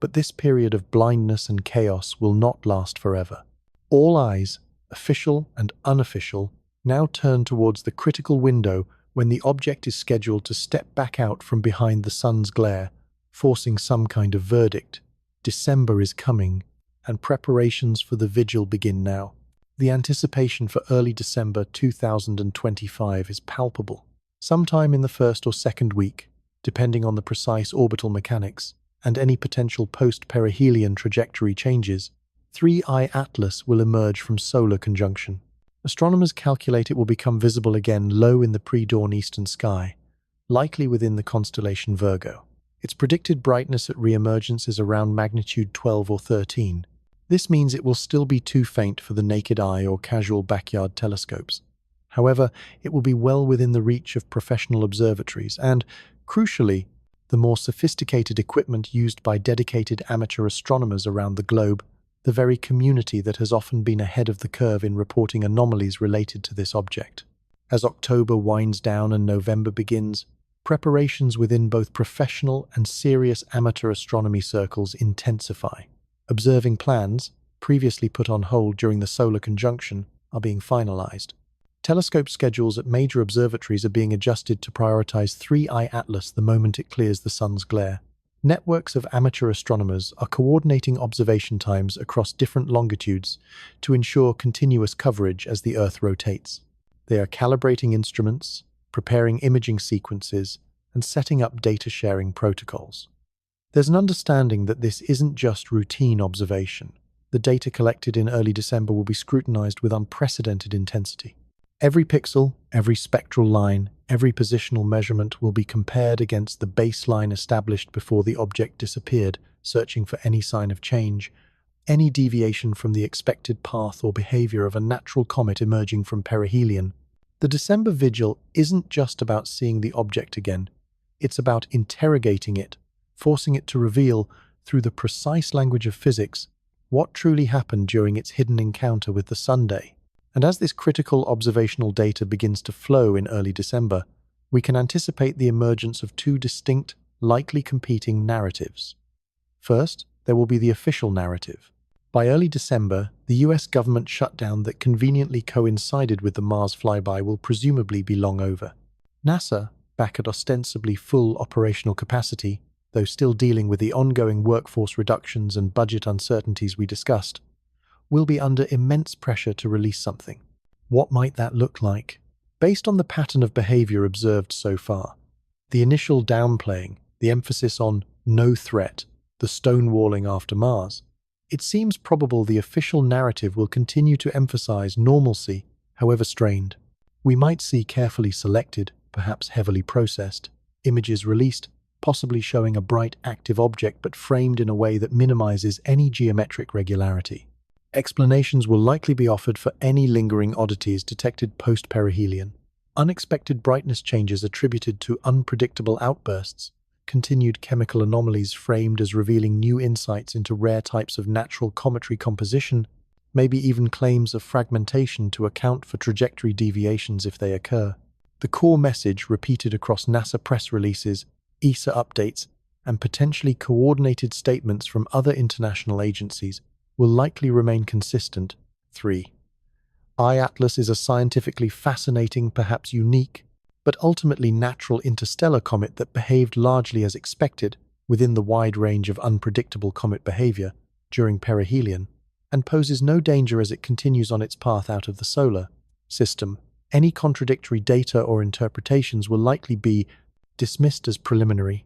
but this period of blindness and chaos will not last forever. All eyes, official and unofficial, now turn towards the critical window when the object is scheduled to step back out from behind the sun's glare, forcing some kind of verdict. December is coming, and preparations for the vigil begin now. The anticipation for early December 2025 is palpable. Sometime in the first or second week, depending on the precise orbital mechanics and any potential post-perihelion trajectory changes, 3i Atlas will emerge from solar conjunction. Astronomers calculate it will become visible again low in the pre-dawn eastern sky, likely within the constellation Virgo. Its predicted brightness at re-emergence is around magnitude 12 or 13. This means it will still be too faint for the naked eye or casual backyard telescopes. However, it will be well within the reach of professional observatories and, crucially, the more sophisticated equipment used by dedicated amateur astronomers around the globe, the very community that has often been ahead of the curve in reporting anomalies related to this object. As October winds down and November begins, preparations within both professional and serious amateur astronomy circles intensify. Observing plans, previously put on hold during the solar conjunction, are being finalized. Telescope schedules at major observatories are being adjusted to prioritize 3i Atlas the moment it clears the sun's glare. Networks of amateur astronomers are coordinating observation times across different longitudes to ensure continuous coverage as the Earth rotates. They are calibrating instruments, preparing imaging sequences, and setting up data-sharing protocols. There's an understanding that this isn't just routine observation. The data collected in early December will be scrutinized with unprecedented intensity. Every pixel, every spectral line, every positional measurement will be compared against the baseline established before the object disappeared, searching for any sign of change, any deviation from the expected path or behavior of a natural comet emerging from perihelion. The December vigil isn't just about seeing the object again. It's about interrogating it, forcing it to reveal, through the precise language of physics, what truly happened during its hidden encounter with the Sunday. And as this critical observational data begins to flow in early December, we can anticipate the emergence of two distinct, likely competing narratives. First, there will be the official narrative. By early December, the US government shutdown that conveniently coincided with the Mars flyby will presumably be long over. NASA, back at ostensibly full operational capacity, though still dealing with the ongoing workforce reductions and budget uncertainties we discussed, will be under immense pressure to release something. What might that look like? Based on the pattern of behavior observed so far, the initial downplaying, the emphasis on no threat, the stonewalling after Mars, it seems probable the official narrative will continue to emphasize normalcy, however strained. We might see carefully selected, perhaps heavily processed, images released, possibly showing a bright active object but framed in a way that minimizes any geometric regularity. Explanations will likely be offered for any lingering oddities detected post-perihelion. Unexpected brightness changes attributed to unpredictable outbursts, continued chemical anomalies framed as revealing new insights into rare types of natural cometary composition, maybe even claims of fragmentation to account for trajectory deviations if they occur. The core message repeated across NASA press releases, ESA updates, and potentially coordinated statements from other international agencies will likely remain consistent. 3. I-Atlas is a scientifically fascinating, perhaps unique, but ultimately natural interstellar comet that behaved largely as expected within the wide range of unpredictable comet behavior during perihelion, and poses no danger as it continues on its path out of the solar system. Any contradictory data or interpretations will likely be dismissed as preliminary,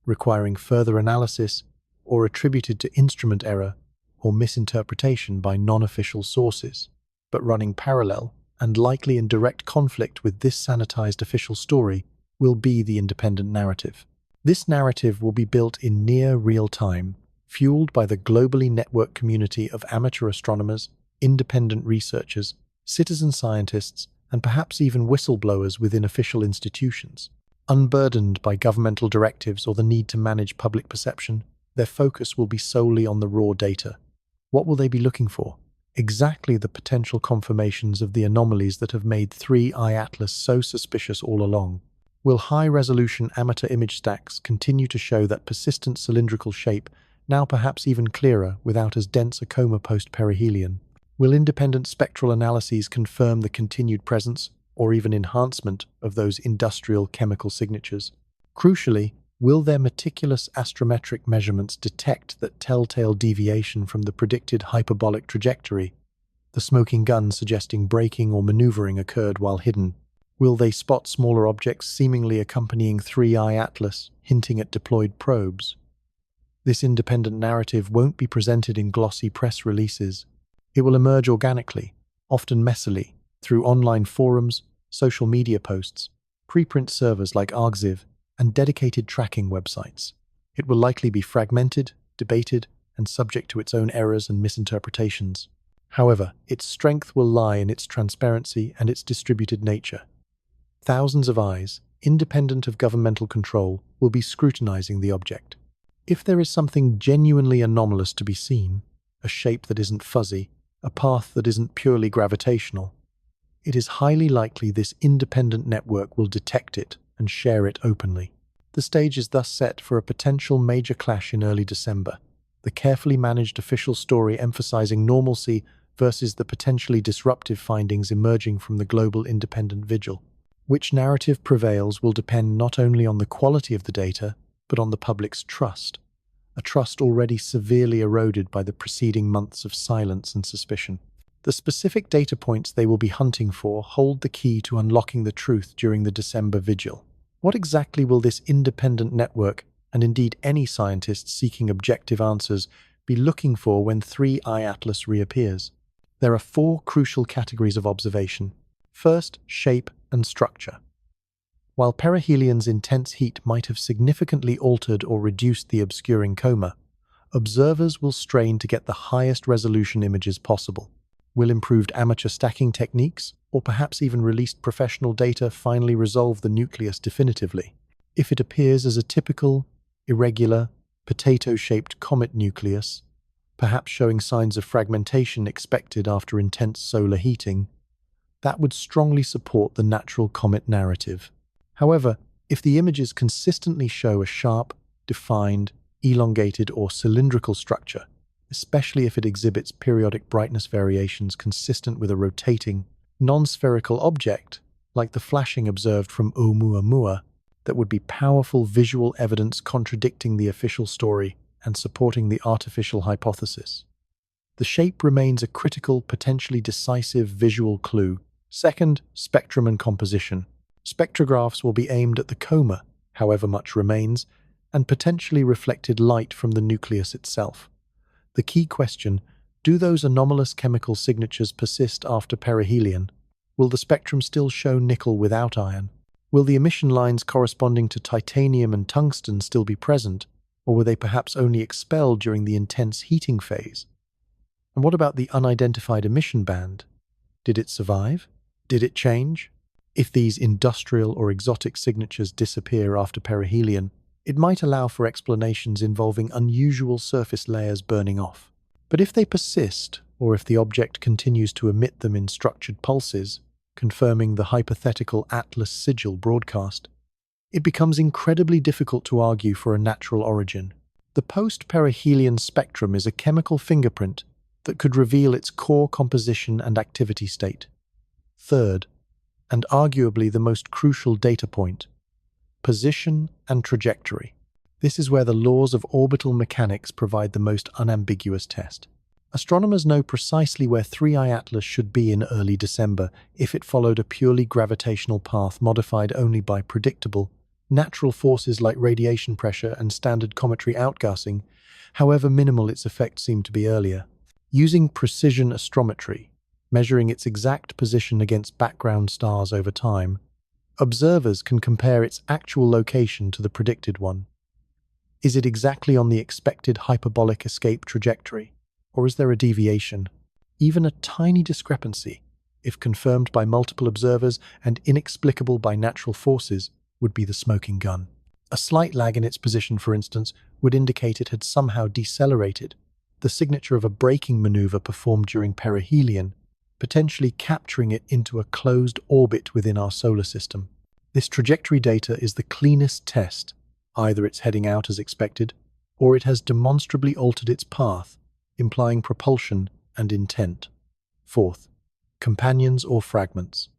requiring further analysis, or attributed to instrument error or misinterpretation by non-official sources. But running parallel, and likely in direct conflict with this sanitized official story, will be the independent narrative. This narrative will be built in near real time, fueled by the globally networked community of amateur astronomers, independent researchers, citizen scientists, and perhaps even whistleblowers within official institutions. Unburdened by governmental directives or the need to manage public perception, their focus will be solely on the raw data. What will they be looking for? Exactly the potential confirmations of the anomalies that have made 3I-Atlas so suspicious all along. Will high-resolution amateur image stacks continue to show that persistent cylindrical shape, now perhaps even clearer without as dense a coma post-perihelion? Will independent spectral analyses confirm the continued presence, or even enhancement, of those industrial chemical signatures? Crucially, will their meticulous astrometric measurements detect that telltale deviation from the predicted hyperbolic trajectory, the smoking gun suggesting braking or maneuvering occurred while hidden? Will they spot smaller objects seemingly accompanying 3I-Atlas, hinting at deployed probes? This independent narrative won't be presented in glossy press releases. It will emerge organically, often messily, through online forums, social media posts, preprint servers like Arxiv, and dedicated tracking websites. It will likely be fragmented, debated, and subject to its own errors and misinterpretations. However, its strength will lie in its transparency and its distributed nature. Thousands of eyes, independent of governmental control, will be scrutinizing the object. If there is something genuinely anomalous to be seen, a shape that isn't fuzzy, a path that isn't purely gravitational, it is highly likely this independent network will detect it and share it openly. The stage is thus set for a potential major clash in early December, the carefully managed official story emphasizing normalcy versus the potentially disruptive findings emerging from the global independent vigil. Which narrative prevails will depend not only on the quality of the data, but on the public's trust, a trust already severely eroded by the preceding months of silence and suspicion. The specific data points they will be hunting for hold the key to unlocking the truth during the December vigil. What exactly will this independent network, and indeed any scientist seeking objective answers, be looking for when 3I-Atlas reappears? There are 4 crucial categories of observation. First, shape and structure. While perihelion's intense heat might have significantly altered or reduced the obscuring coma, observers will strain to get the highest resolution images possible. Will improved amateur stacking techniques, or perhaps even released professional data, finally resolve the nucleus definitively? If it appears as a typical, irregular, potato-shaped comet nucleus, perhaps showing signs of fragmentation expected after intense solar heating, that would strongly support the natural comet narrative. However, if the images consistently show a sharp, defined, elongated or cylindrical structure, especially if it exhibits periodic brightness variations consistent with a rotating, non-spherical object, like the flashing observed from Oumuamua, that would be powerful visual evidence contradicting the official story and supporting the artificial hypothesis. The shape remains a critical, potentially decisive visual clue. Second, spectrum and composition. Spectrographs will be aimed at the coma, however much remains, and potentially reflected light from the nucleus itself. The key question: do those anomalous chemical signatures persist after perihelion? Will the spectrum still show nickel without iron? Will the emission lines corresponding to titanium and tungsten still be present, or were they perhaps only expelled during the intense heating phase? And what about the unidentified emission band? Did it survive? Did it change? If these industrial or exotic signatures disappear after perihelion, it might allow for explanations involving unusual surface layers burning off. But if they persist, or if the object continues to emit them in structured pulses, confirming the hypothetical Atlas Sigil broadcast, it becomes incredibly difficult to argue for a natural origin. The post-perihelion spectrum is a chemical fingerprint that could reveal its core composition and activity state. Third, and arguably the most crucial data point, position and trajectory. This is where the laws of orbital mechanics provide the most unambiguous test. Astronomers know precisely where 3I Atlas should be in early December if it followed a purely gravitational path modified only by predictable, natural forces like radiation pressure and standard cometary outgassing, however minimal its effects seem to be earlier. Using precision astrometry, measuring its exact position against background stars over time, observers can compare its actual location to the predicted one. Is it exactly on the expected hyperbolic escape trajectory, or is there a deviation? Even a tiny discrepancy, if confirmed by multiple observers and inexplicable by natural forces, would be the smoking gun. A slight lag in its position, for instance, would indicate it had somehow decelerated, the signature of a braking maneuver performed during perihelion, potentially capturing it into a closed orbit within our solar system. This trajectory data is the cleanest test. Either it's heading out as expected, or it has demonstrably altered its path, implying propulsion and intent. Fourth, companions or fragments.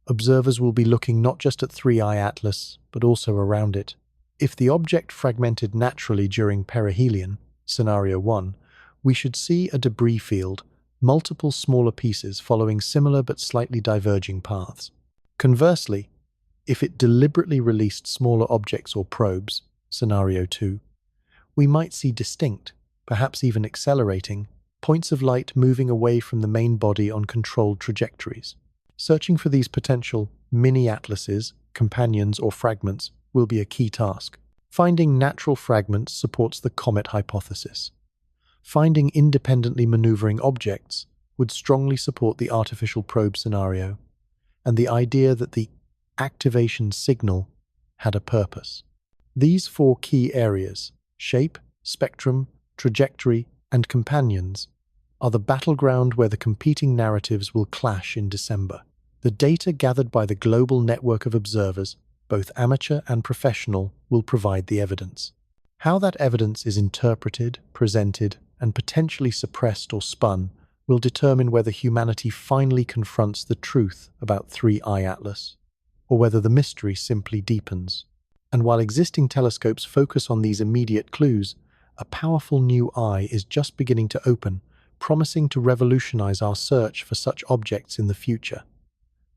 Observers will be looking not just at 3I Atlas, but also around it. If the object fragmented naturally during perihelion, scenario 1, we should see a debris field, multiple smaller pieces following similar but slightly diverging paths. Conversely, if it deliberately released smaller objects or probes, scenario 2, we might see distinct, perhaps even accelerating, points of light moving away from the main body on controlled trajectories. Searching for these potential mini-atlases, companions, or fragments will be a key task. Finding natural fragments supports the Comet hypothesis. Finding independently maneuvering objects would strongly support the artificial probe scenario, and the idea that the activation signal had a purpose. These four key areas, shape, spectrum, trajectory, and companions, are the battleground where the competing narratives will clash in December. The data gathered by the global network of observers, both amateur and professional, will provide the evidence. How that evidence is interpreted, presented, and potentially suppressed or spun will determine whether humanity finally confronts the truth about 3I Atlas, or whether the mystery simply deepens. And while existing telescopes focus on these immediate clues, a powerful new eye is just beginning to open, promising to revolutionize our search for such objects in the future.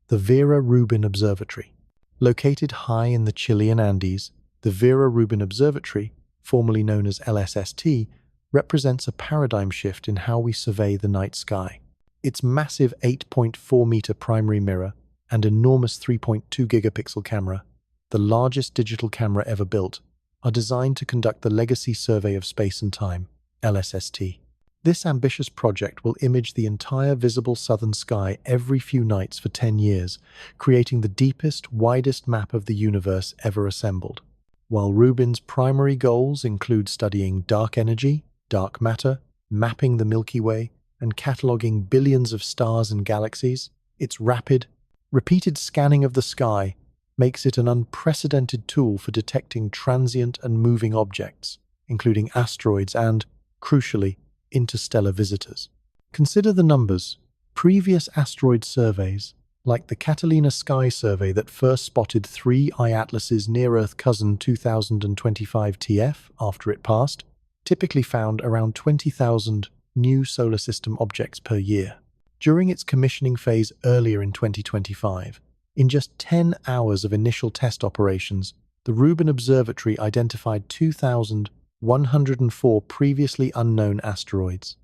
The Vera Rubin Observatory. Located high in the Chilean Andes, the Vera Rubin Observatory, formerly known as LSST, represents a paradigm shift in how we survey the night sky. Its massive 8.4-meter primary mirror and enormous 3.2 gigapixel camera, the largest digital camera ever built, are designed to conduct the Legacy Survey of Space and Time, LSST. This ambitious project will image the entire visible southern sky every few nights for 10 years, creating the deepest, widest map of the universe ever assembled. While Rubin's primary goals include studying dark energy, dark matter, mapping the Milky Way, and cataloging billions of stars and galaxies, its rapid, repeated scanning of the sky makes it an unprecedented tool for detecting transient and moving objects, including asteroids and, crucially, interstellar visitors. Consider the numbers. Previous asteroid surveys, like the Catalina Sky Survey that first spotted 3I Atlas's near-Earth cousin 2025 TF after it passed, typically found around 20,000 new solar system objects per year. During its commissioning phase earlier in 2025, in just 10 hours of initial test operations, the Rubin Observatory identified 2,104 previously unknown asteroids.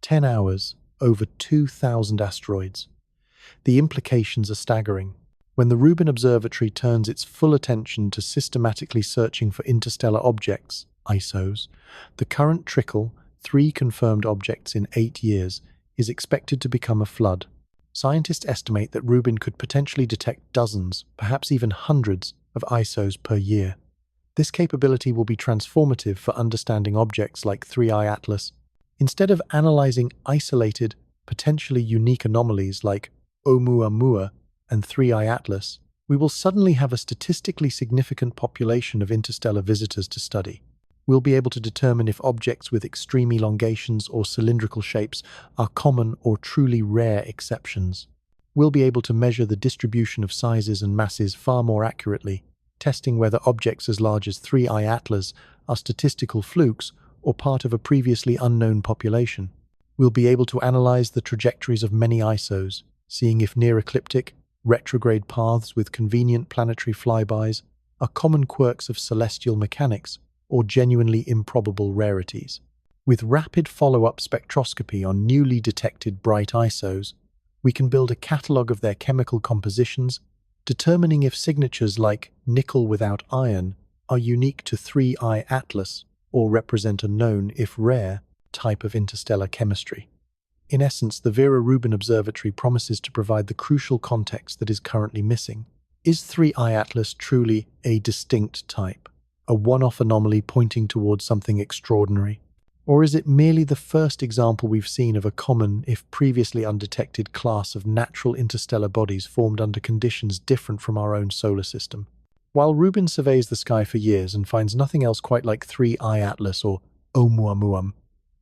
10 hours, over 2,000 asteroids. The implications are staggering. When the Rubin Observatory turns its full attention to systematically searching for interstellar objects, ISOs, the current trickle, 3 confirmed objects in 8 years, is expected to become a flood. Scientists estimate that Rubin could potentially detect dozens, perhaps even hundreds, of ISOs per year. This capability will be transformative for understanding objects like 3I Atlas. Instead of analyzing isolated, potentially unique anomalies like Oumuamua and 3I Atlas, we will suddenly have a statistically significant population of interstellar visitors to study. We'll be able to determine if objects with extreme elongations or cylindrical shapes are common or truly rare exceptions. We'll be able to measure the distribution of sizes and masses far more accurately, testing whether objects as large as 3I Atlas are statistical flukes or part of a previously unknown population. We'll be able to analyze the trajectories of many ISOs, seeing if near-ecliptic, retrograde paths with convenient planetary flybys are common quirks of celestial mechanics or genuinely improbable rarities. With rapid follow-up spectroscopy on newly detected bright ISOs, we can build a catalogue of their chemical compositions, determining if signatures like nickel without iron are unique to 3I Atlas or represent a known, if rare, type of interstellar chemistry. In essence, the Vera Rubin Observatory promises to provide the crucial context that is currently missing. Is 3I Atlas truly a distinct type, a one-off anomaly pointing towards something extraordinary? Or is it merely the first example we've seen of a common, if previously undetected, class of natural interstellar bodies formed under conditions different from our own solar system? While Rubin surveys the sky for years and finds nothing else quite like 3I Atlas or Oumuamua,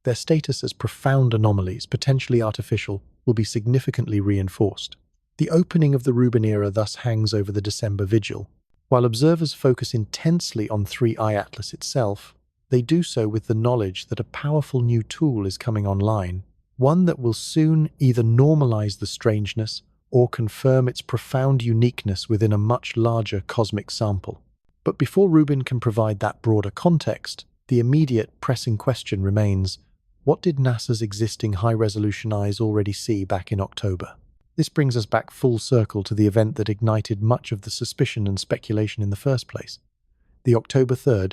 their status as profound anomalies, potentially artificial, will be significantly reinforced. The opening of the Rubin era thus hangs over the December vigil. While observers focus intensely on 3I Atlas itself, they do so with the knowledge that a powerful new tool is coming online, one that will soon either normalize the strangeness or confirm its profound uniqueness within a much larger cosmic sample. But before Rubin can provide that broader context, the immediate pressing question remains: what did NASA's existing high-resolution eyes already see back in October? This brings us back full circle to the event that ignited much of the suspicion and speculation in the first place: the October 3rd,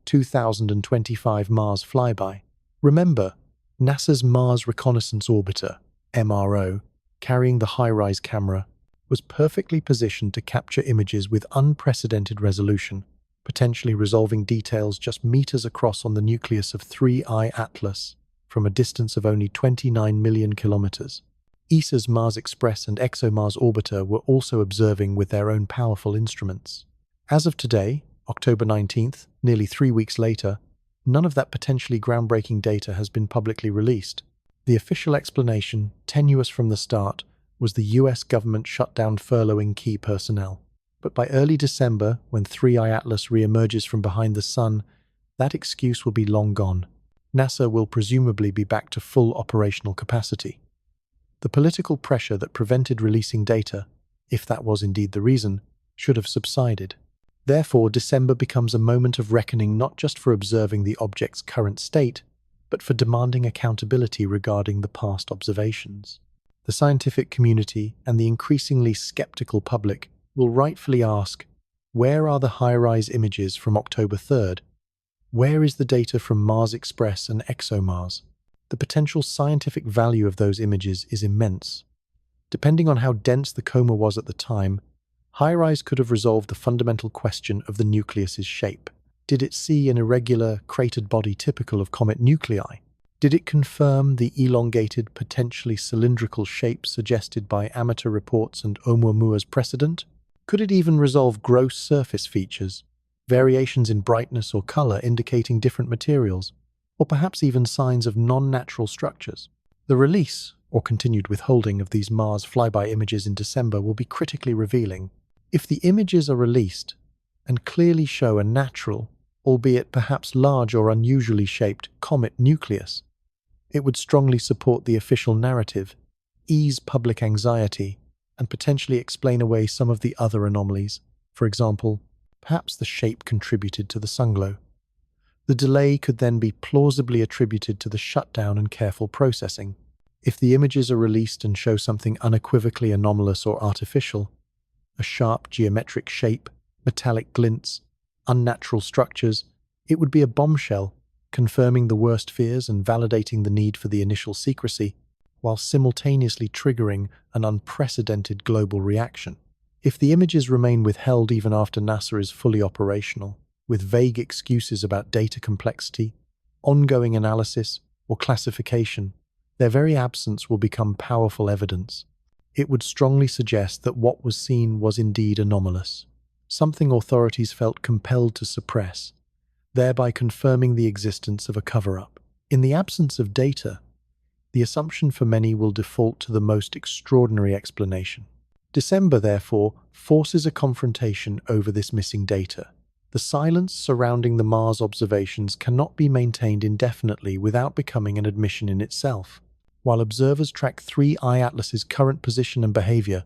2025 Mars flyby. Remember, NASA's Mars Reconnaissance Orbiter, MRO, carrying the HiRISE camera, was perfectly positioned to capture images with unprecedented resolution, potentially resolving details just meters across on the nucleus of 3I Atlas from a distance of only 29 million kilometers. ESA's Mars Express and ExoMars orbiter were also observing with their own powerful instruments. As of today, October 19th, nearly 3 weeks later, none of that potentially groundbreaking data has been publicly released. The official explanation, tenuous from the start, was the US government shut down furloughing key personnel. But by early December, when 3I Atlas re-emerges from behind the sun, that excuse will be long gone. NASA will presumably be back to full operational capacity. The political pressure that prevented releasing data, if that was indeed the reason, should have subsided. Therefore, December becomes a moment of reckoning not just for observing the object's current state, but for demanding accountability regarding the past observations. The scientific community and the increasingly skeptical public will rightfully ask, where are the HiRISE images from October 3rd? Where is the data from Mars Express and ExoMars? The potential scientific value of those images is immense. Depending on how dense the coma was at the time, HiRISE could have resolved the fundamental question of the nucleus's shape. Did it see an irregular, cratered body typical of comet nuclei? Did it confirm the elongated, potentially cylindrical shape suggested by amateur reports and Oumuamua's precedent? Could it even resolve gross surface features, variations in brightness or color indicating different materials, or perhaps even signs of non-natural structures? The release, or continued withholding, of these Mars flyby images in December will be critically revealing. If the images are released and clearly show a natural, albeit perhaps large or unusually shaped, comet nucleus, it would strongly support the official narrative, ease public anxiety, and potentially explain away some of the other anomalies. For example, perhaps the shape contributed to the sunglow. The delay could then be plausibly attributed to the shutdown and careful processing. If the images are released and show something unequivocally anomalous or artificial, a sharp geometric shape, metallic glints, unnatural structures, it would be a bombshell, confirming the worst fears and validating the need for the initial secrecy, while simultaneously triggering an unprecedented global reaction. If the images remain withheld even after NASA is fully operational, with vague excuses about data complexity, ongoing analysis, or classification, their very absence will become powerful evidence. it would strongly suggest that what was seen was indeed anomalous, something authorities felt compelled to suppress, thereby confirming the existence of a cover-up. In the absence of data, the assumption for many will default to the most extraordinary explanation. December, therefore, forces a confrontation over this missing data. The silence surrounding the Mars observations cannot be maintained indefinitely without becoming an admission in itself. While observers track 3I Atlas's current position and behavior,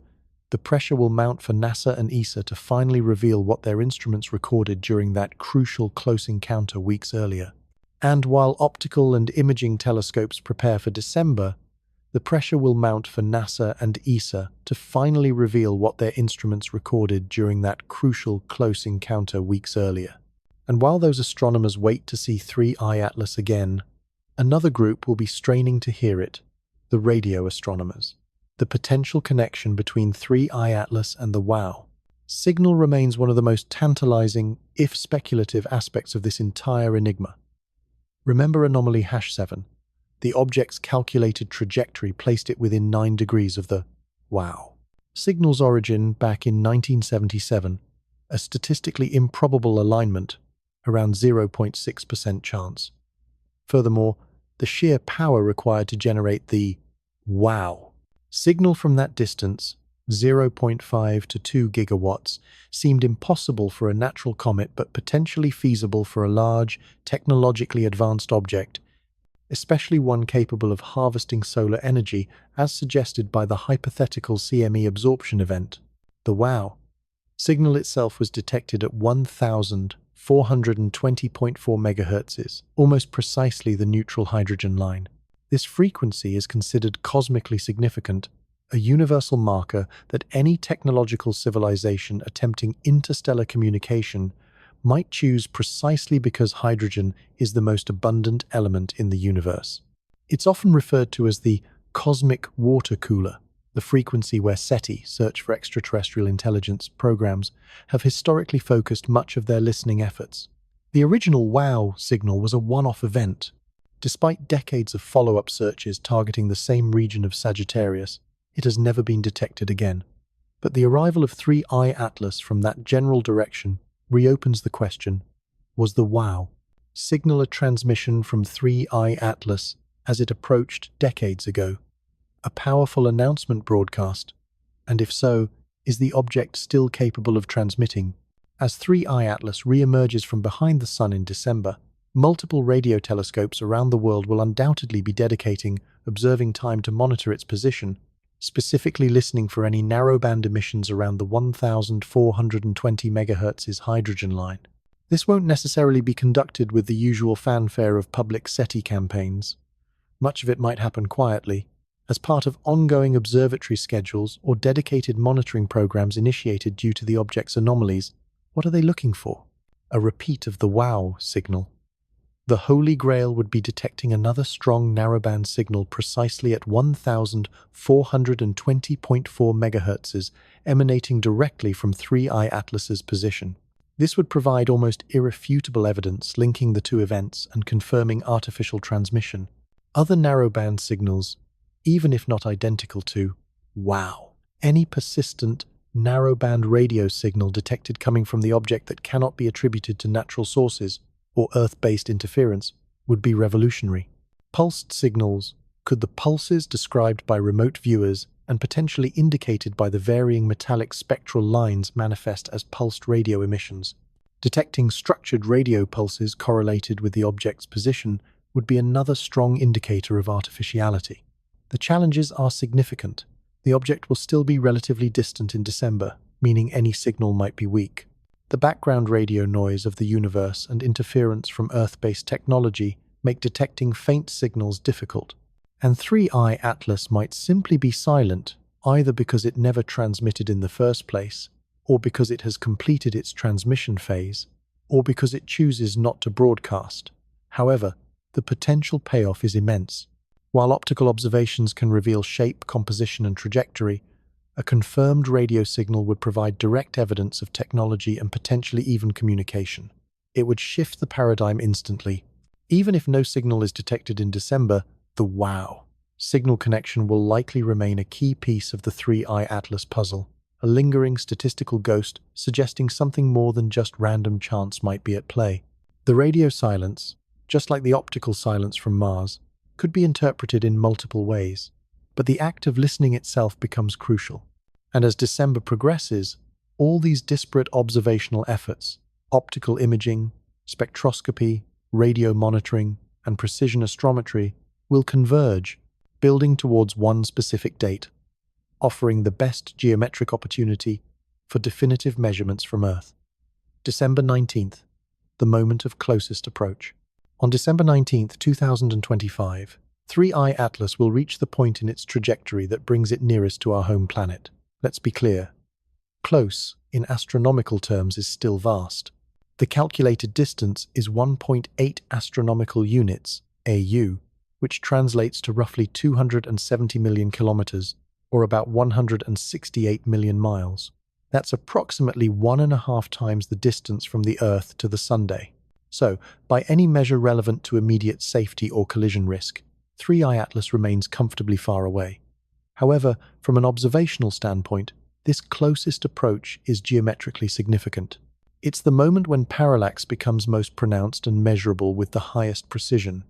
the pressure will mount for NASA and ESA to finally reveal what their instruments recorded during that crucial close encounter weeks earlier. And while optical and imaging telescopes prepare for December, the pressure will mount for NASA and ESA to finally reveal what their instruments recorded during that crucial close encounter weeks earlier. And while those astronomers wait to see 3I Atlas again, another group will be straining to hear it, the radio astronomers. The potential connection between 3I Atlas and the WOW signal remains one of the most tantalizing, if speculative, aspects of this entire enigma. Remember anomaly #7. The object's calculated trajectory placed it within 9 degrees of the WOW signal's origin back in 1977, a statistically improbable alignment, around 0.6% chance. Furthermore, the sheer power required to generate the WOW signal from that distance, 0.5 to 2 gigawatts, seemed impossible for a natural comet but potentially feasible for a large, technologically advanced object, especially one capable of harvesting solar energy as suggested by the hypothetical CME absorption event. The WOW signal itself was detected at 1,420.4 MHz, almost precisely the neutral hydrogen line. This frequency is considered cosmically significant, a universal marker that any technological civilization attempting interstellar communication might choose precisely because hydrogen is the most abundant element in the universe. It's often referred to as the cosmic water cooler, the frequency where SETI, Search for Extraterrestrial Intelligence, programs have historically focused much of their listening efforts. The original WOW signal was a one-off event. Despite decades of follow-up searches targeting the same region of Sagittarius, it has never been detected again. But the arrival of 3I Atlas from that general direction reopens the question, was the WOW signal a transmission from 3I Atlas as it approached decades ago? A powerful announcement broadcast? And if so, is the object still capable of transmitting? As 3I Atlas re-emerges from behind the Sun in December, multiple radio telescopes around the world will undoubtedly be dedicating observing time to monitor its position, specifically listening for any narrowband emissions around the 1,420 MHz hydrogen line. This won't necessarily be conducted with the usual fanfare of public SETI campaigns. Much of it might happen quietly, as part of ongoing observatory schedules or dedicated monitoring programs initiated due to the object's anomalies. What are they looking for? A repeat of the WOW signal. The Holy Grail would be detecting another strong narrowband signal precisely at 1,420.4 MHz, emanating directly from 3I Atlas's position. This would provide almost irrefutable evidence linking the two events and confirming artificial transmission. Other narrowband signals, even if not identical to WOW, any persistent narrowband radio signal detected coming from the object that cannot be attributed to natural sources or Earth-based interference, would be revolutionary. Pulsed signals. Could the pulses described by remote viewers and potentially indicated by the varying metallic spectral lines manifest as pulsed radio emissions? Detecting structured radio pulses correlated with the object's position would be another strong indicator of artificiality. The challenges are significant. The object will still be relatively distant in December, meaning any signal might be weak. The background radio noise of the universe and interference from Earth-based technology make detecting faint signals difficult. And 3I Atlas might simply be silent, either because it never transmitted in the first place, or because it has completed its transmission phase, or because it chooses not to broadcast. However, the potential payoff is immense. While optical observations can reveal shape, composition, and trajectory, a confirmed radio signal would provide direct evidence of technology and potentially even communication. It would shift the paradigm instantly. Even if no signal is detected in December, the WOW Signal connection will likely remain a key piece of the three-eye atlas puzzle, a lingering statistical ghost suggesting something more than just random chance might be at play. The radio silence, just like the optical silence from Mars, could be interpreted in multiple ways, but the act of listening itself becomes crucial. And as December progresses, all these disparate observational efforts, optical imaging, spectroscopy, radio monitoring, and precision astrometry, will converge, building towards one specific date, offering the best geometric opportunity for definitive measurements from Earth. December 19th, the moment of closest approach. On December 19th, 2025, 3i Atlas will reach the point in its trajectory that brings it nearest to our home planet. Let's be clear. Close, in astronomical terms, is still vast. The calculated distance is 1.8 astronomical units, AU, which translates to roughly 270 million kilometers, or about 168 million miles. That's approximately 1.5 times the distance from the Earth to the Sunday. So, by any measure relevant to immediate safety or collision risk, 3i Atlas remains comfortably far away. However, from an observational standpoint, this closest approach is geometrically significant. It's the moment when parallax becomes most pronounced and measurable with the highest precision.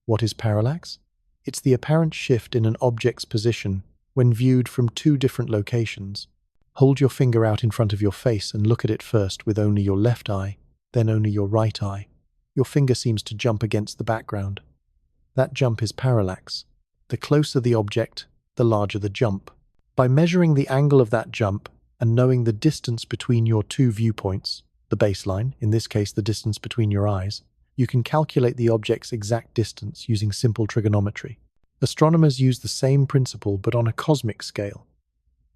What is parallax? It's the apparent shift in an object's position when viewed from two different locations. Hold your finger out in front of your face and look at it first with only your left eye, then only your right eye. Your finger seems to jump against the background. That jump is parallax. The closer the object, the larger the jump. By measuring the angle of that jump and knowing the distance between your two viewpoints, the baseline, in this case the distance between your eyes, you can calculate the object's exact distance using simple trigonometry. Astronomers use the same principle but on a cosmic scale.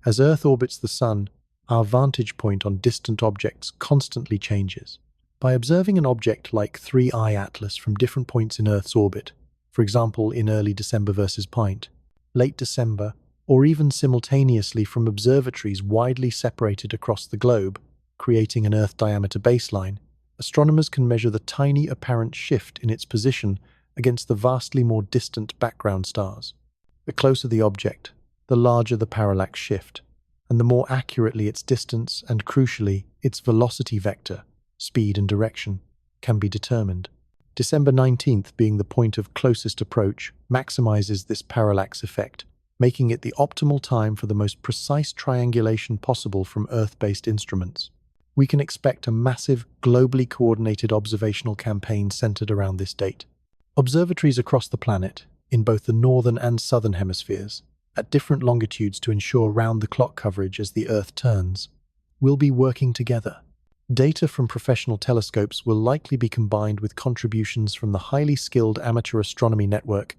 As Earth orbits the Sun, our vantage point on distant objects constantly changes. By observing an object like 3i Atlas from different points in Earth's orbit, for example in early December versus Pint, late December, or even simultaneously from observatories widely separated across the globe, creating an Earth diameter baseline, astronomers can measure the tiny apparent shift in its position against the vastly more distant background stars. The closer the object, the larger the parallax shift, and the more accurately its distance and, crucially, its velocity vector, speed and direction, can be determined. December 19th, being the point of closest approach, maximizes this parallax effect, making it the optimal time for the most precise triangulation possible from Earth-based instruments. We can expect a massive, globally coordinated observational campaign centered around this date. Observatories across the planet, in both the northern and southern hemispheres, at different longitudes to ensure round-the-clock coverage as the Earth turns, will be working together. Data from professional telescopes will likely be combined with contributions from the highly skilled amateur astronomy network,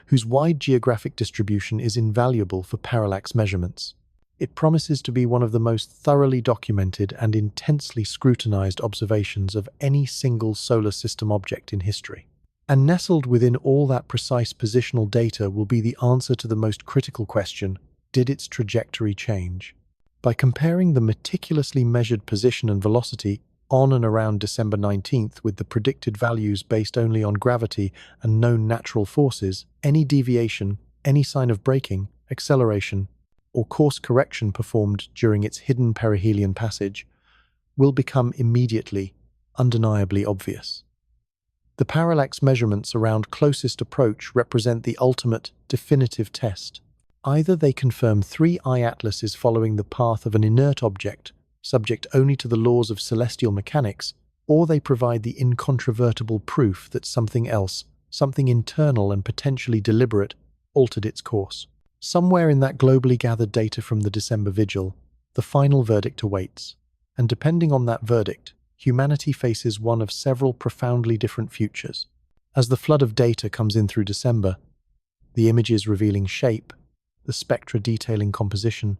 whose wide geographic distribution is invaluable for parallax measurements. It promises to be one of the most thoroughly documented and intensely scrutinized observations of any single solar system object in history. And nestled within all that precise positional data will be the answer to the most critical question: did its trajectory change? By comparing the meticulously measured position and velocity on and around December 19th with the predicted values based only on gravity and known natural forces, any deviation, any sign of braking, acceleration, or course correction performed during its hidden perihelion passage will become immediately, undeniably obvious. The parallax measurements around closest approach represent the ultimate, definitive test. Either they confirm 3i Atlas is following the path of an inert object, subject only to the laws of celestial mechanics, or they provide the incontrovertible proof that something else, something internal and potentially deliberate, altered its course. Somewhere in that globally gathered data from the December vigil, the final verdict awaits. And depending on that verdict, humanity faces one of several profoundly different futures. As the flood of data comes in through December, the images revealing shape, the spectra detailing composition,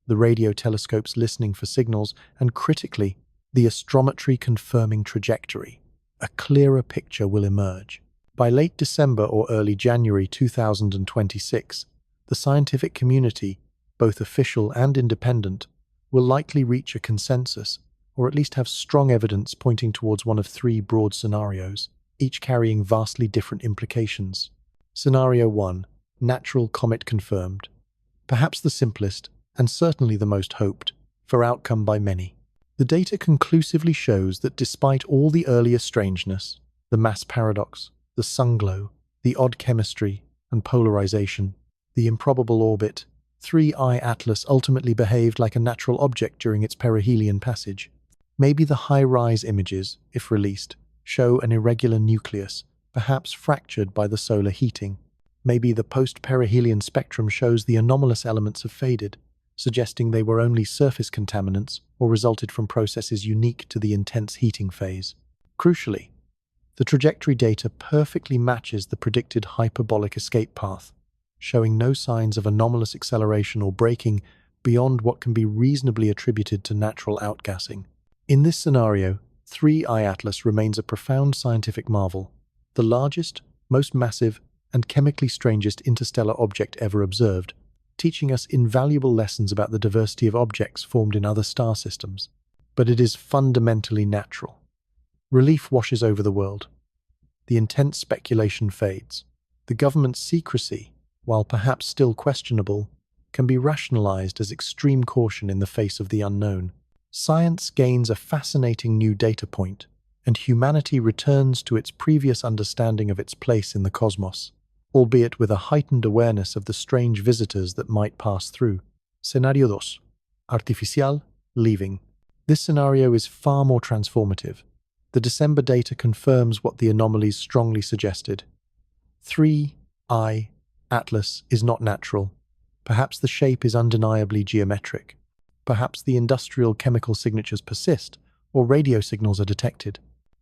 the radio telescopes listening for signals, and critically, the astrometry confirming trajectory, a clearer picture will emerge. By late December or early January 2026, the scientific community, both official and independent, will likely reach a consensus, or at least have strong evidence pointing towards one of three broad scenarios, each carrying vastly different implications. Scenario 1. natural comet confirmed. Perhaps the simplest, and certainly the most hoped, for outcome by many. The data conclusively shows that despite all the earlier strangeness, the mass paradox, the sunglow, the odd chemistry and polarization, the improbable orbit, 3I Atlas ultimately behaved like a natural object during its perihelion passage. Maybe the high-rise images, if released, show an irregular nucleus, perhaps fractured by the solar heating. Maybe the post-perihelion spectrum shows the anomalous elements have faded, suggesting they were only surface contaminants or resulted from processes unique to the intense heating phase. Crucially, the trajectory data perfectly matches the predicted hyperbolic escape path, showing no signs of anomalous acceleration or braking beyond what can be reasonably attributed to natural outgassing. In this scenario, 3I Atlas remains a profound scientific marvel, the largest, most massive, and chemically strangest interstellar object ever observed, teaching us invaluable lessons about the diversity of objects formed in other star systems. But it is fundamentally natural. Relief washes over the world. The intense speculation fades. The government's secrecy, while perhaps still questionable, can be rationalized as extreme caution in the face of the unknown. Science gains a fascinating new data point, and humanity returns to its previous understanding of its place in the cosmos, albeit with a heightened awareness of the strange visitors that might pass through. Scenario 2. Artificial leaving. This scenario is far more transformative. The December data confirms what the anomalies strongly suggested. 3I Atlas is not natural. Perhaps the shape is undeniably geometric. Perhaps the industrial chemical signatures persist, or radio signals are detected.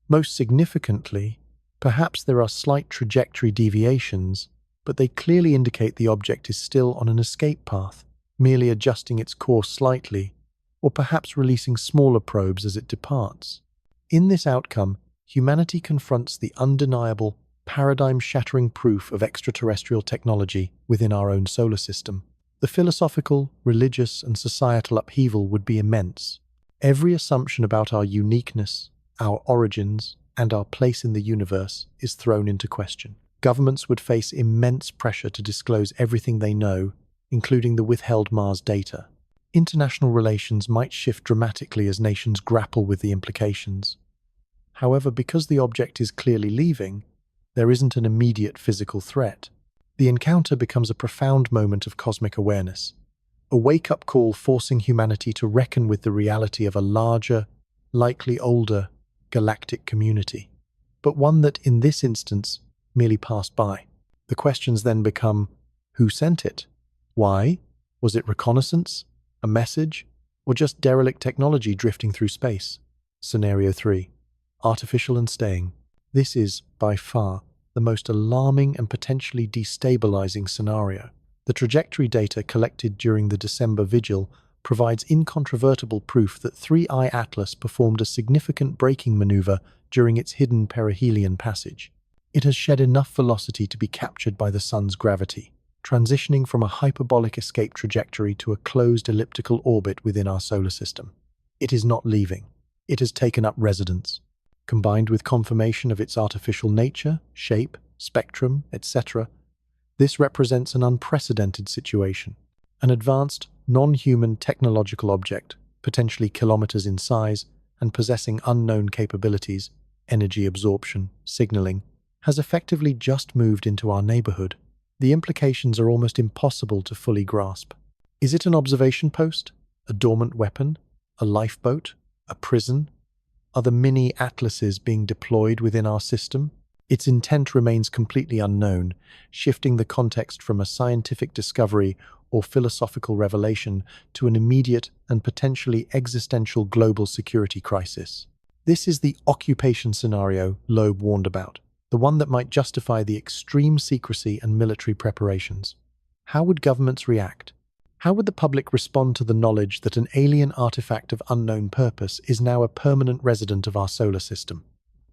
Most significantly, perhaps there are slight trajectory deviations, but they clearly indicate the object is still on an escape path, merely adjusting its course slightly, or perhaps releasing smaller probes as it departs. In this outcome, humanity confronts the undeniable, paradigm-shattering proof of extraterrestrial technology within our own solar system. The philosophical, religious, and societal upheaval would be immense. Every assumption about our uniqueness, our origins, and our place in the universe is thrown into question. Governments would face immense pressure to disclose everything they know, including the withheld Mars data. International relations might shift dramatically as nations grapple with the implications. However, because the object is clearly leaving, there isn't an immediate physical threat. The encounter becomes a profound moment of cosmic awareness, a wake-up call forcing humanity to reckon with the reality of a larger, likely older, galactic community, but one that, in this instance, merely passed by. The questions then become, who sent it? Why? Was it reconnaissance? A message? Or just derelict technology drifting through space? Scenario 3. Artificial and staying. This is, by far, the most alarming and potentially destabilizing scenario. The trajectory data collected during the December vigil provides incontrovertible proof that 3I Atlas performed a significant braking maneuver during its hidden perihelion passage. It has shed enough velocity to be captured by the sun's gravity, transitioning from a hyperbolic escape trajectory to a closed elliptical orbit within our solar system. It is not leaving. It has taken up residence. Combined with confirmation of its artificial nature, shape, spectrum, etc., this represents an unprecedented situation. An advanced, non-human technological object, potentially kilometers in size and possessing unknown capabilities, energy absorption, signaling, has effectively just moved into our neighborhood. The implications are almost impossible to fully grasp. Is it an observation post? A dormant weapon? A lifeboat? A prison? Are the mini-atlases being deployed within our system? Its intent remains completely unknown, shifting the context from a scientific discovery or philosophical revelation to an immediate and potentially existential global security crisis. This is the occupation scenario Loeb warned about, the one that might justify the extreme secrecy and military preparations. How would governments react? How would the public respond to the knowledge that an alien artifact of unknown purpose is now a permanent resident of our solar system?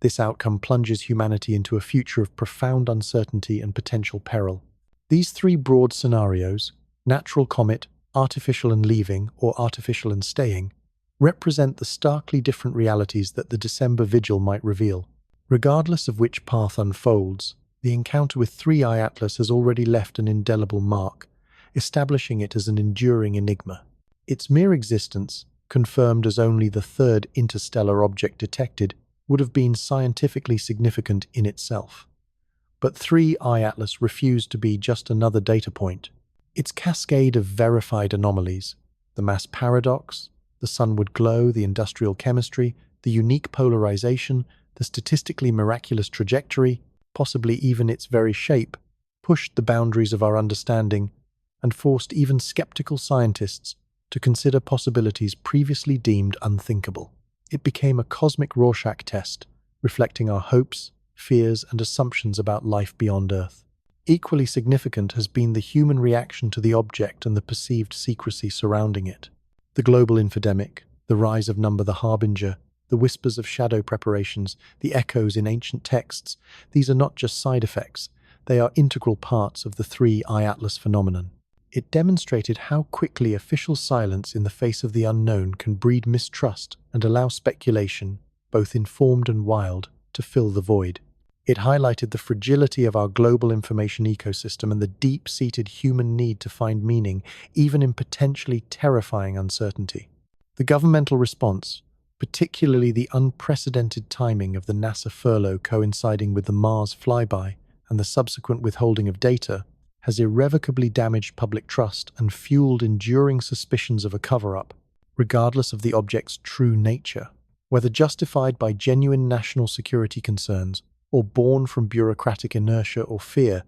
This outcome plunges humanity into a future of profound uncertainty and potential peril. These three broad scenarios, natural comet, artificial and leaving, or artificial and staying, represent the starkly different realities that the December vigil might reveal. Regardless of which path unfolds, The encounter with 3I Atlas has already left an indelible mark, establishing it as an enduring enigma. Its mere existence, confirmed as only the third interstellar object detected, would have been scientifically significant in itself. But 3I Atlas refused to be just another data point. Its cascade of verified anomalies, the mass paradox, the sunward glow, the industrial chemistry, the unique polarization, the statistically miraculous trajectory, possibly even its very shape, pushed the boundaries of our understanding and forced even skeptical scientists to consider possibilities previously deemed unthinkable. It became a cosmic Rorschach test, reflecting our hopes, fears, and assumptions about life beyond Earth. Equally significant has been the human reaction to the object and the perceived secrecy surrounding it. The global infodemic, the rise of Number the Harbinger, the whispers of shadow preparations, the echoes in ancient texts, these are not just side effects, they are integral parts of the 3I Atlas phenomenon. It demonstrated how quickly official silence in the face of the unknown can breed mistrust and allow speculation, both informed and wild, to fill the void. It highlighted the fragility of our global information ecosystem and the deep-seated human need to find meaning, even in potentially terrifying uncertainty. The governmental response, particularly the unprecedented timing of the NASA furlough coinciding with the Mars flyby and the subsequent withholding of data, has irrevocably damaged public trust and fueled enduring suspicions of a cover-up, regardless of the object's true nature. Whether justified by genuine national security concerns or born from bureaucratic inertia or fear,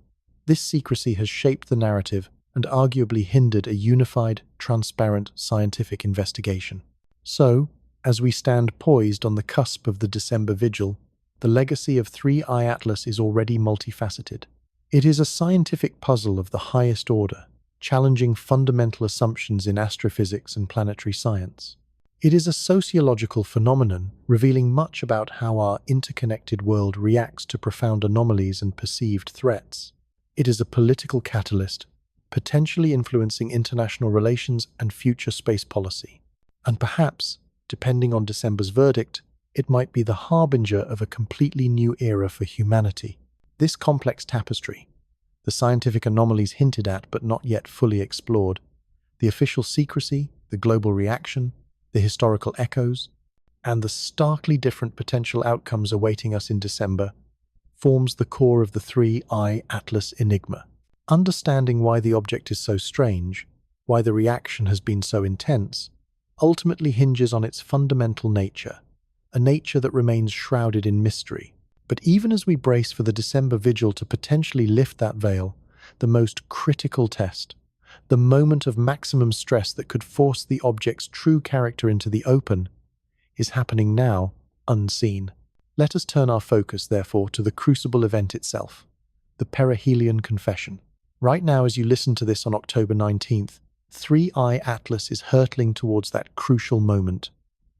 this secrecy has shaped the narrative and arguably hindered a unified, transparent scientific investigation. So, as we stand poised on the cusp of the December vigil, the legacy of 3I Atlas is already multifaceted. It is a scientific puzzle of the highest order, challenging fundamental assumptions in astrophysics and planetary science. It is a sociological phenomenon, revealing much about how our interconnected world reacts to profound anomalies and perceived threats. It is a political catalyst, potentially influencing international relations and future space policy. And perhaps, depending on December's verdict, it might be the harbinger of a completely new era for humanity. This complex tapestry, the scientific anomalies hinted at but not yet fully explored, the official secrecy, the global reaction, the historical echoes, and the starkly different potential outcomes awaiting us in December, forms the core of the 3I Atlas enigma. Understanding why the object is so strange, why the reaction has been so intense, ultimately hinges on its fundamental nature, a nature that remains shrouded in mystery. But even as we brace for the December vigil to potentially lift that veil, the most critical test, the moment of maximum stress that could force the object's true character into the open, is happening now, unseen. Let us turn our focus, therefore, to the crucible event itself, the perihelion confession. Right now, as you listen to this on October 19th, 3I Atlas is hurtling towards that crucial moment,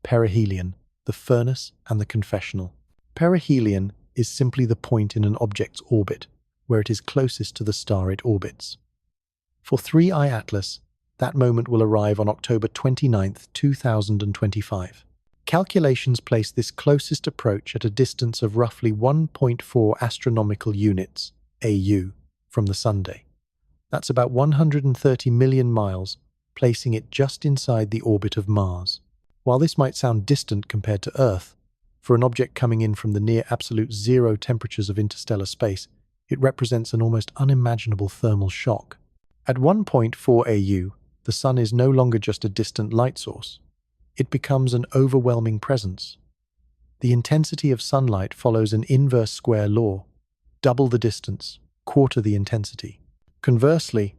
perihelion, the furnace and the confessional. Perihelion is simply the point in an object's orbit, where it is closest to the star it orbits. For 3I Atlas, that moment will arrive on October 29, 2025. Calculations place this closest approach at a distance of roughly 1.4 astronomical units, AU, from the Sunday. That's about 130 million miles, placing it just inside the orbit of Mars. While this might sound distant compared to Earth, for an object coming in from the near absolute zero temperatures of interstellar space, it represents an almost unimaginable thermal shock. At 1.4 AU, the Sun is no longer just a distant light source. It becomes an overwhelming presence. The intensity of sunlight follows an inverse square law: double the distance, quarter the intensity. Conversely,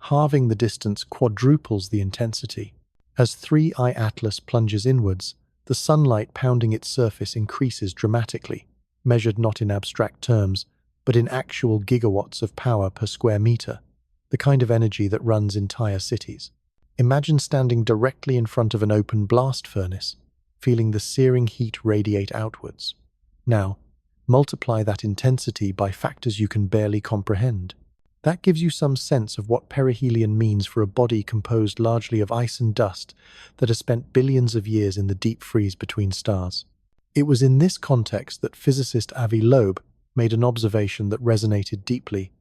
halving the distance quadruples the intensity. As 3I Atlas plunges inwards, the sunlight pounding its surface increases dramatically, measured not in abstract terms, but in actual gigawatts of power per square meter, the kind of energy that runs entire cities. Imagine standing directly in front of an open blast furnace, feeling the searing heat radiate outwards. Now, multiply that intensity by factors you can barely comprehend. That gives you some sense of what perihelion means for a body composed largely of ice and dust that has spent billions of years in the deep freeze between stars. It was in this context that physicist Avi Loeb, made an observation that resonated deeply.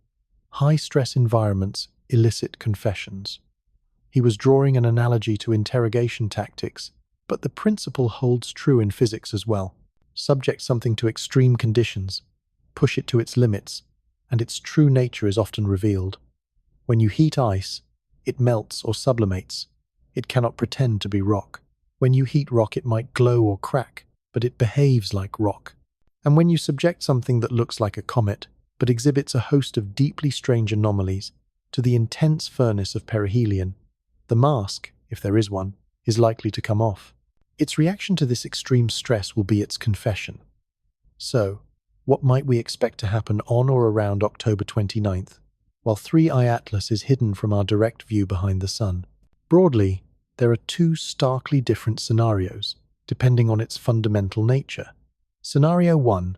High-stress environments elicit confessions. He was drawing an analogy to interrogation tactics, but the principle holds true in physics as well. Subject something to extreme conditions, push it to its limits, and its true nature is often revealed. When you heat ice, it melts or sublimates. It cannot pretend to be rock. When you heat rock, it might glow or crack, but it behaves like rock. And when you subject something that looks like a comet, but exhibits a host of deeply strange anomalies, to the intense furnace of perihelion, the mask, if there is one, is likely to come off. Its reaction to this extreme stress will be its confession. So, what might we expect to happen on or around October 29th, while 3I Atlas is hidden from our direct view behind the Sun? Broadly, there are two starkly different scenarios, depending on its fundamental nature. Scenario 1.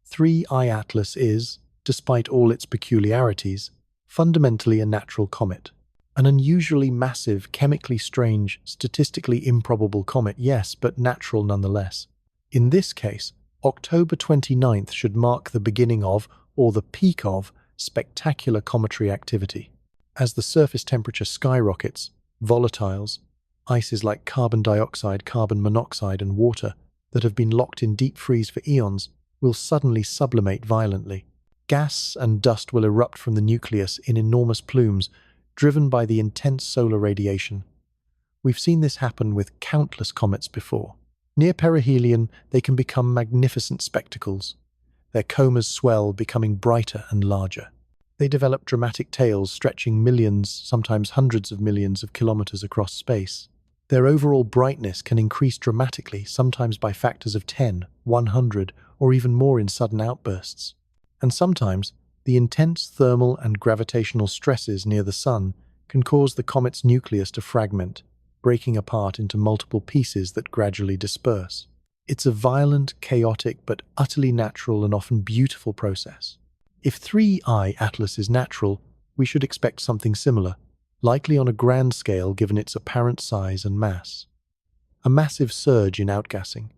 3I Atlas is, despite all its peculiarities, fundamentally a natural comet. An unusually massive, chemically strange, statistically improbable comet, yes, but natural nonetheless. In this case, October 29th should mark the beginning of, or the peak of, spectacular cometary activity. As the surface temperature skyrockets, volatiles, ices like carbon dioxide, carbon monoxide, and water that have been locked in deep freeze for eons will suddenly sublimate violently. Gas and dust will erupt from the nucleus in enormous plumes, driven by the intense solar radiation. We've seen this happen with countless comets before. Near perihelion, they can become magnificent spectacles. Their comas swell, becoming brighter and larger. They develop dramatic tails stretching millions, sometimes hundreds of millions of kilometers across space. Their overall brightness can increase dramatically, sometimes by factors of 10, 100, or even more in sudden outbursts. And sometimes, the intense thermal and gravitational stresses near the Sun can cause the comet's nucleus to fragment, breaking apart into multiple pieces that gradually disperse. It's a violent, chaotic, but utterly natural and often beautiful process. If 3I Atlas is natural, we should expect something similar, likely on a grand scale given its apparent size and mass. A massive surge in outgassing,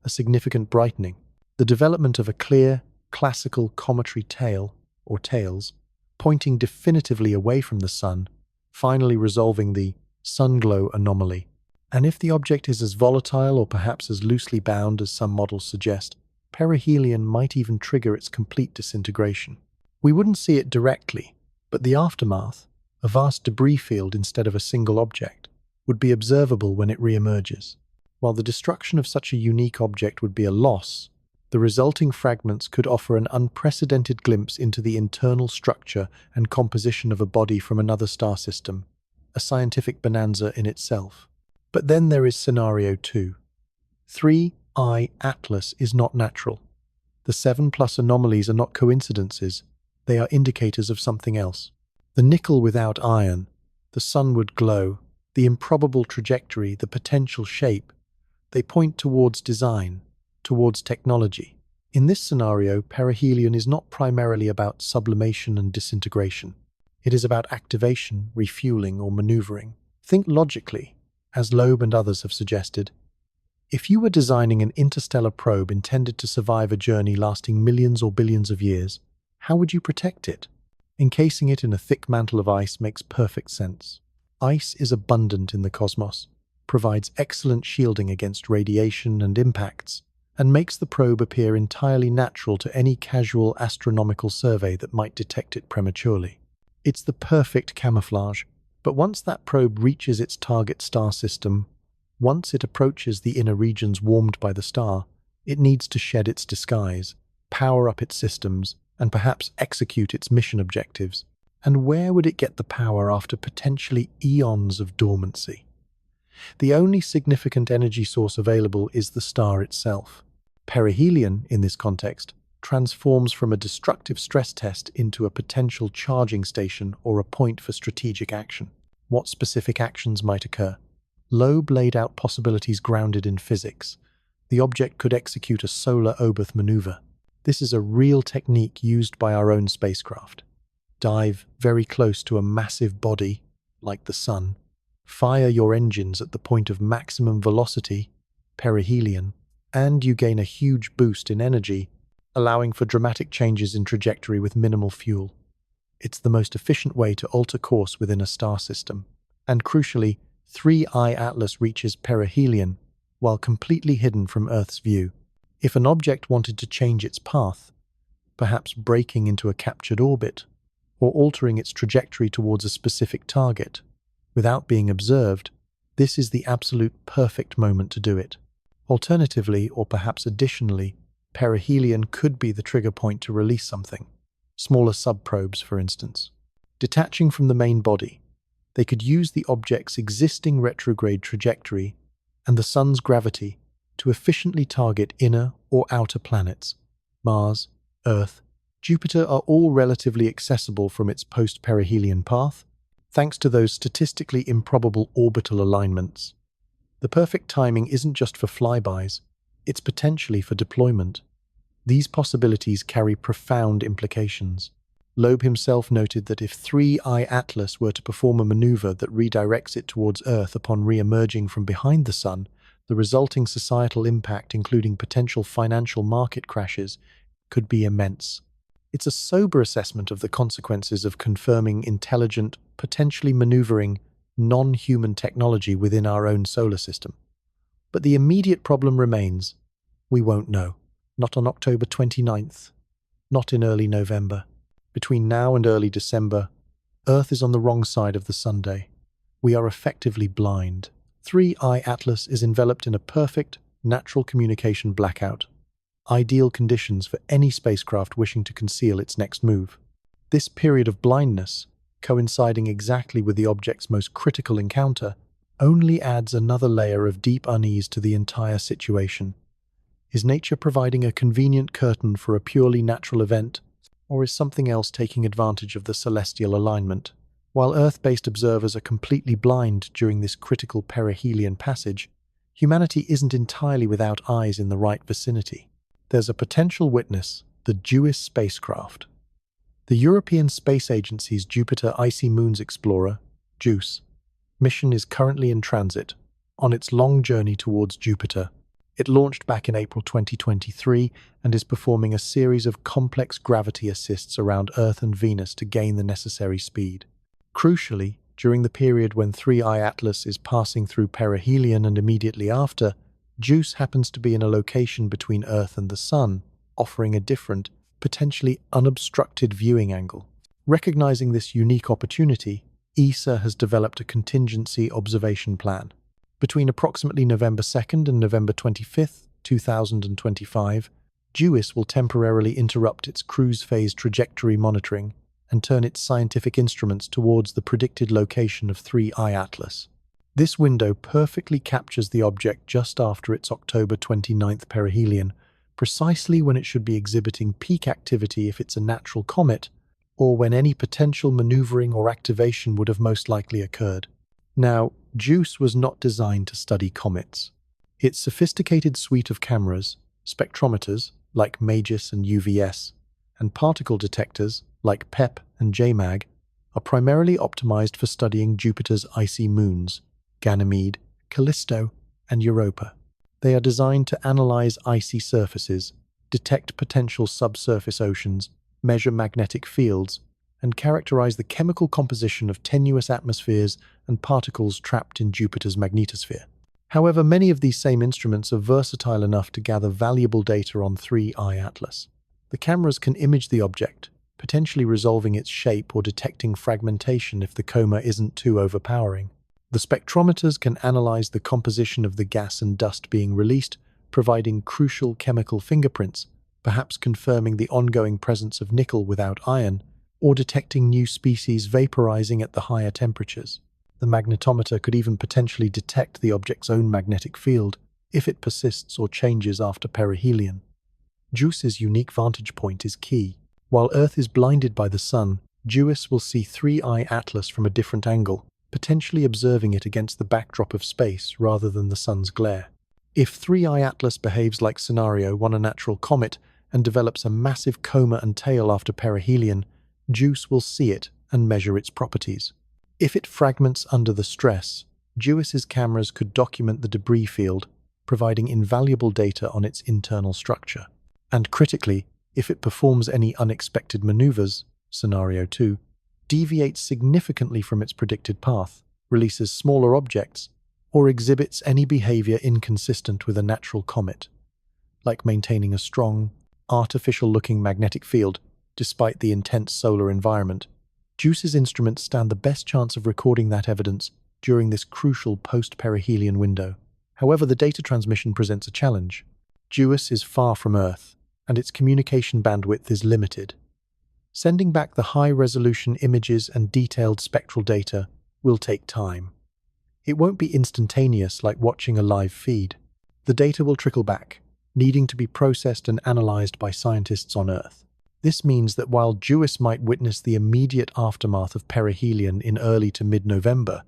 a significant brightening, the development of a clear, classical cometary tail, or tails, pointing definitively away from the Sun, finally resolving the sunglow anomaly. And if the object is as volatile or perhaps as loosely bound as some models suggest, perihelion might even trigger its complete disintegration. We wouldn't see it directly, but the aftermath, a vast debris field instead of a single object, would be observable when it re-emerges. While the destruction of such a unique object would be a loss, the resulting fragments could offer an unprecedented glimpse into the internal structure and composition of a body from another star system, a scientific bonanza in itself. But then there is scenario 2. 3I Atlas is not natural. The 7+ anomalies are not coincidences, they are indicators of something else. The nickel without iron, the sunward glow, the improbable trajectory, the potential shape, they point towards design, towards technology. In this scenario, perihelion is not primarily about sublimation and disintegration. It is about activation, refueling, or maneuvering. Think logically, as Loeb and others have suggested. If you were designing an interstellar probe intended to survive a journey lasting millions or billions of years, how would you protect it? Encasing it in a thick mantle of ice makes perfect sense. Ice is abundant in the cosmos, provides excellent shielding against radiation and impacts, and makes the probe appear entirely natural to any casual astronomical survey that might detect it prematurely. It's the perfect camouflage, but once that probe reaches its target star system, once it approaches the inner regions warmed by the star, it needs to shed its disguise, power up its systems, and perhaps execute its mission objectives. And where would it get the power after potentially eons of dormancy? The only significant energy source available is the star itself. Perihelion, in this context, transforms from a destructive stress test into a potential charging station or a point for strategic action. What specific actions might occur? Loeb laid out possibilities grounded in physics. The object could execute a solar Oberth maneuver. This is a real technique used by our own spacecraft. Dive very close to a massive body, like the Sun. Fire your engines at the point of maximum velocity, perihelion, and you gain a huge boost in energy, allowing for dramatic changes in trajectory with minimal fuel. It's the most efficient way to alter course within a star system. And crucially, 3I Atlas reaches perihelion while completely hidden from Earth's view. If an object wanted to change its path, perhaps breaking into a captured orbit, or altering its trajectory towards a specific target, without being observed, this is the absolute perfect moment to do it. Alternatively, or perhaps additionally, perihelion could be the trigger point to release something. Smaller subprobes, for instance. Detaching from the main body, they could use the object's existing retrograde trajectory and the Sun's gravity to efficiently target inner or outer planets. Mars, Earth, Jupiter are all relatively accessible from its post-perihelion path, thanks to those statistically improbable orbital alignments. The perfect timing isn't just for flybys, it's potentially for deployment. These possibilities carry profound implications. Loeb himself noted that if 3I Atlas were to perform a maneuver that redirects it towards Earth upon re-emerging from behind the Sun, the resulting societal impact, including potential financial market crashes, could be immense. It's a sober assessment of the consequences of confirming intelligent, potentially maneuvering, non-human technology within our own solar system. But the immediate problem remains. We won't know. Not on October 29th. Not in early November. Between now and early December, Earth is on the wrong side of the Sunday. We are effectively blind. 3I Atlas is enveloped in a perfect, natural communication blackout. Ideal conditions for any spacecraft wishing to conceal its next move. This period of blindness, coinciding exactly with the object's most critical encounter, only adds another layer of deep unease to the entire situation. Is nature providing a convenient curtain for a purely natural event, or is something else taking advantage of the celestial alignment? While Earth-based observers are completely blind during this critical perihelion passage, humanity isn't entirely without eyes in the right vicinity. There's a potential witness, the JUICE spacecraft. The European Space Agency's Jupiter Icy Moons Explorer, JUICE, mission is currently in transit, on its long journey towards Jupiter. It launched back in April 2023 and is performing a series of complex gravity assists around Earth and Venus to gain the necessary speed. Crucially, during the period when 3I Atlas is passing through perihelion and immediately after, JUICE happens to be in a location between Earth and the Sun, offering a different, potentially unobstructed viewing angle. Recognizing this unique opportunity, ESA has developed a contingency observation plan. Between approximately November 2nd and November 25th, 2025, JUICE will temporarily interrupt its cruise phase trajectory monitoring and turn its scientific instruments towards the predicted location of 3I Atlas. This window perfectly captures the object just after its October 29th perihelion, precisely when it should be exhibiting peak activity if it's a natural comet, or when any potential maneuvering or activation would have most likely occurred. Now, JUICE was not designed to study comets. Its sophisticated suite of cameras, spectrometers like MAGIS and UVS, and particle detectors like PEP and JMAG are primarily optimized for studying Jupiter's icy moons, Ganymede, Callisto, and Europa. They are designed to analyze icy surfaces, detect potential subsurface oceans, measure magnetic fields, and characterize the chemical composition of tenuous atmospheres and particles trapped in Jupiter's magnetosphere. However, many of these same instruments are versatile enough to gather valuable data on 3I Atlas. The cameras can image the object, potentially resolving its shape or detecting fragmentation if the coma isn't too overpowering. The spectrometers can analyze the composition of the gas and dust being released, providing crucial chemical fingerprints, perhaps confirming the ongoing presence of nickel without iron, or detecting new species vaporizing at the higher temperatures. The magnetometer could even potentially detect the object's own magnetic field if it persists or changes after perihelion. JUICE's unique vantage point is key. While Earth is blinded by the Sun, JUICE will see 3I Atlas from a different angle, potentially observing it against the backdrop of space rather than the Sun's glare. If 3I Atlas behaves like Scenario 1, a natural comet, and develops a massive coma and tail after perihelion, JUICE will see it and measure its properties. If it fragments under the stress, JUICE's cameras could document the debris field, providing invaluable data on its internal structure. And critically, If it performs any unexpected maneuvers, scenario 2, deviates significantly from its predicted path, releases smaller objects, or exhibits any behavior inconsistent with a natural comet, like maintaining a strong, artificial-looking magnetic field despite the intense solar environment, JUICE's instruments stand the best chance of recording that evidence during this crucial post-perihelion window. However, the data transmission presents a challenge. JUICE is far from Earth, and its communication bandwidth is limited. Sending back the high-resolution images and detailed spectral data will take time. It won't be instantaneous like watching a live feed. The data will trickle back, needing to be processed and analyzed by scientists on Earth. This means that while JUICE might witness the immediate aftermath of perihelion in early to mid-November,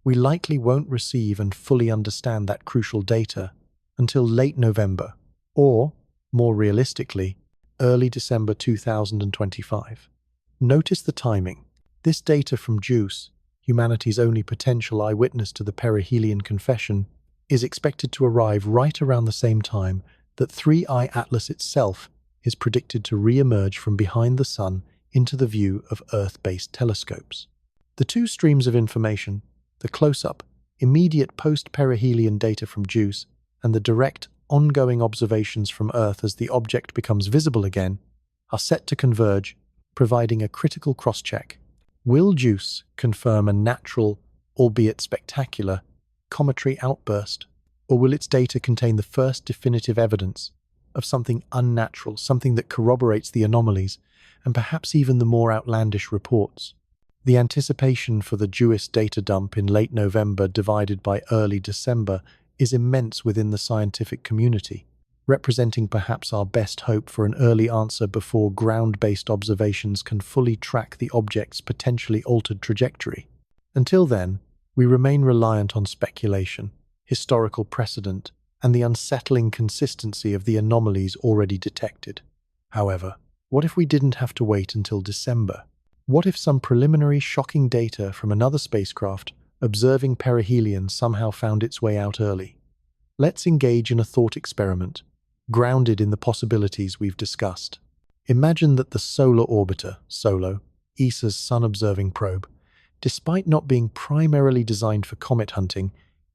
we likely won't receive and fully understand that crucial data until late November, or, more realistically, early December 2025. Notice the timing. This data from JUICE, humanity's only potential eyewitness to the perihelion confession, is expected to arrive right around the same time that 3I Atlas itself is predicted to re-emerge from behind the Sun into the view of Earth-based telescopes. The two streams of information, the close-up, immediate post-perihelion data from JUICE and the direct, ongoing observations from Earth as the object becomes visible again, are set to converge, providing a critical cross-check. Will JUICE confirm a natural, albeit spectacular, cometary outburst, or will its data contain the first definitive evidence of something unnatural, something that corroborates the anomalies, and perhaps even the more outlandish reports? The anticipation for the JUICE data dump in late November divided by early December is immense within the scientific community, representing perhaps our best hope for an early answer before ground-based observations can fully track the object's potentially altered trajectory. Until then, we remain reliant on speculation, historical precedent, and the unsettling consistency of the anomalies already detected. However, what if we didn't have to wait until December? What if some preliminary shocking data from another spacecraft observing perihelion somehow found its way out early? Let's engage in a thought experiment, grounded in the possibilities we've discussed. Imagine that the Solar Orbiter, SOLO, ESA's sun-observing probe, despite not being primarily designed for comet hunting,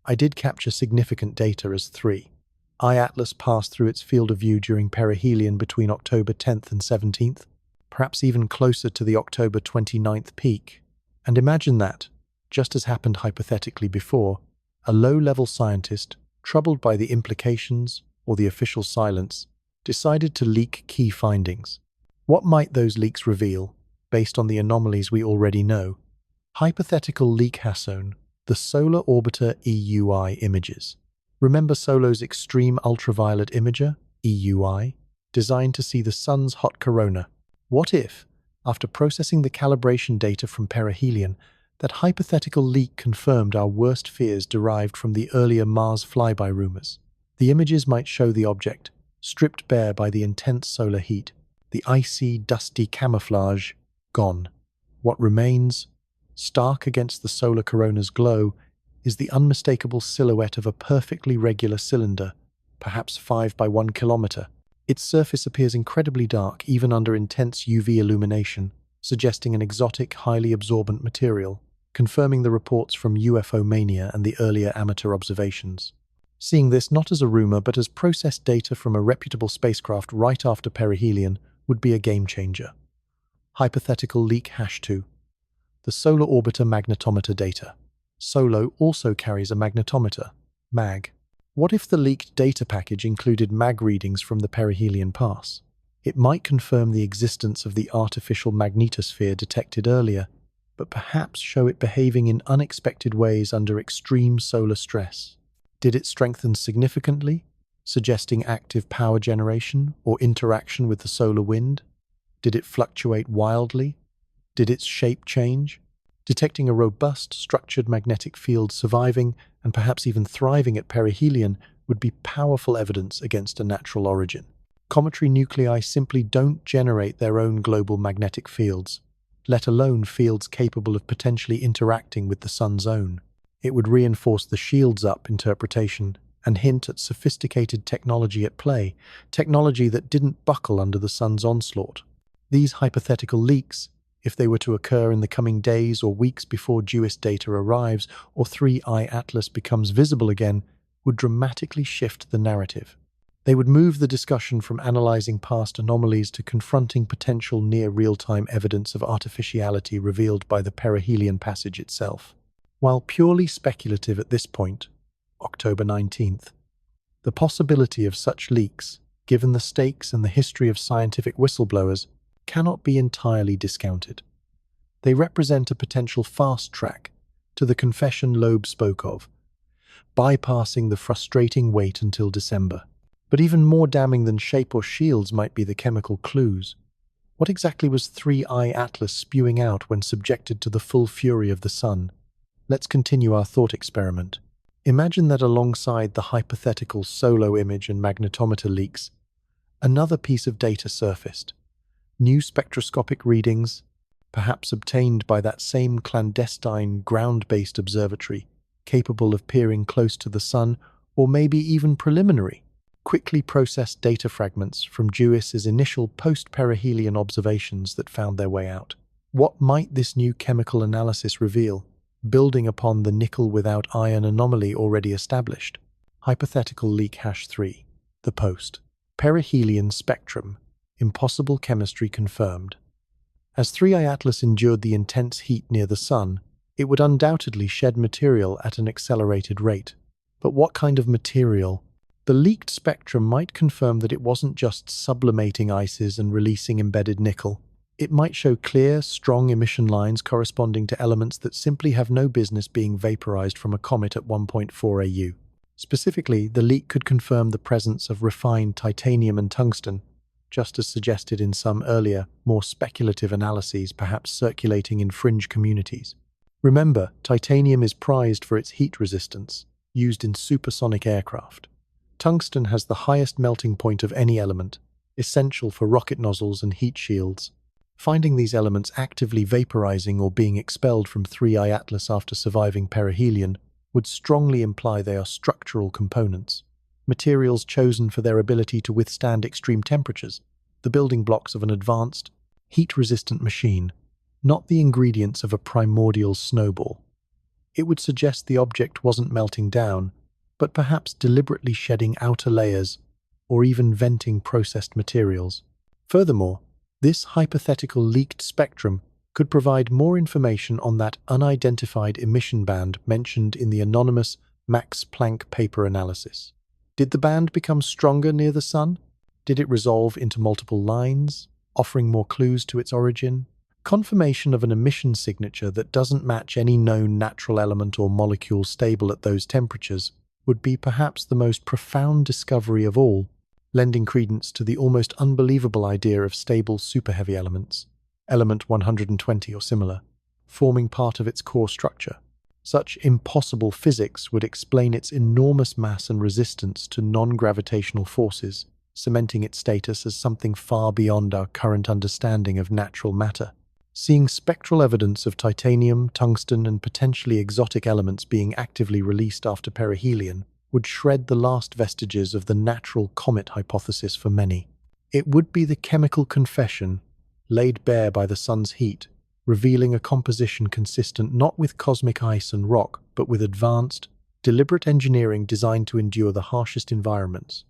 I did capture significant data as 3I Atlas passed through its field of view during perihelion between October 10th and 17th, perhaps even closer to the October 29th peak. And imagine that, just as happened hypothetically before, a low-level scientist, troubled by the implications or the official silence, decided to leak key findings. What might those leaks reveal, based on the anomalies we already know? Hypothetical leak hasone, the Solar Orbiter EUI images. Remember SOLO's Extreme Ultraviolet Imager, EUI, designed to see the Sun's hot corona? What if, after processing the calibration data from perihelion, that hypothetical leak confirmed our worst fears derived from the earlier Mars flyby rumors? The images might show the object, stripped bare by the intense solar heat, the icy, dusty camouflage, gone. What remains, stark against the solar corona's glow, is the unmistakable silhouette of a perfectly regular cylinder, perhaps 5 by 1 kilometer. Its surface appears incredibly dark even under intense UV illumination, suggesting an exotic, highly absorbent material, confirming the reports from UFO mania and the earlier amateur observations. Seeing this not as a rumor but as processed data from a reputable spacecraft right after perihelion would be a game-changer. Hypothetical leak #2. The Solar Orbiter magnetometer data. SOLO also carries a magnetometer, MAG. What if the leaked data package included MAG readings from the perihelion pass? It might confirm the existence of the artificial magnetosphere detected earlier, but perhaps show it behaving in unexpected ways under extreme solar stress. Did it strengthen significantly, suggesting active power generation or interaction with the solar wind? Did it fluctuate wildly? Did its shape change? Detecting a robust, structured magnetic field surviving and perhaps even thriving at perihelion would be powerful evidence against a natural origin. Cometary nuclei simply don't generate their own global magnetic fields, let alone fields capable of potentially interacting with the Sun's own. It would reinforce the shields-up interpretation and hint at sophisticated technology at play, technology that didn't buckle under the sun's onslaught. These hypothetical leaks, if they were to occur in the coming days or weeks before JUICE data arrives or 3I Atlas becomes visible again, would dramatically shift the narrative. They would move the discussion from analyzing past anomalies to confronting potential near-real-time evidence of artificiality revealed by the perihelion passage itself. While purely speculative at this point, October 19th, the possibility of such leaks, given the stakes and the history of scientific whistleblowers, cannot be entirely discounted. They represent a potential fast track to the confession Loeb spoke of, bypassing the frustrating wait until December. But even more damning than shape or shields might be the chemical clues. What exactly was 3I Atlas spewing out when subjected to the full fury of the sun? Let's continue our thought experiment. Imagine that alongside the hypothetical SOLO image and magnetometer leaks, another piece of data surfaced. New spectroscopic readings, perhaps obtained by that same clandestine, ground-based observatory, capable of peering close to the sun, or maybe even preliminary, quickly processed data fragments from JUICE's initial post-perihelion observations that found their way out. What might this new chemical analysis reveal, building upon the nickel without iron anomaly already established? Hypothetical leak #3. The post. Perihelion spectrum. Impossible chemistry confirmed. As 3I Atlas endured the intense heat near the sun, it would undoubtedly shed material at an accelerated rate. But what kind of material? The leaked spectrum might confirm that it wasn't just sublimating ices and releasing embedded nickel. It might show clear, strong emission lines corresponding to elements that simply have no business being vaporized from a comet at 1.4 AU. Specifically, the leak could confirm the presence of refined titanium and tungsten, just as suggested in some earlier, more speculative analyses perhaps circulating in fringe communities. Remember, titanium is prized for its heat resistance, used in supersonic aircraft. Tungsten has the highest melting point of any element, essential for rocket nozzles and heat shields. Finding these elements actively vaporizing or being expelled from 3I Atlas after surviving perihelion would strongly imply they are structural components, materials chosen for their ability to withstand extreme temperatures, the building blocks of an advanced, heat-resistant machine, not the ingredients of a primordial snowball. It would suggest the object wasn't melting down, but perhaps deliberately shedding outer layers or even venting processed materials. Furthermore, this hypothetical leaked spectrum could provide more information on that unidentified emission band mentioned in the anonymous Max Planck paper analysis. Did the band become stronger near the sun? Did it resolve into multiple lines, offering more clues to its origin? Confirmation of an emission signature that doesn't match any known natural element or molecule stable at those temperatures would be perhaps the most profound discovery of all, lending credence to the almost unbelievable idea of stable superheavy elements, element 120 or similar, forming part of its core structure. Such impossible physics would explain its enormous mass and resistance to non-gravitational forces, cementing its status as something far beyond our current understanding of natural matter. Seeing spectral evidence of titanium, tungsten, and potentially exotic elements being actively released after perihelion would shred the last vestiges of the natural comet hypothesis for many. It would be the chemical confession, laid bare by the sun's heat, revealing a composition consistent not with cosmic ice and rock, but with advanced, deliberate engineering designed to endure the harshest environments.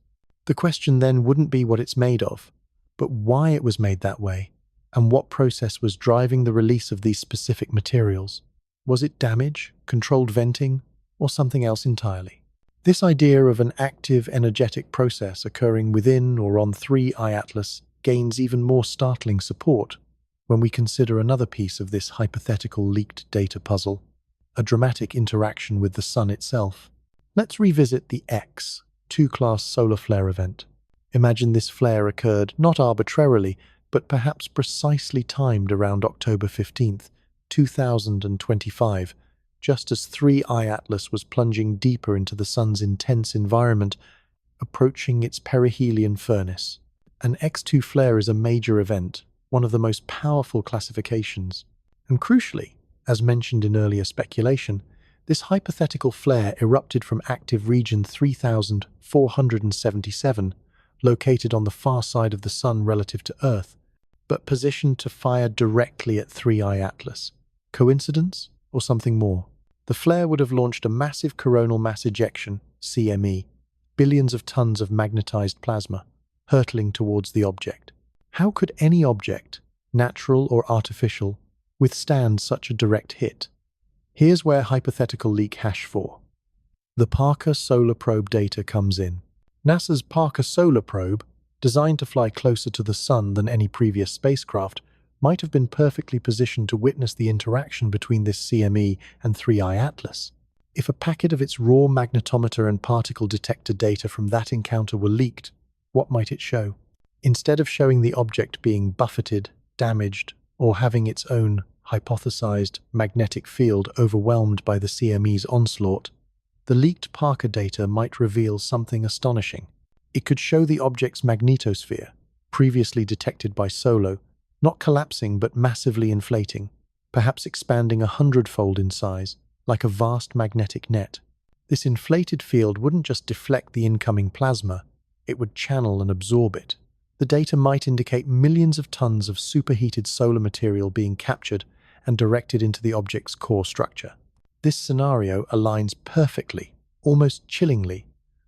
The question then wouldn't be what it's made of, but why it was made that way, and what process was driving the release of these specific materials. Was it damage, controlled venting, or something else entirely? This idea of an active, energetic process occurring within or on 3I Atlas gains even more startling support when we consider another piece of this hypothetical leaked data puzzle, a dramatic interaction with the sun itself. Let's revisit the X, 2-class solar flare event. Imagine this flare occurred not arbitrarily, but perhaps precisely timed around October 15th, 2025, just as 3I Atlas was plunging deeper into the sun's intense environment, approaching its perihelion furnace. An X2 flare is a major event, one of the most powerful classifications, and crucially, as mentioned in earlier speculation, This hypothetical flare erupted from active region 3477, located on the far side of the Sun relative to Earth, but positioned to fire directly at 3I Atlas. Coincidence or something more? The flare would have launched a massive coronal mass ejection, CME, billions of tons of magnetized plasma, hurtling towards the object. How could any object, natural or artificial, withstand such a direct hit? Here's where hypothetical leak hash 4. The Parker Solar Probe data comes in. NASA's Parker Solar Probe, designed to fly closer to the Sun than any previous spacecraft, might have been perfectly positioned to witness the interaction between this CME and 3I Atlas. If a packet of its raw magnetometer and particle detector data from that encounter were leaked, what might it show? Instead of showing the object being buffeted, damaged, or having its own hypothesized magnetic field overwhelmed by the CME's onslaught, the leaked Parker data might reveal something astonishing. It could show the object's magnetosphere, previously detected by SOLO, not collapsing but massively inflating, perhaps expanding 100-fold in size, like a vast magnetic net. This inflated field wouldn't just deflect the incoming plasma, it would channel and absorb it. The data might indicate millions of tons of superheated solar material being captured and directed into the object's core structure. This scenario aligns perfectly, almost chillingly,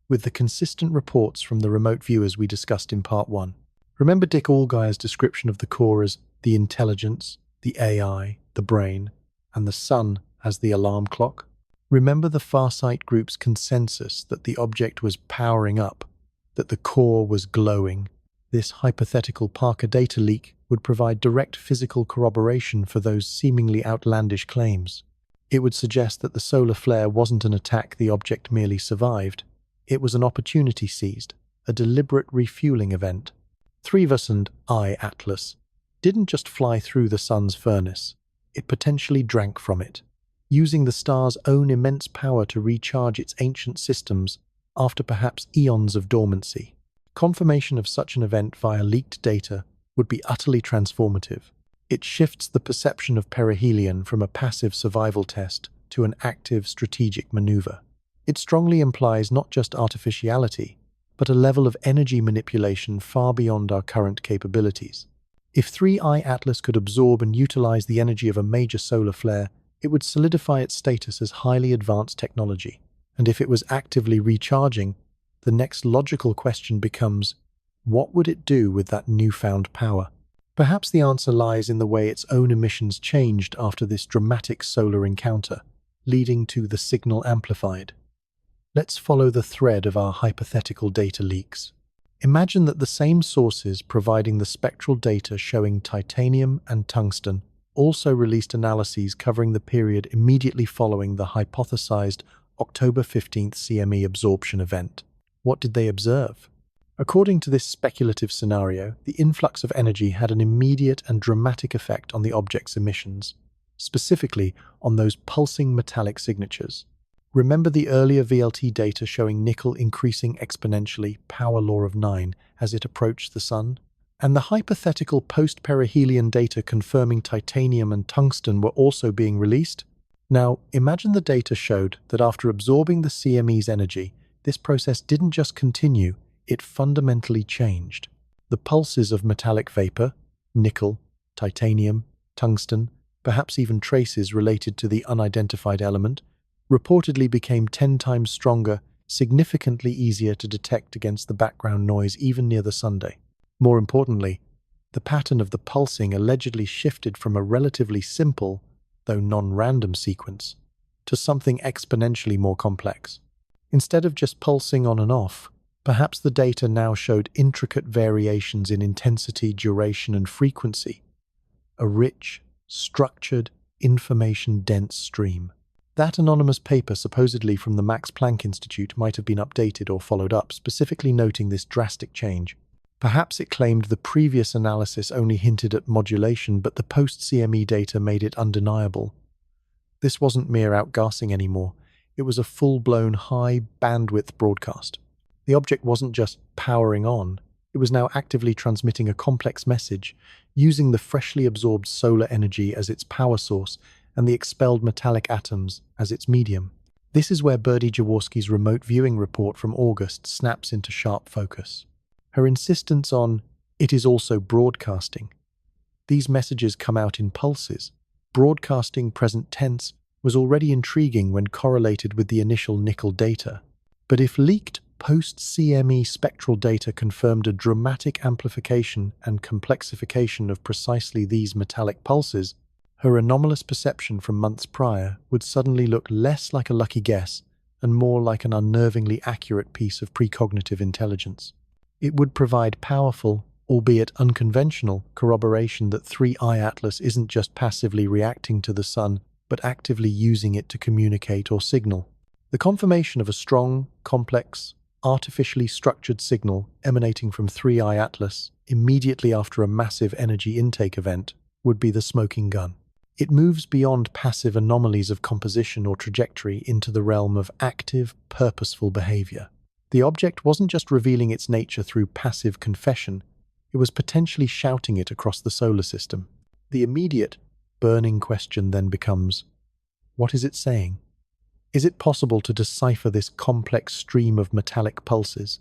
with the consistent reports from the remote viewers we discussed in Part 1. Remember Dick Allgire's description of the core as the intelligence, the AI, the brain, and the sun as the alarm clock? Remember the Farsight group's consensus that the object was powering up, that the core was glowing? This hypothetical Parker data leak would provide direct physical corroboration for those seemingly outlandish claims. It would suggest that the solar flare wasn't an attack the object merely survived. It was an opportunity seized, a deliberate refueling event. 3I Atlas didn't just fly through the sun's furnace, it potentially drank from it, using the star's own immense power to recharge its ancient systems after perhaps eons of dormancy. Confirmation of such an event via leaked data would be utterly transformative. It shifts the perception of perihelion from a passive survival test to an active strategic maneuver. It strongly implies not just artificiality, but a level of energy manipulation far beyond our current capabilities. If 3I Atlas could absorb and utilize the energy of a major solar flare, it would solidify its status as highly advanced technology. And if it was actively recharging, the next logical question becomes, what would it do with that newfound power? Perhaps the answer lies in the way its own emissions changed after this dramatic solar encounter, leading to the signal amplified. Let's follow the thread of our hypothetical data leaks. Imagine that the same sources providing the spectral data showing titanium and tungsten also released analyses covering the period immediately following the hypothesized October 15th CME absorption event. What did they observe? According to this speculative scenario, the influx of energy had an immediate and dramatic effect on the object's emissions, specifically on those pulsing metallic signatures. Remember the earlier VLT data showing nickel increasing exponentially, power law of 9, as it approached the sun? And the hypothetical post-perihelion data confirming titanium and tungsten were also being released? Now, imagine the data showed that after absorbing the CME's energy, this process didn't just continue, it fundamentally changed. The pulses of metallic vapor, nickel, titanium, tungsten, perhaps even traces related to the unidentified element, reportedly became 10 times stronger, significantly easier to detect against the background noise even near the sunday. More importantly, the pattern of the pulsing allegedly shifted from a relatively simple, though non-random sequence, to something exponentially more complex. Instead of just pulsing on and off, perhaps the data now showed intricate variations in intensity, duration, and frequency. A rich, structured, information-dense stream. That anonymous paper, supposedly from the Max Planck Institute, might have been updated or followed up, specifically noting this drastic change. Perhaps it claimed the previous analysis only hinted at modulation, but the post-CME data made it undeniable. This wasn't mere outgassing anymore. It was a full-blown high-bandwidth broadcast. The object wasn't just powering on, it was now actively transmitting a complex message, using the freshly absorbed solar energy as its power source and the expelled metallic atoms as its medium. This is where Birdie Jaworski's remote viewing report from August snaps into sharp focus. Her insistence on, "it is also broadcasting." These messages come out in pulses. Broadcasting present tense was already intriguing when correlated with the initial nickel data. But if leaked post-CME spectral data confirmed a dramatic amplification and complexification of precisely these metallic pulses, her anomalous perception from months prior would suddenly look less like a lucky guess and more like an unnervingly accurate piece of precognitive intelligence. It would provide powerful, albeit unconventional, corroboration that 3I Atlas isn't just passively reacting to the sun, but actively using it to communicate or signal. The confirmation of a strong, complex, artificially structured signal emanating from 3I Atlas immediately after a massive energy intake event would be the smoking gun. It moves beyond passive anomalies of composition or trajectory into the realm of active, purposeful behavior. The object wasn't just revealing its nature through passive confession, it was potentially shouting it across the solar system. The immediate, burning question then becomes, what is it saying? Is it possible to decipher this complex stream of metallic pulses?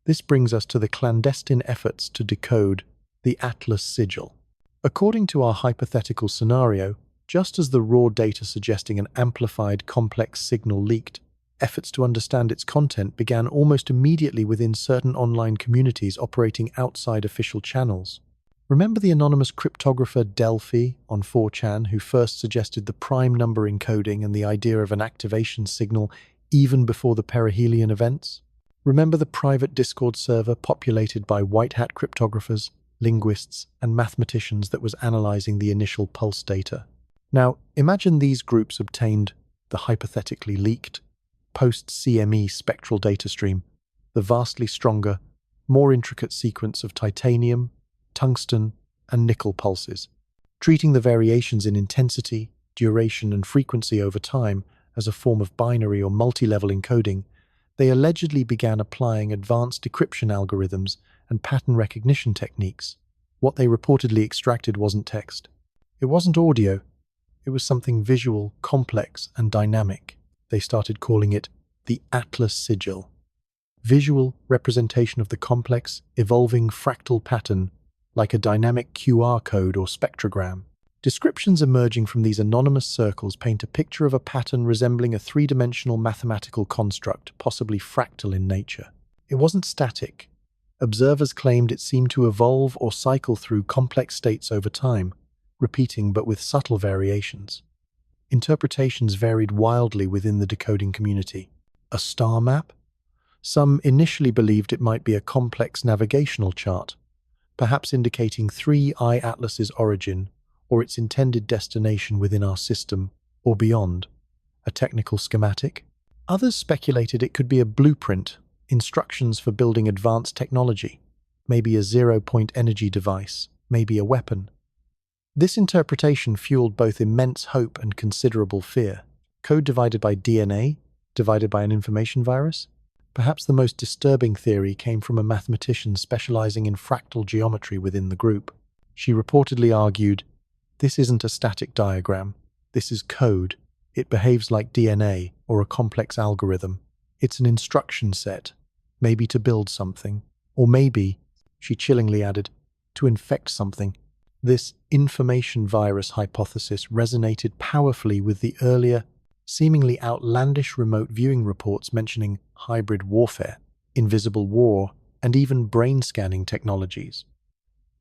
This brings us to the clandestine efforts to decode the Atlas Sigil. According to our hypothetical scenario, just as the raw data suggesting an amplified, complex signal leaked, efforts to understand its content began almost immediately within certain online communities operating outside official channels. Remember the anonymous cryptographer Delphi on 4chan who first suggested the prime number encoding and the idea of an activation signal even before the perihelion events? Remember the private Discord server populated by white hat cryptographers, linguists, and mathematicians that was analyzing the initial pulse data? Now, imagine these groups obtained the hypothetically leaked post-CME spectral data stream, the vastly stronger, more intricate sequence of titanium, tungsten, and nickel pulses. Treating the variations in intensity, duration, and frequency over time as a form of binary or multi-level encoding, they allegedly began applying advanced decryption algorithms and pattern recognition techniques. What they reportedly extracted wasn't text. It wasn't audio. It was something visual, complex, and dynamic. They started calling it the Atlas Sigil. Visual representation of the complex, evolving fractal pattern, like a dynamic QR code or spectrogram. Descriptions emerging from these anonymous circles paint a picture of a pattern resembling a three-dimensional mathematical construct, possibly fractal in nature. It wasn't static. Observers claimed it seemed to evolve or cycle through complex states over time, repeating but with subtle variations. Interpretations varied wildly within the decoding community. A star map? Some initially believed it might be a complex navigational chart, perhaps indicating 3I Atlas's origin or its intended destination within our system or beyond. A technical schematic? Others speculated it could be a blueprint, instructions for building advanced technology, maybe a zero-point energy device, maybe a weapon. This interpretation fueled both immense hope and considerable fear. Code divided by DNA, divided by an information virus? Perhaps the most disturbing theory came from a mathematician specializing in fractal geometry within the group. She reportedly argued, "This isn't a static diagram. This is code. It behaves like DNA or a complex algorithm. It's an instruction set, maybe to build something, or maybe," she chillingly added, "to infect something." This information virus hypothesis resonated powerfully with the earlier, seemingly outlandish remote viewing reports mentioning hybrid warfare, invisible war, and even brain scanning technologies.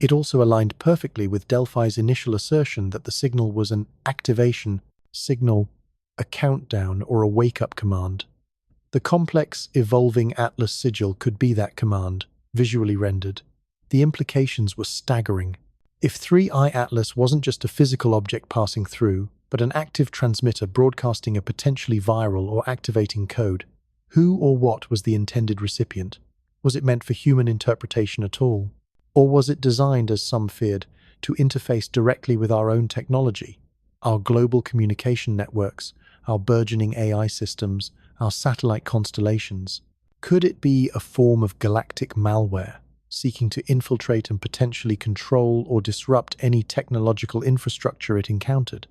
It also aligned perfectly with Delphi's initial assertion that the signal was an activation signal, a countdown, or a wake-up command. The complex, evolving Atlas Sigil could be that command, visually rendered. The implications were staggering. If 3I Atlas wasn't just a physical object passing through, but an active transmitter broadcasting a potentially viral or activating code, who or what was the intended recipient? Was it meant for human interpretation at all? Or was it designed, as some feared, to interface directly with our own technology, our global communication networks, our burgeoning AI systems, our satellite constellations? Could it be a form of galactic malware, seeking to infiltrate and potentially control or disrupt any technological infrastructure it encountered?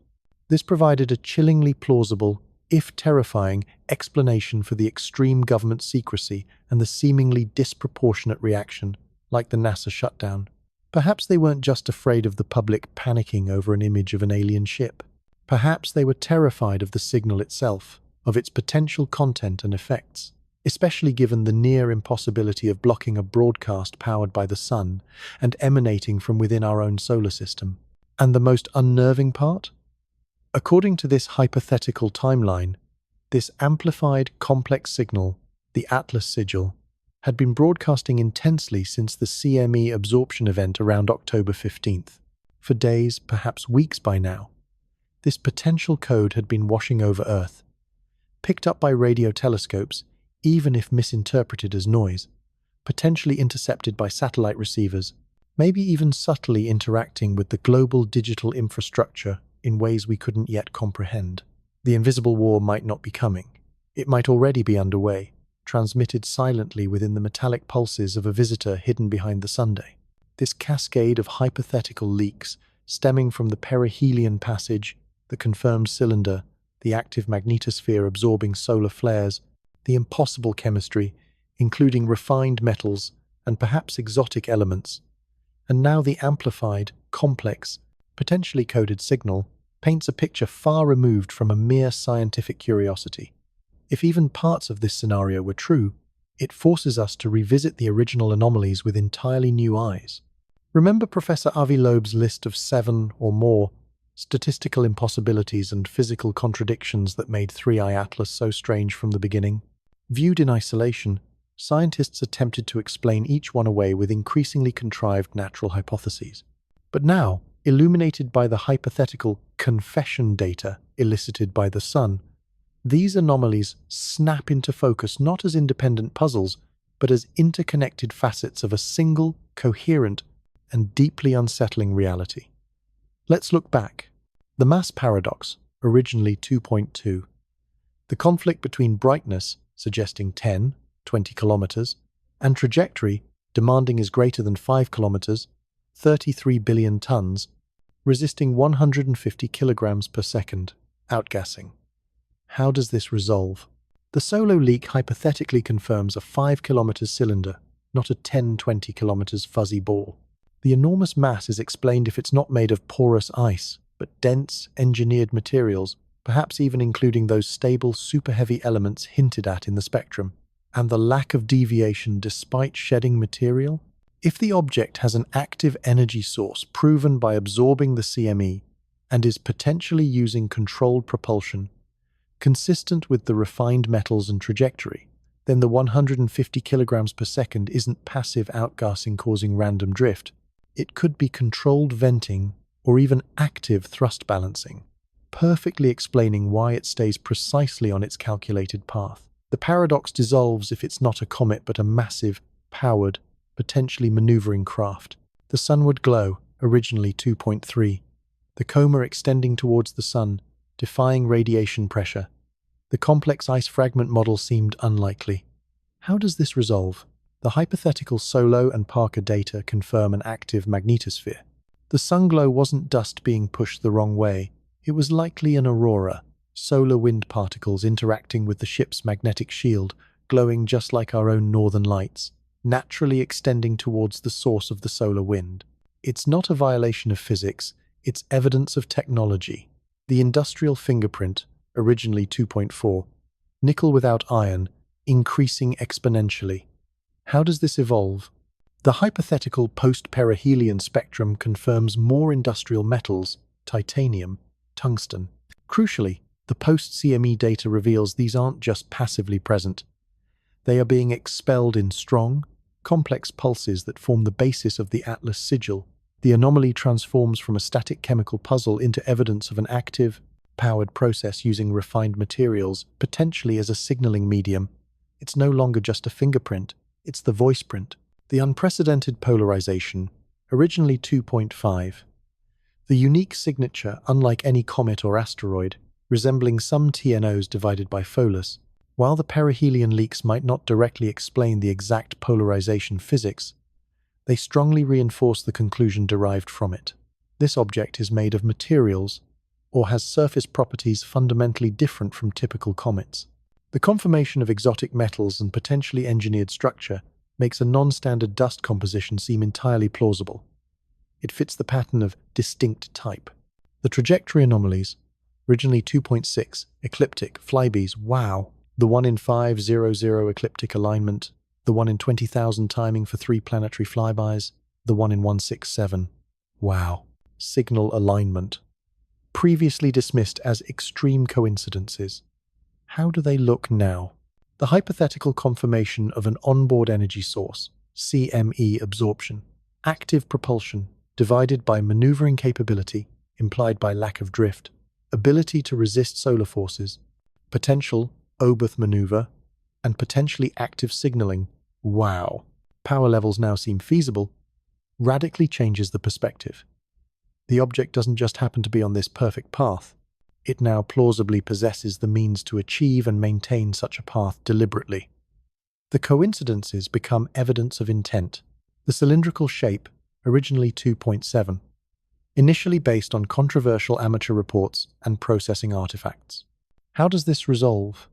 This provided a chillingly plausible, if terrifying, explanation for the extreme government secrecy and the seemingly disproportionate reaction, like the NASA shutdown. Perhaps they weren't just afraid of the public panicking over an image of an alien ship. Perhaps they were terrified of the signal itself, of its potential content and effects, especially given the near impossibility of blocking a broadcast powered by the sun and emanating from within our own solar system. And the most unnerving part? According to this hypothetical timeline, this amplified, complex signal, the Atlas Sigil, had been broadcasting intensely since the CME absorption event around October 15th. For days, perhaps weeks by now, this potential code had been washing over Earth, picked up by radio telescopes, even if misinterpreted as noise, potentially intercepted by satellite receivers, maybe even subtly interacting with the global digital infrastructure in ways we couldn't yet comprehend. The invisible war might not be coming. It might already be underway, transmitted silently within the metallic pulses of a visitor hidden behind the Sunday. This cascade of hypothetical leaks, stemming from the perihelion passage, the confirmed cylinder, the active magnetosphere absorbing solar flares, the impossible chemistry, including refined metals and perhaps exotic elements, and now the amplified, complex, potentially coded signal, paints a picture far removed from a mere scientific curiosity. If even parts of this scenario were true, it forces us to revisit the original anomalies with entirely new eyes. Remember Professor Avi Loeb's list of 7 or more statistical impossibilities and physical contradictions that made 3I Atlas so strange from the beginning? Viewed in isolation, scientists attempted to explain each one away with increasingly contrived natural hypotheses. But now, illuminated by the hypothetical confession data elicited by the sun, these anomalies snap into focus not as independent puzzles, but as interconnected facets of a single, coherent, and deeply unsettling reality. Let's look back. The mass paradox, originally 2.2. The conflict between brightness, suggesting 10, 20 kilometers, and trajectory, demanding is greater than 5 kilometers, 33 billion tons, resisting 150 kilograms per second, outgassing. How does this resolve? The Solo leak hypothetically confirms a 5 kilometers cylinder, not a 10-20 kilometers fuzzy ball. The enormous mass is explained if it's not made of porous ice, but dense, engineered materials, perhaps even including those stable, super-heavy elements hinted at in the spectrum. And the lack of deviation despite shedding material? If the object has an active energy source proven by absorbing the CME and is potentially using controlled propulsion, consistent with the refined metals and trajectory, then the 150 kilograms per second isn't passive outgassing causing random drift. It could be controlled venting or even active thrust balancing, perfectly explaining why it stays precisely on its calculated path. The paradox dissolves if it's not a comet but a massive, powered, potentially maneuvering craft. The sunward glow, originally 2.3. The coma extending towards the sun, defying radiation pressure. The complex ice fragment model seemed unlikely. How does this resolve? The hypothetical Solo and Parker data confirm an active magnetosphere. The sunglow wasn't dust being pushed the wrong way. It was likely an aurora, solar wind particles interacting with the ship's magnetic shield, glowing just like our own northern lights, naturally extending towards the source of the solar wind. It's not a violation of physics, it's evidence of technology. The industrial fingerprint, originally 2.4, nickel without iron, increasing exponentially. How does this evolve? The hypothetical post-perihelion spectrum confirms more industrial metals, titanium, tungsten. Crucially, the post-CME data reveals these aren't just passively present. They are being expelled in strong, complex pulses that form the basis of the Atlas Sigil. The anomaly transforms from a static chemical puzzle into evidence of an active, powered process using refined materials, potentially as a signaling medium. It's no longer just a fingerprint, it's the voice print. The unprecedented polarization, originally 2.5. The unique signature, unlike any comet or asteroid, resembling some TNOs divided by Pholus. While the perihelion leaks might not directly explain the exact polarization physics, they strongly reinforce the conclusion derived from it. This object is made of materials, or has surface properties fundamentally different from typical comets. The confirmation of exotic metals and potentially engineered structure makes a non-standard dust composition seem entirely plausible. It fits the pattern of distinct type. The trajectory anomalies, originally 2.6, ecliptic, flybys, wow. The 1 in 500 ecliptic alignment, the 1 in 20,000 timing for 3 planetary flybys, the 1 in 167, wow. Signal alignment. Previously dismissed as extreme coincidences. How do they look now? The hypothetical confirmation of an onboard energy source, CME absorption, active propulsion, divided by maneuvering capability, implied by lack of drift, ability to resist solar forces, potential Oberth maneuver, and potentially active signaling, wow. Power levels now seem feasible, radically changes the perspective. The object doesn't just happen to be on this perfect path. It now plausibly possesses the means to achieve and maintain such a path deliberately. The coincidences become evidence of intent. The cylindrical shape, originally 2.7, initially based on controversial amateur reports and processing artifacts. How does this resolve?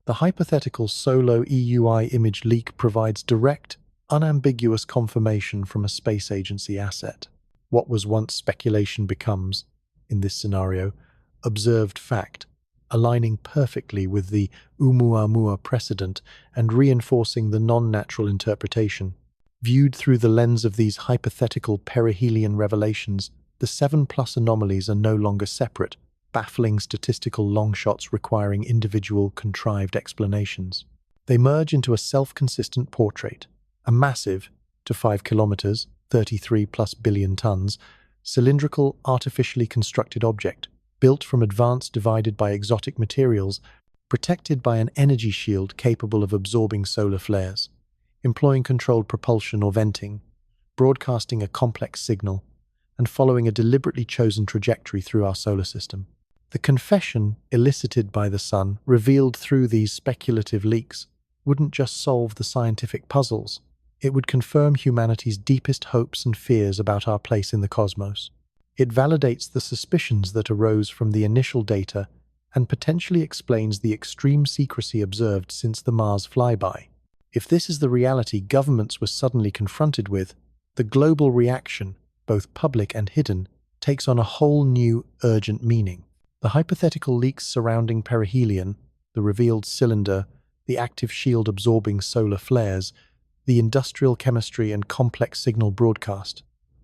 The hypothetical solo EUI image leak provides direct, unambiguous confirmation from a space agency asset. What was once speculation becomes, in this scenario, observed fact, aligning perfectly with the Oumuamua precedent and reinforcing the non-natural interpretation. Viewed through the lens of these hypothetical perihelion revelations, the 7+ anomalies are no longer separate, baffling statistical longshots requiring individual contrived explanations. They merge into a self-consistent portrait, a massive, to 5 kilometers, 33+ billion tons, cylindrical, artificially constructed object, built from advanced divided by exotic materials, protected by an energy shield capable of absorbing solar flares, employing controlled propulsion or venting, broadcasting a complex signal, and following a deliberately chosen trajectory through our solar system. The confession elicited by the Sun, revealed through these speculative leaks, wouldn't just solve the scientific puzzles. It would confirm humanity's deepest hopes and fears about our place in the cosmos. It validates the suspicions that arose from the initial data and potentially explains the extreme secrecy observed since the Mars flyby. If this is the reality governments were suddenly confronted with, the global reaction, both public and hidden, takes on a whole new, urgent meaning. The hypothetical leaks surrounding perihelion, the revealed cylinder, the active shield-absorbing solar flares, the industrial chemistry and complex signal broadcast,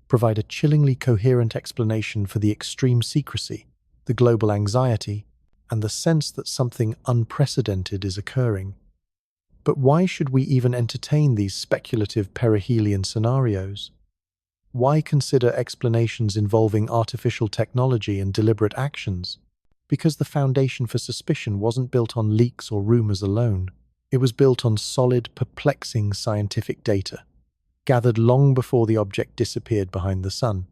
provide a chillingly coherent explanation for the extreme secrecy, the global anxiety, and the sense that something unprecedented is occurring. But why should we even entertain these speculative perihelion scenarios? Why consider explanations involving artificial technology and deliberate actions? Because the foundation for suspicion wasn't built on leaks or rumors alone. It was built on solid, perplexing scientific data, gathered long before the object disappeared behind the Sun,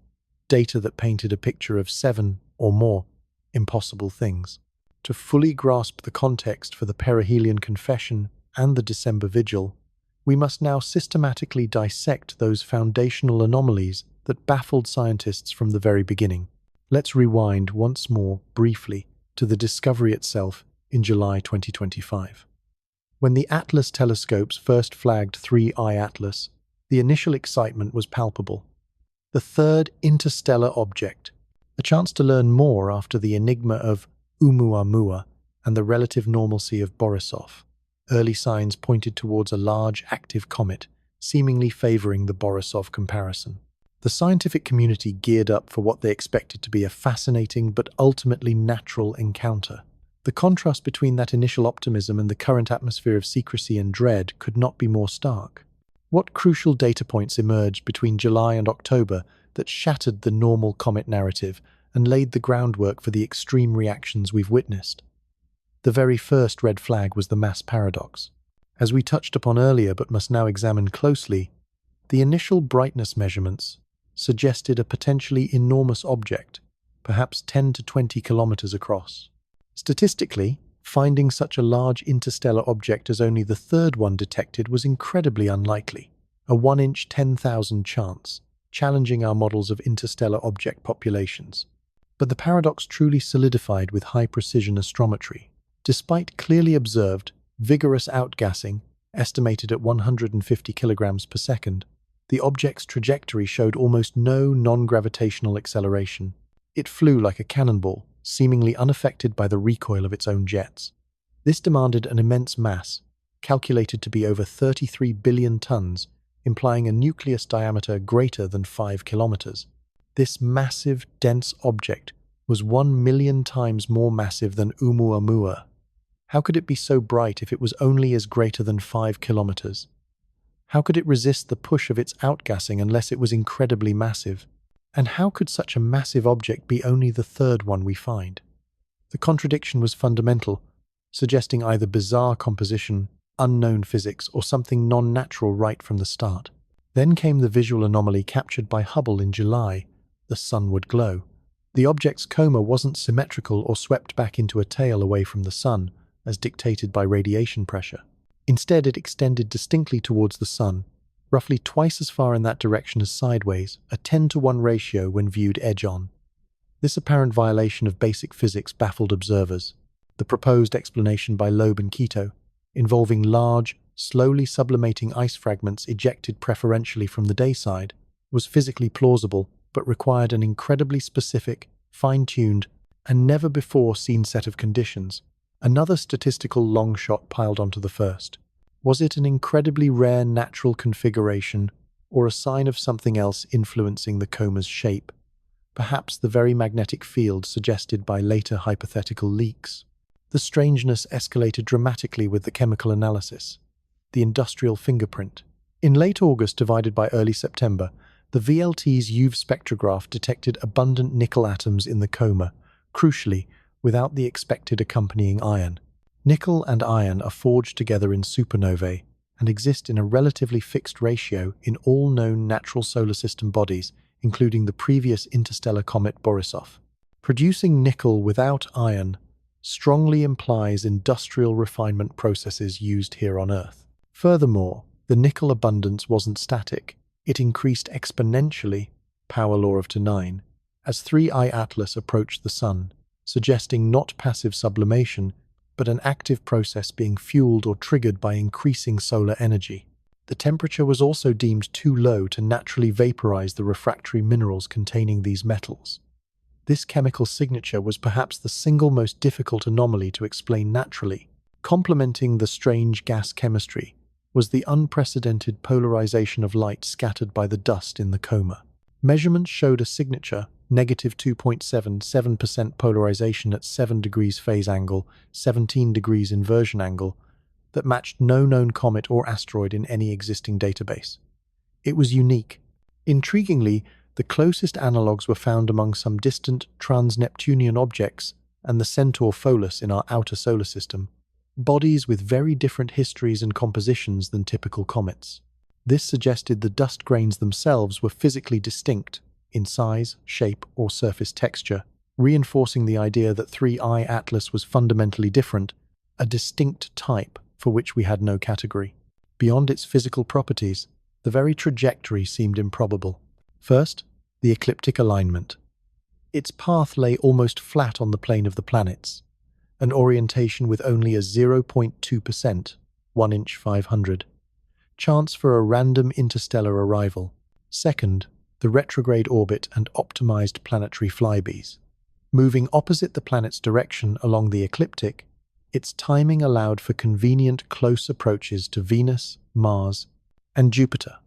data that painted a picture of 7 or more impossible things. To fully grasp the context for the perihelion confession and the December vigil, we must now systematically dissect those foundational anomalies that baffled scientists from the very beginning. Let's rewind once more, briefly, to the discovery itself in July 2025. When the Atlas telescopes first flagged 3I Atlas, the initial excitement was palpable. The third interstellar object, a chance to learn more after the enigma of Oumuamua and the relative normalcy of Borisov. Early signs pointed towards a large, active comet, seemingly favoring the Borisov comparison. The scientific community geared up for what they expected to be a fascinating but ultimately natural encounter. The contrast between that initial optimism and the current atmosphere of secrecy and dread could not be more stark. What crucial data points emerged between July and October that shattered the normal comet narrative and laid the groundwork for the extreme reactions we've witnessed? The very first red flag was the mass paradox. As we touched upon earlier but must now examine closely, the initial brightness measurements suggested a potentially enormous object, perhaps 10 to 20 kilometers across. Statistically, finding such a large interstellar object as only the third one detected was incredibly unlikely, a 1 in 10,000 chance, challenging our models of interstellar object populations. But the paradox truly solidified with high-precision astrometry. Despite clearly observed, vigorous outgassing, estimated at 150 kilograms per second, the object's trajectory showed almost no non-gravitational acceleration. It flew like a cannonball, seemingly unaffected by the recoil of its own jets. This demanded an immense mass, calculated to be over 33 billion tons, implying a nucleus diameter greater than 5 kilometers. This massive, dense object was 1 million times more massive than Oumuamua. How could it be so bright if it was only as greater than 5 kilometers? How could it resist the push of its outgassing unless it was incredibly massive? And how could such a massive object be only the third one we find? The contradiction was fundamental, suggesting either bizarre composition, unknown physics, or something non-natural right from the start. Then came the visual anomaly captured by Hubble in July, the sunward glow. The object's coma wasn't symmetrical or swept back into a tail away from the sun, as dictated by radiation pressure. Instead, it extended distinctly towards the sun, roughly twice as far in that direction as sideways, a 10-to-1 ratio when viewed edge-on. This apparent violation of basic physics baffled observers. The proposed explanation by Loeb and Quito, involving large, slowly sublimating ice fragments ejected preferentially from the day side, was physically plausible but required an incredibly specific, fine-tuned, and never-before-seen set of conditions. Another statistical long shot piled onto the first. Was it an incredibly rare natural configuration or a sign of something else influencing the coma's shape? Perhaps the very magnetic field suggested by later hypothetical leaks. The strangeness escalated dramatically with the chemical analysis. The industrial fingerprint. In late August divided by early September, the VLT's UV spectrograph detected abundant nickel atoms in the coma, crucially, without the expected accompanying iron. Nickel and iron are forged together in supernovae and exist in a relatively fixed ratio in all known natural solar system bodies, including the previous interstellar comet Borisov. Producing nickel without iron strongly implies industrial refinement processes used here on Earth. Furthermore, the nickel abundance wasn't static. It increased exponentially, power law of 9, as 3I Atlas approached the Sun, suggesting not passive sublimation, but an active process being fueled or triggered by increasing solar energy. The temperature was also deemed too low to naturally vaporize the refractory minerals containing these metals. This chemical signature was perhaps the single most difficult anomaly to explain naturally. Complementing the strange gas chemistry was the unprecedented polarization of light scattered by the dust in the coma. Measurements showed a signature, negative 2.77% polarization at 7 degrees phase angle, 17 degrees inversion angle, that matched no known comet or asteroid in any existing database. It was unique. Intriguingly, the closest analogues were found among some distant trans-Neptunian objects and the Centaur Pholus in our outer solar system, bodies with very different histories and compositions than typical comets. This suggested the dust grains themselves were physically distinct in size, shape, or surface texture, reinforcing the idea that 3I Atlas was fundamentally different, a distinct type for which we had no category. Beyond its physical properties, the very trajectory seemed improbable. First, the ecliptic alignment. Its path lay almost flat on the plane of the planets, an orientation with only a 0.2%, 1 inch 500, chance for a random interstellar arrival. Second, the retrograde orbit and optimized planetary flybies. Moving opposite the planet's direction along the ecliptic, its timing allowed for convenient close approaches to Venus, Mars, and Jupiter,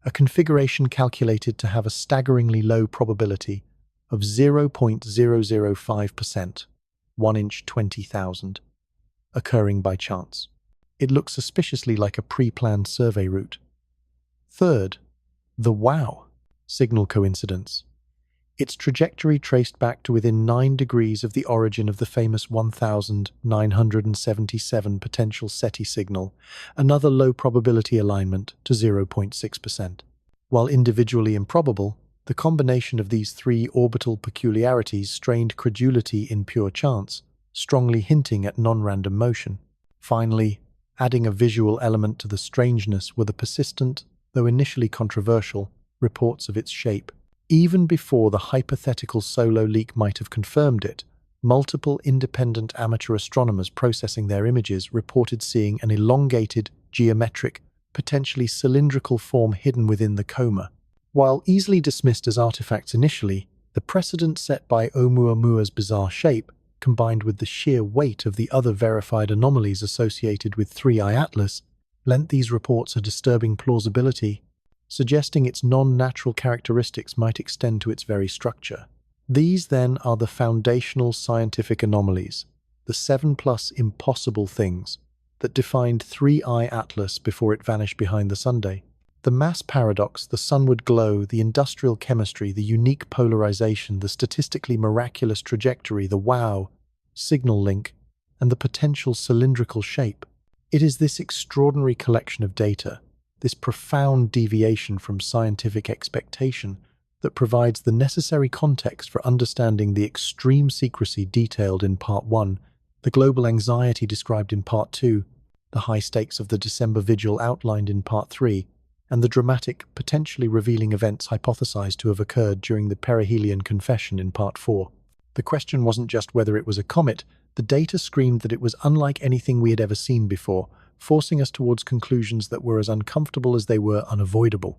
a configuration calculated to have a staggeringly low probability of 0.005%, 1 inch 20,000, occurring by chance. It looked suspiciously like a pre-planned survey route. Third, the WOW signal coincidence. Its trajectory traced back to within 9 degrees of the origin of the famous 1977 potential SETI signal, another low probability alignment to 0.6%. While individually improbable, the combination of these three orbital peculiarities strained credulity in pure chance, strongly hinting at non-random motion. Finally, adding a visual element to the strangeness were the persistent, though initially controversial, reports of its shape. Even before the hypothetical solar leak might have confirmed it, multiple independent amateur astronomers processing their images reported seeing an elongated, geometric, potentially cylindrical form hidden within the coma. While easily dismissed as artifacts initially, the precedent set by Oumuamua's bizarre shape, combined with the sheer weight of the other verified anomalies associated with 3I Atlas, lent these reports a disturbing plausibility, suggesting its non-natural characteristics might extend to its very structure. These, then, are the foundational scientific anomalies, the 7+ impossible things that defined 3I Atlas before it vanished behind the Sunday. The mass paradox, the sunward glow, the industrial chemistry, the unique polarization, the statistically miraculous trajectory, the wow signal link, and the potential cylindrical shape. It is this extraordinary collection of data, this profound deviation from scientific expectation, that provides the necessary context for understanding the extreme secrecy detailed in Part 1, the global anxiety described in Part 2, the high stakes of the December vigil outlined in Part 3, and the dramatic, potentially revealing events hypothesized to have occurred during the perihelion confession in Part 4. The question wasn't just whether it was a comet, the data screamed that it was unlike anything we had ever seen before, forcing us towards conclusions that were as uncomfortable as they were unavoidable.